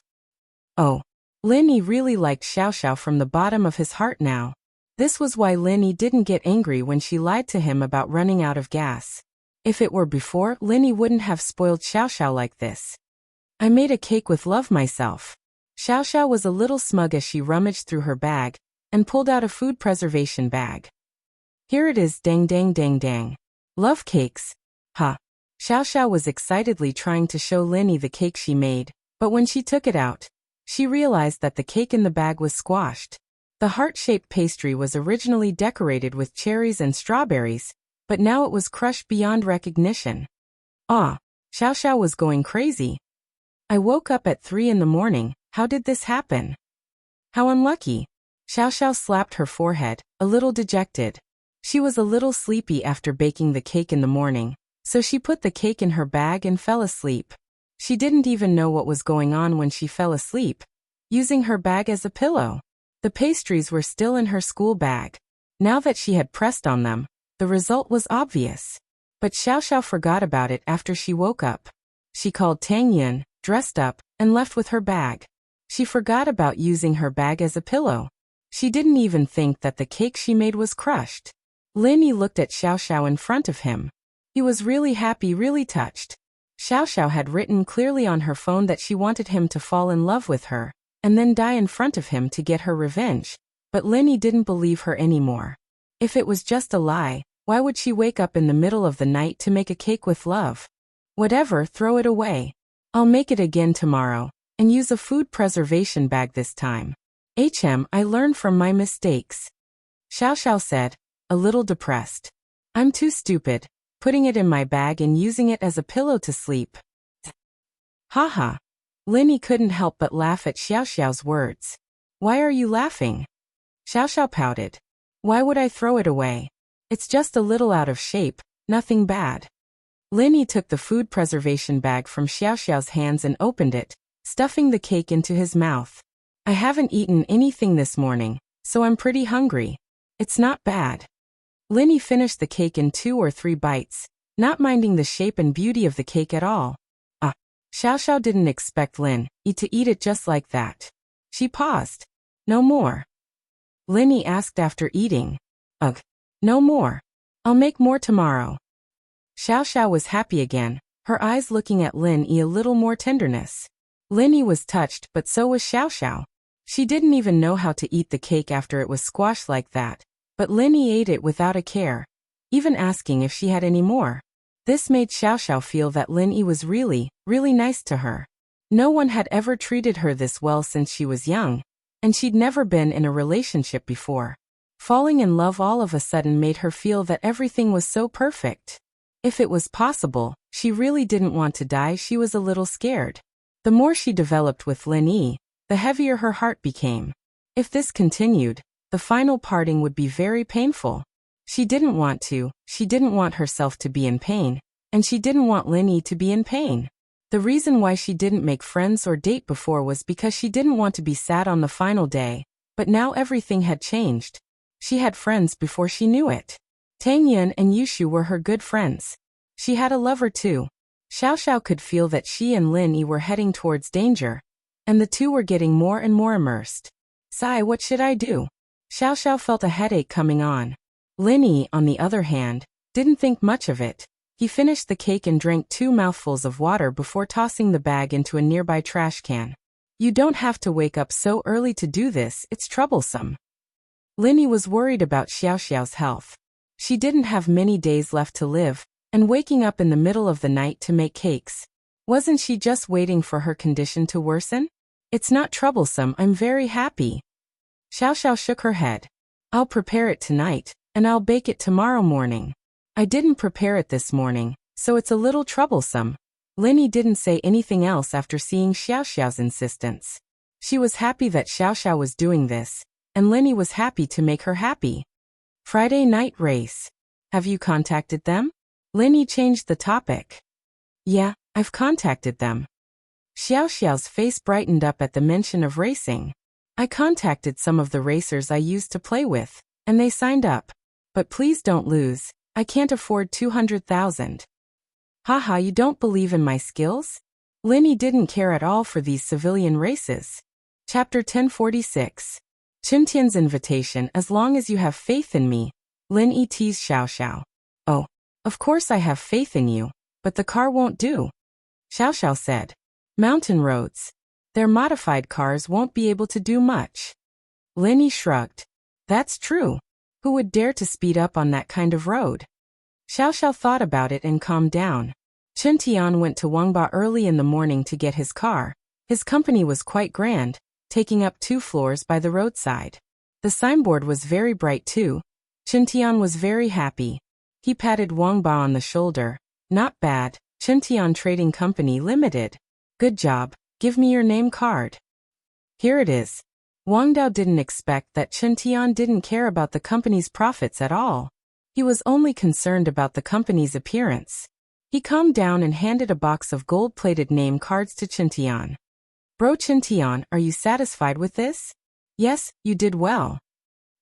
Oh. Lin Yi really liked Xiao Xiao from the bottom of his heart now. This was why Lin Yi didn't get angry when she lied to him about running out of gas. If it were before, Lin Yi wouldn't have spoiled Xiao Xiao like this. I made a cake with love myself. Xiao Xiao was a little smug as she rummaged through her bag and pulled out a food preservation bag. Here it is, dang dang dang dang. Love cakes. Ha. Xiao Xiao was excitedly trying to show Lin Yi the cake she made, but when she took it out, she realized that the cake in the bag was squashed. The heart-shaped pastry was originally decorated with cherries and strawberries, but now it was crushed beyond recognition. Ah, Xiao Xiao was going crazy. I woke up at 3 in the morning, how did this happen? How unlucky. Xiao Xiao slapped her forehead, a little dejected. She was a little sleepy after baking the cake in the morning, so she put the cake in her bag and fell asleep. She didn't even know what was going on when she fell asleep, using her bag as a pillow. The pastries were still in her school bag. Now that she had pressed on them, the result was obvious. But Xiao Xiao forgot about it after she woke up. She called Tang Yun, dressed up, and left with her bag. She forgot about using her bag as a pillow. She didn't even think that the cake she made was crushed. Lin Yi looked at Xiao Xiao in front of him. He was really happy, really touched. Xiao Xiao had written clearly on her phone that she wanted him to fall in love with her, and then die in front of him to get her revenge. But Lin Yi didn't believe her anymore. If it was just a lie, why would she wake up in the middle of the night to make a cake with love? Whatever, throw it away. I'll make it again tomorrow, and use a food preservation bag this time. I learned from my mistakes. Xiao Xiao said, a little depressed. I'm too stupid, putting it in my bag and using it as a pillow to sleep. Haha. Lin Yi couldn't help but laugh at Xiao Xiao's words. Why are you laughing? Xiao Xiao pouted. Why would I throw it away? It's just a little out of shape, nothing bad. Lin Yi took the food preservation bag from Xiao Xiao's hands and opened it, stuffing the cake into his mouth. I haven't eaten anything this morning, so I'm pretty hungry. It's not bad. Lin Yi finished the cake in 2 or 3 bites, not minding the shape and beauty of the cake at all. Xiao Xiao didn't expect Lin Yi to eat it just like that. She paused. No more. Lin Yi asked after eating. Ugh. No more. I'll make more tomorrow. Xiao Xiao was happy again, her eyes looking at Lin Yi a little more tenderness. Lin Yi was touched, but so was Xiao Xiao. She didn't even know how to eat the cake after it was squashed like that, but Lin Yi ate it without a care, even asking if she had any more. This made Xiao Xiao feel that Lin Yi was really, really nice to her. No one had ever treated her this well since she was young, and she'd never been in a relationship before. Falling in love all of a sudden made her feel that everything was so perfect. If it was possible, she really didn't want to die. She was a little scared. The more she developed with Lin Yi, the heavier her heart became. If this continued, the final parting would be very painful. She didn't want herself to be in pain, and she didn't want Lin Yi to be in pain. The reason why she didn't make friends or date before was because she didn't want to be sad on the final day, but now everything had changed. She had friends before she knew it. Tang Yun and Yushu were her good friends. She had a lover too. Xiao Xiao could feel that she and Lin Yi were heading towards danger, and the two were getting more and more immersed. Sigh, what should I do? Xiao Xiao felt a headache coming on. Lin Yi, on the other hand, didn't think much of it. He finished the cake and drank 2 mouthfuls of water before tossing the bag into a nearby trash can. You don't have to wake up so early to do this, it's troublesome. Lin Yi was worried about Xiao Xiao's health. She didn't have many days left to live, and waking up in the middle of the night to make cakes. Wasn't she just waiting for her condition to worsen? It's not troublesome, I'm very happy. Xiao Xiao shook her head. I'll prepare it tonight, and I'll bake it tomorrow morning. I didn't prepare it this morning, so it's a little troublesome. Lin Yi didn't say anything else after seeing Xiao Xiao's insistence. She was happy that Xiao Xiao was doing this, and Lin Yi was happy to make her happy. Friday night race. Have you contacted them? Lin Yi changed the topic. Yeah, I've contacted them. Xiao Xiao's face brightened up at the mention of racing. I contacted some of the racers I used to play with, and they signed up. But please don't lose, I can't afford 200,000. Haha, you don't believe in my skills? Lin Yi didn't care at all for these civilian races. Chapter 1046. Qintian's invitation. As long as you have faith in me, Lin Yi teased Xiao Xiao. Oh, of course I have faith in you, but the car won't do. Xiao Xiao said. Mountain roads. Their modified cars won't be able to do much. Lin Yi shrugged. That's true. Who would dare to speed up on that kind of road? Xiao Xiao thought about it and calmed down. Qintian went to Wangba early in the morning to get his car. His company was quite grand, taking up 2 floors by the roadside. The signboard was very bright too. Qintian was very happy. He patted Wangba on the shoulder. Not bad, Qintian Trading Company Limited. Good job, give me your name card. Here it is. Wang Dao didn't expect that Qintian didn't care about the company's profits at all. He was only concerned about the company's appearance. He calmed down and handed a box of gold-plated name cards to Qintian. Bro Qintian, are you satisfied with this? Yes, you did well.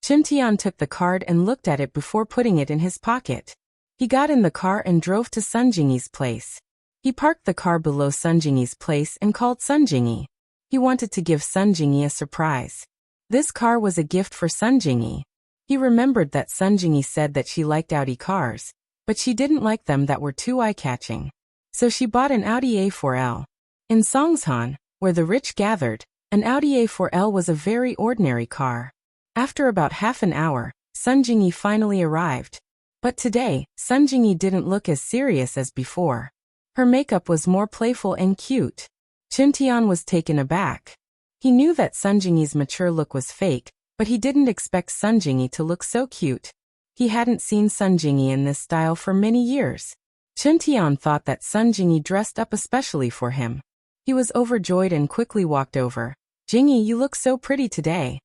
Qintian took the card and looked at it before putting it in his pocket. He got in the car and drove to Sun Jingyi's place. He parked the car below Sun Jingyi's place and called Sun Jingyi. He wanted to give Sun Jingyi a surprise. This car was a gift for Sun Jingyi. He remembered that Sun Jingyi said that she liked Audi cars, but she didn't like them that were too eye-catching. So she bought an Audi A4L. In Songshan, where the rich gathered, an Audi A4L was a very ordinary car. After about half an hour, Sun Jingyi finally arrived. But today, Sun Jingyi didn't look as serious as before. Her makeup was more playful and cute. Qintian was taken aback. He knew that Sun Jingyi's mature look was fake, but he didn't expect Sun Jingyi to look so cute. He hadn't seen Sun Jingyi in this style for many years. Qintian thought that Sun Jingyi dressed up especially for him. He was overjoyed and quickly walked over. Jingyi, you look so pretty today.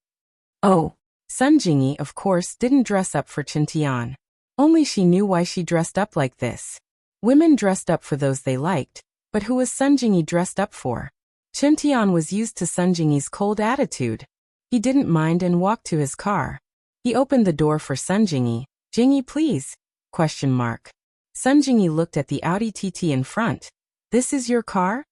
Oh, Sun Jingyi, of course, didn't dress up for Qintian. Only she knew why she dressed up like this. Women dressed up for those they liked, but who was Sun Jingyi dressed up for? Qintian was used to Sun Jingyi's cold attitude. He didn't mind and walked to his car. He opened the door for Sun Jingyi. Jingyi, please? ? Sun Jingyi looked at the Audi TT in front. This is your car?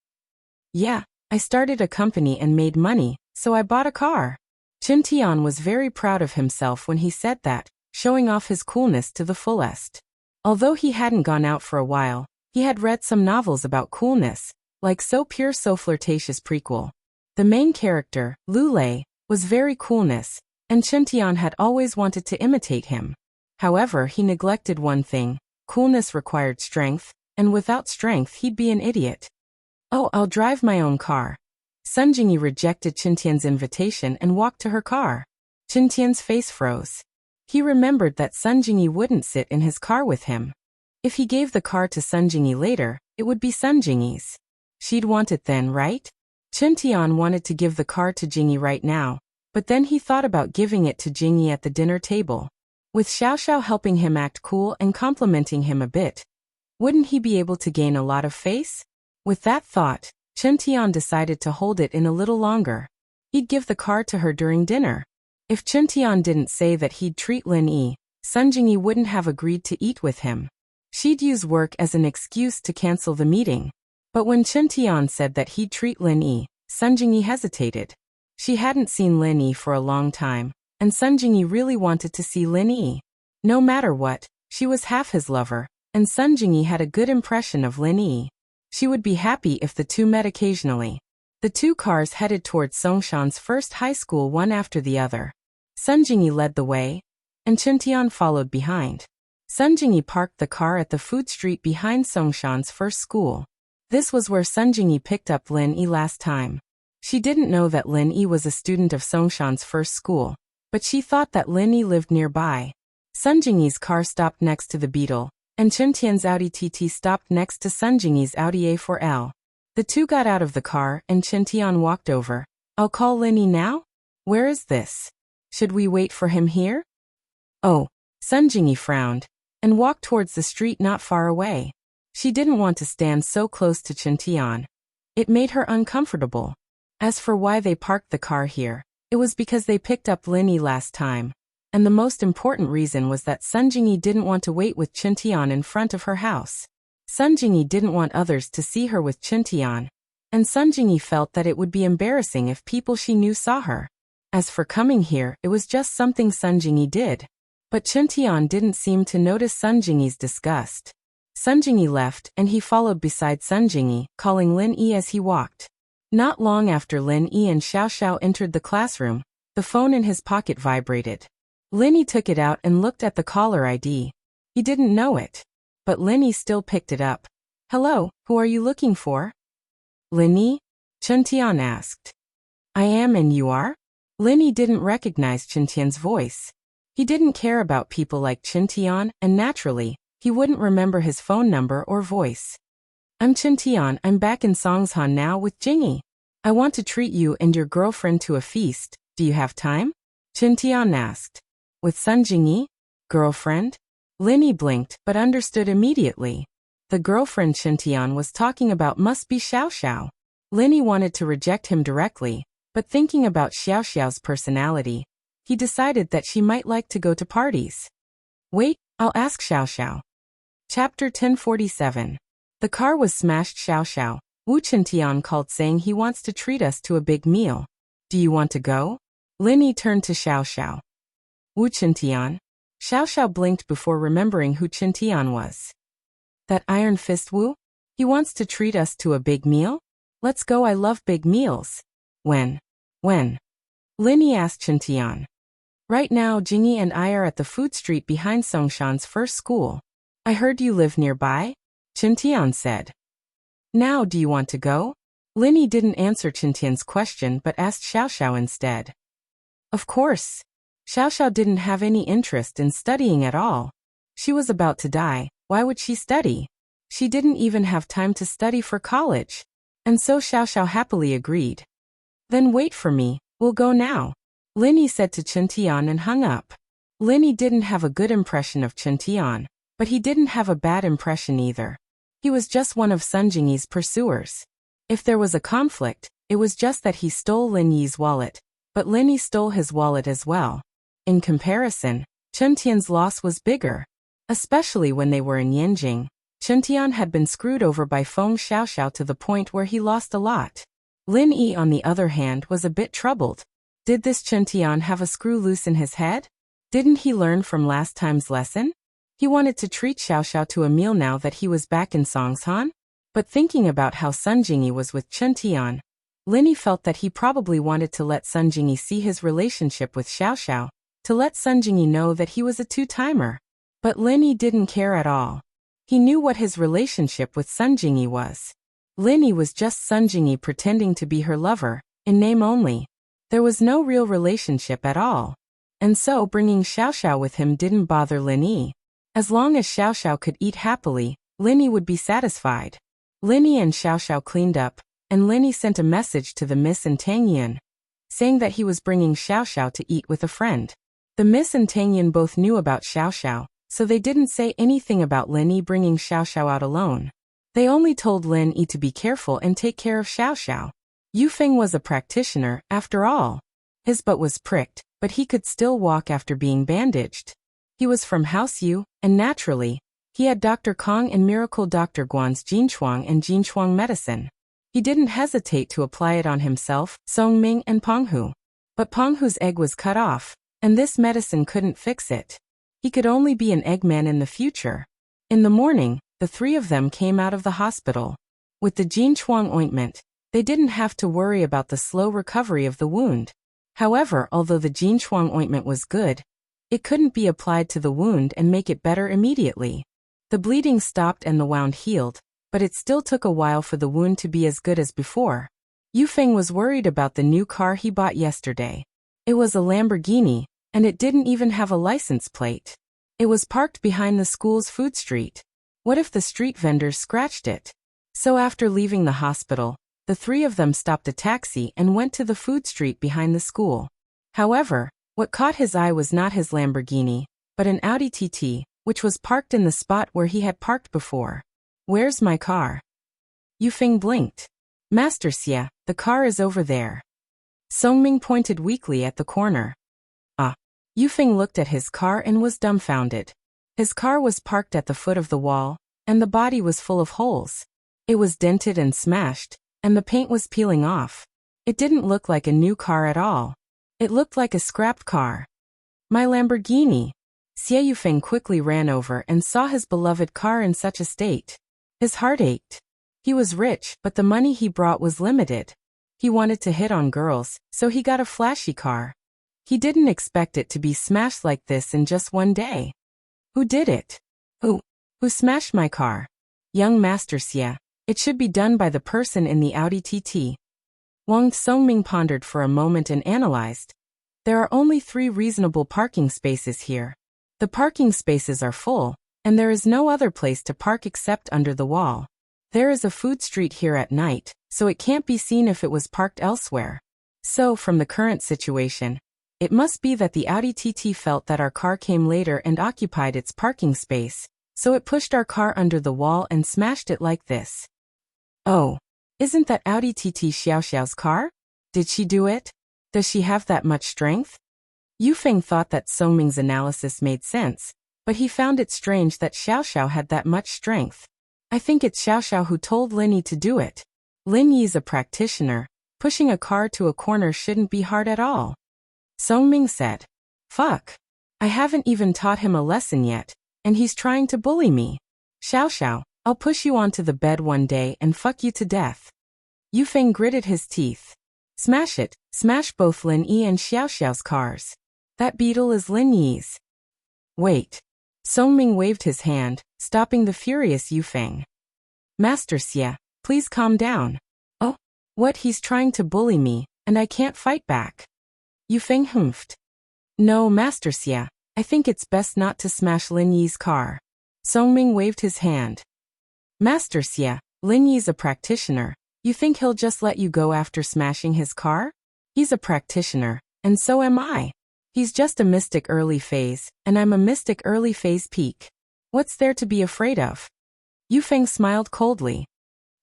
Yeah, I started a company and made money, so I bought a car. Qintian was very proud of himself when he said that, showing off his coolness to the fullest. Although he hadn't gone out for a while, he had read some novels about coolness, like So Pure So Flirtatious prequel. The main character, Lu Lei, was very coolness, and Qintian had always wanted to imitate him. However, he neglected one thing. Coolness required strength, and without strength he'd be an idiot. Oh, I'll drive my own car. Sun Jingyi rejected Qintian's invitation and walked to her car. Qintian's face froze. He remembered that Sun Jingyi wouldn't sit in his car with him. If he gave the car to Sun Jingyi later, it would be Sun Jingyi's. She'd want it then, right? Qintian wanted to give the car to Jingyi right now, but then he thought about giving it to Jingyi at the dinner table. With Xiao Xiao helping him act cool and complimenting him a bit, wouldn't he be able to gain a lot of face? With that thought, Qintian decided to hold it in a little longer. He'd give the car to her during dinner. If Qintian didn't say that he'd treat Lin Yi, Sun Jingyi wouldn't have agreed to eat with him. She'd use work as an excuse to cancel the meeting. But when Qintian said that he'd treat Lin Yi, Sun Jingyi hesitated. She hadn't seen Lin Yi for a long time, and Sun Jingyi really wanted to see Lin Yi. No matter what, she was half his lover, and Sun Jingyi had a good impression of Lin Yi. She would be happy if the two met occasionally. The two cars headed towards Songshan's first high school one after the other. Sun Jingyi led the way, and Chen Tian followed behind. Sun Jingyi parked the car at the food street behind Songshan's first school. This was where Sun Jingyi picked up Lin Yi last time. She didn't know that Lin Yi was a student of Songshan's first school, but she thought that Lin Yi lived nearby. Sun Jingyi's car stopped next to the Beetle, and Chen Tian's Audi TT stopped next to Sun Jingyi's Audi A4L. The two got out of the car and Chen Tian walked over. I'll call Lin Yi now? Where is this? Should we wait for him here? Oh, Sun Jingyi frowned, and walked towards the street not far away. She didn't want to stand so close to Chen Tian. It made her uncomfortable. As for why they parked the car here, it was because they picked up Lin Yi last time. And the most important reason was that Sun Jingyi didn't want to wait with Chen Tian in front of her house. Sun Jingyi didn't want others to see her with Chen Tian, and Sun Jingyi felt that it would be embarrassing if people she knew saw her. As for coming here, it was just something Sun Jingyi did. But Chen Tian didn't seem to notice Sun Jingyi's disgust. Sun Jingyi left and he followed beside Sun Jingyi, calling Lin Yi as he walked. Not long after Lin Yi and Xiao Xiao entered the classroom, the phone in his pocket vibrated. Lin Yi took it out and looked at the caller ID. He didn't know it. But Lin Yi still picked it up. Hello, who are you looking for? Lin Yi? Chen Tian asked. I am, and you are? Lin Yi didn't recognize Chen Tian's voice. He didn't care about people like Chen Tian, and naturally, he wouldn't remember his phone number or voice. I'm Chen Tian, I'm back in Songshan now with Jingyi. I want to treat you and your girlfriend to a feast. Do you have time? Chen Tian asked. With Sun Jingyi? Girlfriend? Lin Yi blinked, but understood immediately. The girlfriend Chen Tian was talking about must be Xiao Xiao. Lin Yi wanted to reject him directly, but thinking about Xiao Xiao's personality, he decided that she might like to go to parties. Wait, I'll ask Xiao Xiao. Chapter 1047. The car was smashed. Xiao Xiao. Wu Chen Tian called saying he wants to treat us to a big meal. Do you want to go? Lin Yi turned to Xiao Xiao. Wu Chen Tian? Xiao Xiao blinked before remembering who Chen Tian was. That Iron Fist Wu? He wants to treat us to a big meal? Let's go, I love big meals. When? When? Lin Yi asked Chen Tian. Right now Jingyi and I are at the food street behind Songshan's first school. I heard you live nearby? Chen Tian said. Now do you want to go? Lin Yi didn't answer Chen Tian's question but asked Xiao Xiao instead. Of course. Xiao Xiao didn't have any interest in studying at all. She was about to die, why would she study? She didn't even have time to study for college. And so Xiao Xiao happily agreed. Then wait for me, we'll go now. Lin Yi said to Chen Tian and hung up. Lin Yi didn't have a good impression of Chen Tian, but he didn't have a bad impression either. He was just one of Sun Jingyi's pursuers. If there was a conflict, it was just that he stole Lin Yi's wallet, but Lin Yi stole his wallet as well. In comparison, Chen Tian's loss was bigger. Especially when they were in Yanjing, Chen Tian had been screwed over by Feng Xiaoxiao to the point where he lost a lot. Lin Yi, on the other hand, was a bit troubled. Did this Chen Tian have a screw loose in his head? Didn't he learn from last time's lesson? He wanted to treat Xiaoxiao to a meal now that he was back in Songshan? But thinking about how Sun Jingyi was with Chen Tian, Lin Yi felt that he probably wanted to let Sun Jingyi see his relationship with Xiaoxiao, to let Sun Jingyi know that he was a two-timer. But Lin Yi didn't care at all. He knew what his relationship with Sun Jingyi was. Lin Yi was just Sun Jingyi pretending to be her lover, in name only. There was no real relationship at all. And so bringing Xiaoxiao with him didn't bother Lin Yi. As long as Xiaoxiao could eat happily, Lin Yi would be satisfied. Lin Yi and Xiaoxiao cleaned up, and Lin Yi sent a message to the Miss and Tang Yin, saying that he was bringing Xiaoxiao to eat with a friend. The Miss and Tang Yin both knew about Xiaoxiao, so they didn't say anything about Lin Yi bringing Xiaoxiao out alone. They only told Lin Yi to be careful and take care of Xiaoxiao. Yu Feng was a practitioner, after all. His butt was pricked, but he could still walk after being bandaged. He was from House Yu, and naturally, he had Dr. Kong and Miracle Dr. Guan's Jinchuang and Jinchuang medicine. He didn't hesitate to apply it on himself, Song Ming and Penghu. But Penghu's egg was cut off, and this medicine couldn't fix it. He could only be an Eggman in the future. In the morning, the three of them came out of the hospital. With the Jinchuang ointment, They didn't have to worry about the slow recovery of the wound. However, although the Jinshuang ointment was good, it couldn't be applied to the wound and make it better immediately. The bleeding stopped and the wound healed, but it still took a while for the wound to be as good as before. Yufeng was worried about the new car he bought yesterday. It was a Lamborghini, and it didn't even have a license plate. It was parked behind the school's food street. What if the street vendors scratched it? So after leaving the hospital, the three of them stopped a taxi and went to the food street behind the school. However, what caught his eye was not his Lamborghini, but an Audi TT, which was parked in the spot where he had parked before. "Where's my car?" Yufeng blinked. "Master Xie, the car is over there." Songming pointed weakly at the corner. "Ah." Yufeng looked at his car and was dumbfounded. His car was parked at the foot of the wall, and the body was full of holes. It was dented and smashed, and the paint was peeling off. It didn't look like a new car at all. It looked like a scrapped car. "My Lamborghini." Xie Yufeng quickly ran over and saw his beloved car in such a state. His heart ached. He was rich, but the money he brought was limited. He wanted to hit on girls, so he got a flashy car. He didn't expect it to be smashed like this in just one day. "Who did it?" Who smashed my car?" "Young Master Xie, it should be done by the person in the Audi TT." Wang Songming pondered for a moment and analyzed. There are only 3 reasonable parking spaces here. The parking spaces are full, and there is no other place to park except under the wall. There is a food street here at night, so it can't be seen if it was parked elsewhere. So, from the current situation, it must be that the Audi TT felt that our car came later and occupied its parking space, so it pushed our car under the wall and smashed it like this. "Oh, isn't that Audi TT Xiaoxiao's car? Did she do it? Does she have that much strength?" Yufeng thought that Songming's analysis made sense, but he found it strange that Xiaoxiao had that much strength. "I think it's Xiaoxiao who told Lin Yi to do it. Lin Yi's a practitioner. Pushing a car to a corner shouldn't be hard at all." Songming said. "Fuck. I haven't even taught him a lesson yet, and he's trying to bully me. Xiaoxiao, I'll push you onto the bed one day and fuck you to death." Yufeng gritted his teeth. "Smash it, smash both Lin Yi and Xiaoxiao's cars. That beetle is Lin Yi's." "Wait." Songming waved his hand, stopping the furious Yufeng. "Master Xie, please calm down." "Oh? What? He's trying to bully me, and I can't fight back." Yufeng humphed. "No, Master Xie, I think it's best not to smash Lin Yi's car." Songming waved his hand. "Master Xie, Lin Yi's a practitioner. You think he'll just let you go after smashing his car? He's a practitioner, and so am I. He's just a mystic early phase, and I'm a mystic early phase peak. What's there to be afraid of?" Yufeng smiled coldly.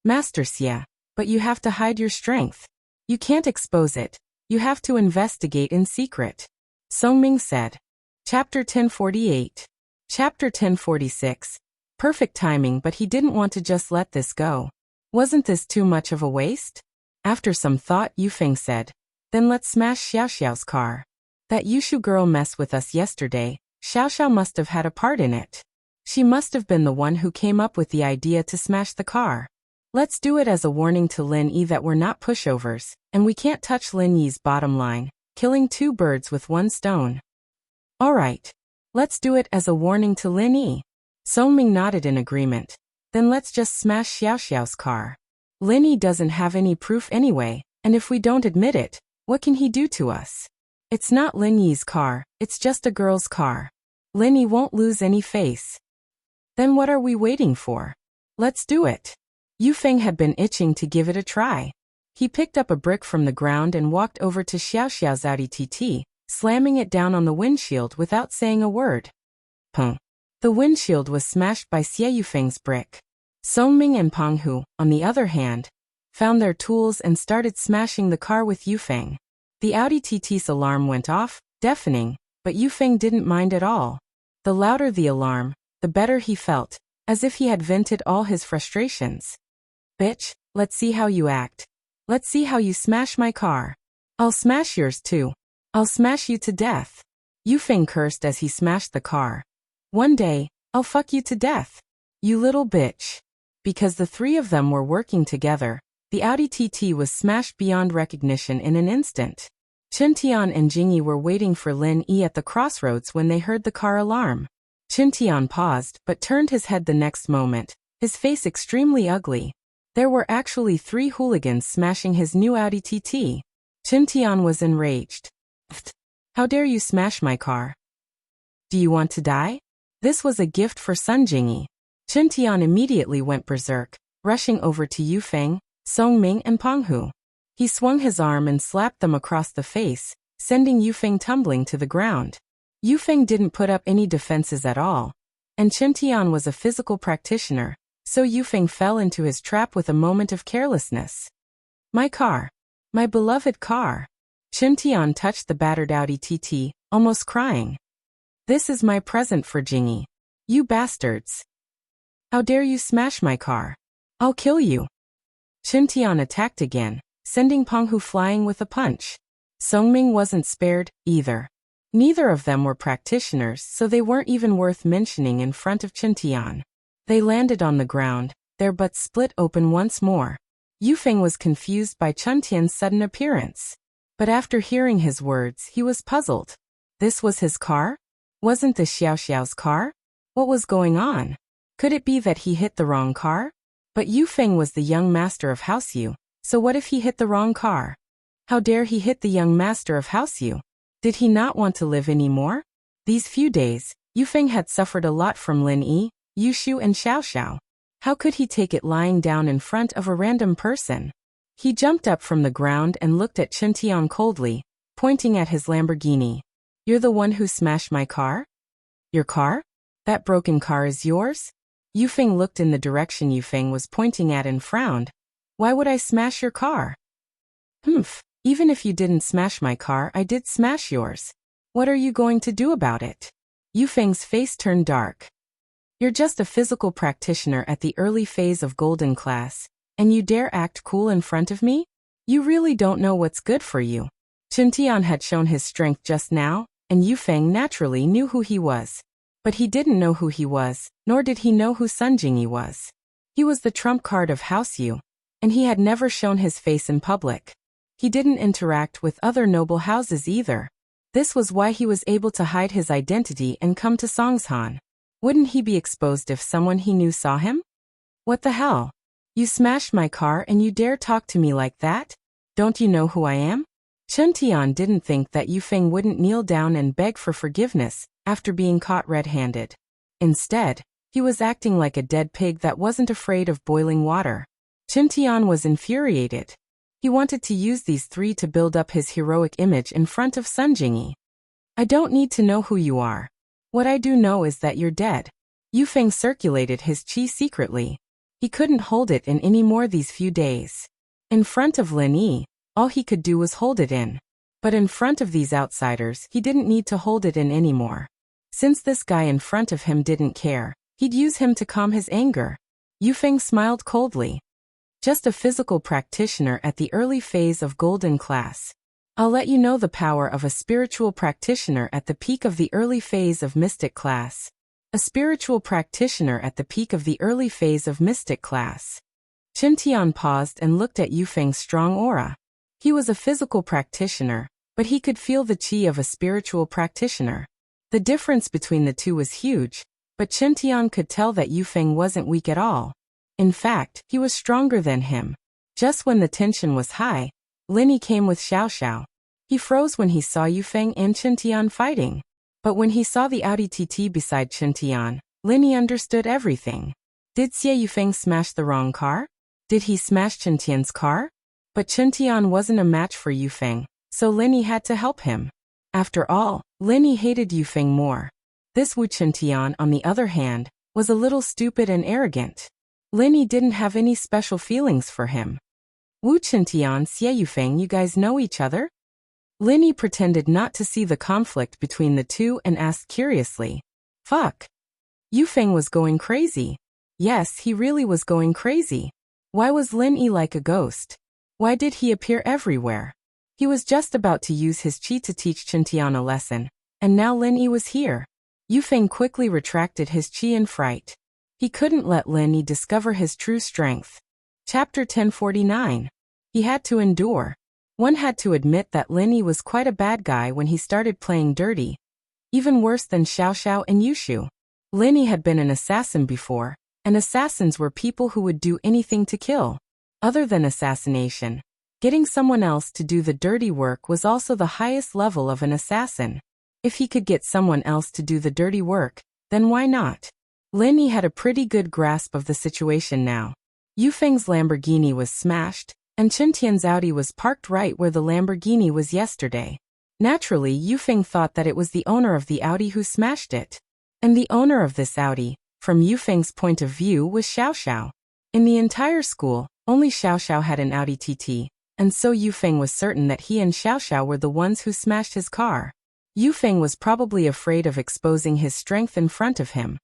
"Master Xie, but you have to hide your strength. You can't expose it. You have to investigate in secret," Songming said. Chapter 1048. Chapter 1046. Perfect timing, but he didn't want to just let this go. Wasn't this too much of a waste? After some thought, Yufeng said, "Then let's smash Xiaoxiao's car. That Yushu girl messed with us yesterday. Xiaoxiao must have had a part in it. She must have been the one who came up with the idea to smash the car. Let's do it as a warning to Lin Yi that we're not pushovers, and we can't touch Lin Yi's bottom line, killing 2 birds with 1 stone." "Alright. Let's do it as a warning to Lin Yi." Songming nodded in agreement. "Then let's just smash Xiaoxiao's car. Lin Yi doesn't have any proof anyway, and if we don't admit it, what can he do to us? It's not Lin Yi's car, it's just a girl's car. Lin Yi won't lose any face. Then what are we waiting for? Let's do it." Yufeng had been itching to give it a try. He picked up a brick from the ground and walked over to Xiaoxiao's Audi TT, slamming it down on the windshield without saying a word. Peng. The windshield was smashed by Xie Yufeng's brick. Songming and Penghu, on the other hand, found their tools and started smashing the car with Yufeng. The Audi TT's alarm went off, deafening, but Yufeng didn't mind at all. The louder the alarm, the better he felt, as if he had vented all his frustrations. "Bitch, let's see how you act. Let's see how you smash my car. I'll smash yours too. I'll smash you to death." Yufeng cursed as he smashed the car. "One day, I'll fuck you to death. You little bitch." Because the 3 of them were working together, The Audi TT was smashed beyond recognition in an instant. Qintian and Jingyi were waiting for Lin Yi at the crossroads when they heard the car alarm. Qintian paused but turned his head the next moment, his face extremely ugly. There were actually 3 hooligans smashing his new Audi TT. Qintian was enraged. "Pfft! How dare you smash my car? Do you want to die?" This was a gift for Sun Jingyi. Qintian immediately went berserk, rushing over to Yufeng, Songming and Penghu. He swung his arm and slapped them across the face, sending Yufeng tumbling to the ground. Yufeng didn't put up any defenses at all. And Qintian was a physical practitioner, so Yufeng fell into his trap with a moment of carelessness. "My car. My beloved car." Qintian touched the battered Audi TT, almost crying. "This is my present for Jingyi. You bastards. How dare you smash my car? I'll kill you." Qintian attacked again, sending Penghu flying with a punch. Songming wasn't spared, either. Neither of them were practitioners, so they weren't even worth mentioning in front of Qintian. They landed on the ground, their butts split open once more. Yufeng was confused by Qintian's sudden appearance. But after hearing his words, he was puzzled. This was his car? Wasn't this Xiao Xiao's car? What was going on? Could it be that he hit the wrong car? But Yufeng was the young master of Haosu, so what if he hit the wrong car? How dare he hit the young master of Haosu? Did he not want to live anymore? These few days, Yufeng had suffered a lot from Lin Yi, Yushu and Xiao Xiao. How could he take it lying down in front of a random person? He jumped up from the ground and looked at Qintian coldly, pointing at his Lamborghini. "You're the one who smashed my car? Your car? That broken car is yours?" Yufeng looked in the direction Yufeng was pointing at and frowned. "Why would I smash your car?" "Humph, even if you didn't smash my car, I did smash yours. What are you going to do about it?" Yufeng's face turned dark. "You're just a physical practitioner at the early phase of Golden Class, and you dare act cool in front of me? You really don't know what's good for you." Qintian had shown his strength just now, and Yufeng naturally knew who he was. But he didn't know who he was, nor did he know who Sun Jingyi was. He was the trump card of Haosu, and he had never shown his face in public. He didn't interact with other noble houses either. This was why he was able to hide his identity and come to Songshan. Wouldn't he be exposed if someone he knew saw him? "What the hell? You smashed my car and you dare talk to me like that? Don't you know who I am?" Qintian didn't think that Yufeng wouldn't kneel down and beg for forgiveness after being caught red-handed. Instead, he was acting like a dead pig that wasn't afraid of boiling water. Qintian was infuriated. He wanted to use these 3 to build up his heroic image in front of Sun Jingyi. "I don't need to know who you are. What I do know is that you're dead." Yufeng circulated his qi secretly. He couldn't hold it in any more these few days. In front of Lin Yi, all he could do was hold it in. But in front of these outsiders, he didn't need to hold it in anymore. Since this guy in front of him didn't care, he'd use him to calm his anger. Yufeng smiled coldly. "Just a physical practitioner at the early phase of Golden Class. I'll let you know the power of a spiritual practitioner at the peak of the early phase of Mystic Class. A spiritual practitioner at the peak of the early phase of Mystic Class." Qintian paused and looked at Yufeng's strong aura. He was a physical practitioner, but he could feel the qi of a spiritual practitioner. The difference between the two was huge, but Qintian could tell that Yufeng wasn't weak at all. In fact, he was stronger than him. Just when the tension was high, Lin Yi came with Xiao Xiao. He froze when he saw Yufeng and Qintian fighting. But when he saw the Audi TT beside Qintian, Lin Yi understood everything. Did Xie Yufeng smash the wrong car? Did he smash Qintian's car? But Qintian wasn't a match for Yufeng, so Lin Yi had to help him. After all, Lin Yi hated Yufeng more. This Wu Qintian, on the other hand, was a little stupid and arrogant. Lin Yi didn't have any special feelings for him. "Wu Qintian, Xie Yufeng, you guys know each other?" Lin Yi pretended not to see the conflict between the two and asked curiously. "Fuck. Yufeng was going crazy." Yes, he really was going crazy. Why was Lin Yi like a ghost? Why did he appear everywhere? He was just about to use his qi to teach Qintian a lesson, and now Lin Yi was here. Yufeng quickly retracted his qi in fright. He couldn't let Lin Yi discover his true strength. Chapter 1049. He had to endure. One had to admit that Lin Yi was quite a bad guy when he started playing dirty. Even worse than Xiao Xiao and Yushu. Lin Yi had been an assassin before, and assassins were people who would do anything to kill. Other than assassination, getting someone else to do the dirty work was also the highest level of an assassin. If he could get someone else to do the dirty work, then why not? Lin Yi had a pretty good grasp of the situation now. Yufeng's Lamborghini was smashed, and Qintian's Audi was parked right where the Lamborghini was yesterday. Naturally, Yufeng thought that it was the owner of the Audi who smashed it. And the owner of this Audi, from Yufeng's point of view, was Xiao Xiao. In the entire school, only Xiao Xiao had an Audi TT, and so Yufeng was certain that he and Xiao Xiao were the ones who smashed his car. Yufeng was probably afraid of exposing his strength in front of him.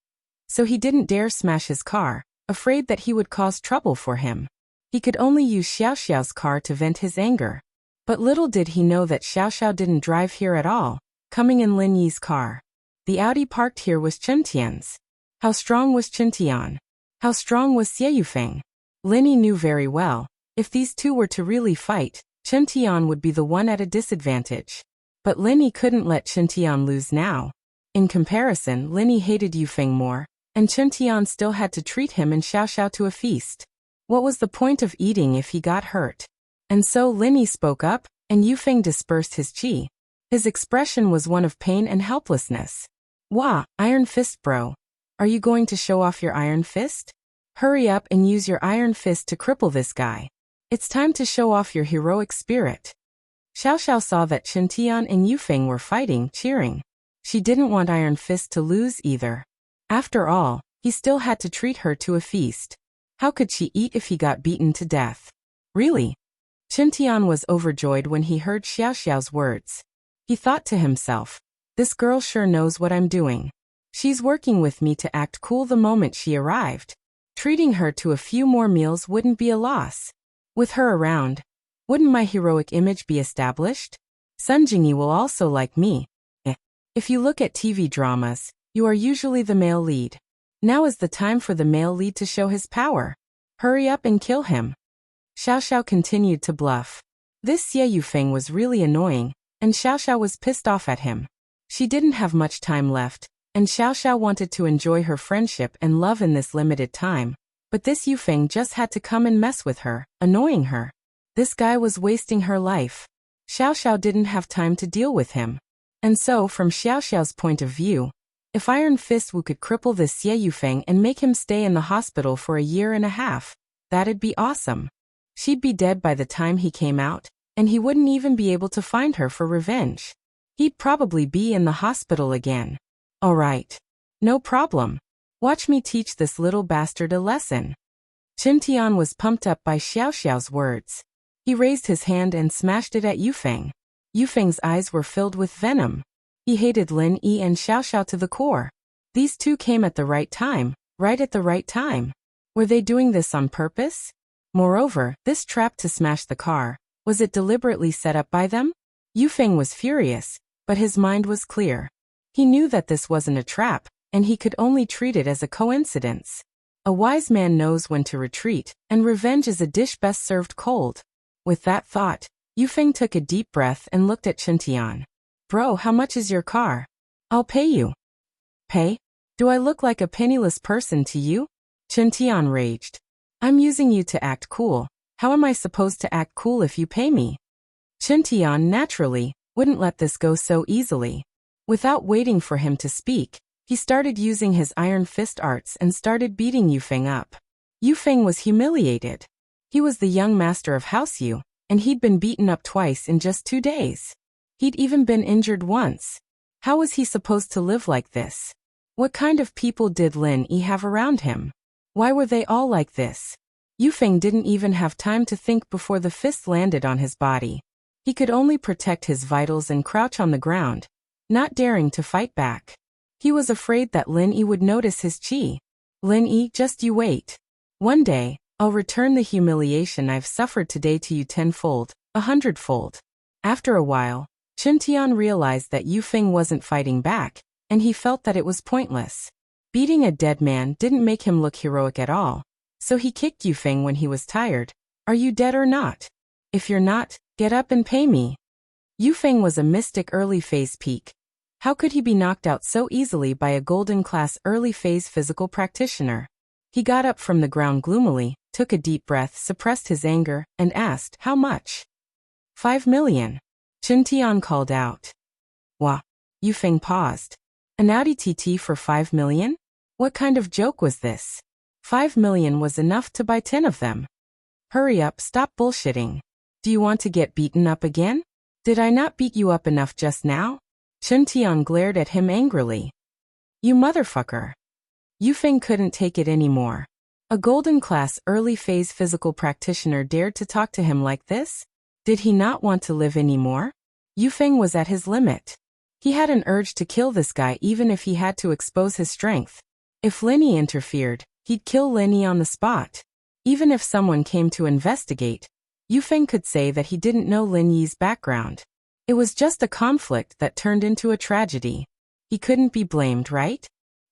So he didn't dare smash his car, afraid that he would cause trouble for him. He could only use Xiao Xiao's car to vent his anger. But little did he know that Xiao Xiao didn't drive here at all, coming in Lin Yi's car. The Audi parked here was Qintian's. How strong was Qintian? How strong was Xie Yufeng? Lin Yi knew very well, if these two were to really fight, Qintian would be the one at a disadvantage. But Lin Yi couldn't let Qintian lose now. In comparison, Lin Yi hated Yufeng more, and Qintian still had to treat him and Xiao Xiao to a feast. What was the point of eating if he got hurt? And so Lin Yi spoke up, and Yufeng dispersed his qi. His expression was one of pain and helplessness. Wah, iron fist bro. Are you going to show off your iron fist? Hurry up and use your iron fist to cripple this guy. It's time to show off your heroic spirit. Xiao Xiao saw that Qintian and Yufeng were fighting, cheering. She didn't want Iron Fist to lose either. After all, he still had to treat her to a feast. How could she eat if he got beaten to death? Really? Qintian was overjoyed when he heard Xiao Xiao's words. He thought to himself, this girl sure knows what I'm doing. She's working with me to act cool the moment she arrived. Treating her to a few more meals wouldn't be a loss. With her around, wouldn't my heroic image be established? Sun Jingyi will also like me. If you look at TV dramas, you are usually the male lead. Now is the time for the male lead to show his power. Hurry up and kill him. Xiao Xiao continued to bluff. This Xie Yufeng was really annoying, and Xiao Xiao was pissed off at him. She didn't have much time left, and Xiao Xiao wanted to enjoy her friendship and love in this limited time. But this Yufeng just had to come and mess with her, annoying her. This guy was wasting her life. Xiao Xiao didn't have time to deal with him. And so, from Xiao Xiao's point of view, if Iron Fist Wu could cripple this Xie Yufeng and make him stay in the hospital for a year and a half, that'd be awesome. She'd be dead by the time he came out, and he wouldn't even be able to find her for revenge. He'd probably be in the hospital again. Alright. No problem. Watch me teach this little bastard a lesson. Qintian was pumped up by Xiao Xiao's words. He raised his hand and smashed it at Yufeng. Yufeng's eyes were filled with venom. He hated Lin Yi and Xiao Xiao to the core. These two came at the right time, right at the right time. Were they doing this on purpose? Moreover, this trap to smash the car, was it deliberately set up by them? Yufeng was furious, but his mind was clear. He knew that this wasn't a trap, and he could only treat it as a coincidence. A wise man knows when to retreat, and revenge is a dish best served cold. With that thought, Yufeng took a deep breath and looked at Qintian. Bro, how much is your car? I'll pay you. Pay? Do I look like a penniless person to you? Qintian raged. I'm using you to act cool. How am I supposed to act cool if you pay me? Qintian, naturally, wouldn't let this go so easily. Without waiting for him to speak, he started using his iron fist arts and started beating Yufeng up. Yufeng was humiliated. He was the young master of House Yu, and he'd been beaten up twice in just 2 days. He'd even been injured once. How was he supposed to live like this? What kind of people did Lin Yi have around him? Why were they all like this? Yufeng didn't even have time to think before the fist landed on his body. He could only protect his vitals and crouch on the ground, not daring to fight back. He was afraid that Lin Yi would notice his qi. Lin Yi, just you wait. One day, I'll return the humiliation I've suffered today to you 10-fold, 100-fold. After a while, Qintian realized that Yufeng wasn't fighting back, and he felt that it was pointless. Beating a dead man didn't make him look heroic at all, So he kicked Yufeng when he was tired. Are you dead or not? If you're not, get up and pay me. Yufeng was a mystic early phase peak. How could he be knocked out so easily by a golden class early phase physical practitioner? He got up from the ground gloomily, took a deep breath, suppressed his anger, and asked, how much? 5 million. Chuntian called out. Wah. Yufeng paused. An Audi TT for 5 million? What kind of joke was this? 5 million was enough to buy 10 of them. Hurry up, stop bullshitting. Do you want to get beaten up again? Did I not beat you up enough just now? Chuntian glared at him angrily. You motherfucker. Yufeng couldn't take it anymore. A golden class early phase physical practitioner dared to talk to him like this? Did he not want to live anymore? Yufeng was at his limit. He had an urge to kill this guy even if he had to expose his strength. If Lin Yi interfered, he'd kill Lin Yi on the spot. Even if someone came to investigate, Yufeng could say that he didn't know Lin Yi's background. It was just a conflict that turned into a tragedy. He couldn't be blamed, right?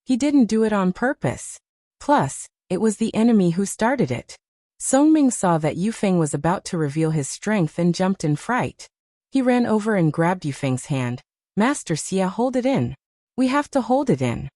He didn't do it on purpose. Plus, it was the enemy who started it. Songming saw that Yufeng was about to reveal his strength and jumped in fright. He ran over and grabbed Yufeng's hand. Master Xia, hold it in. We have to hold it in.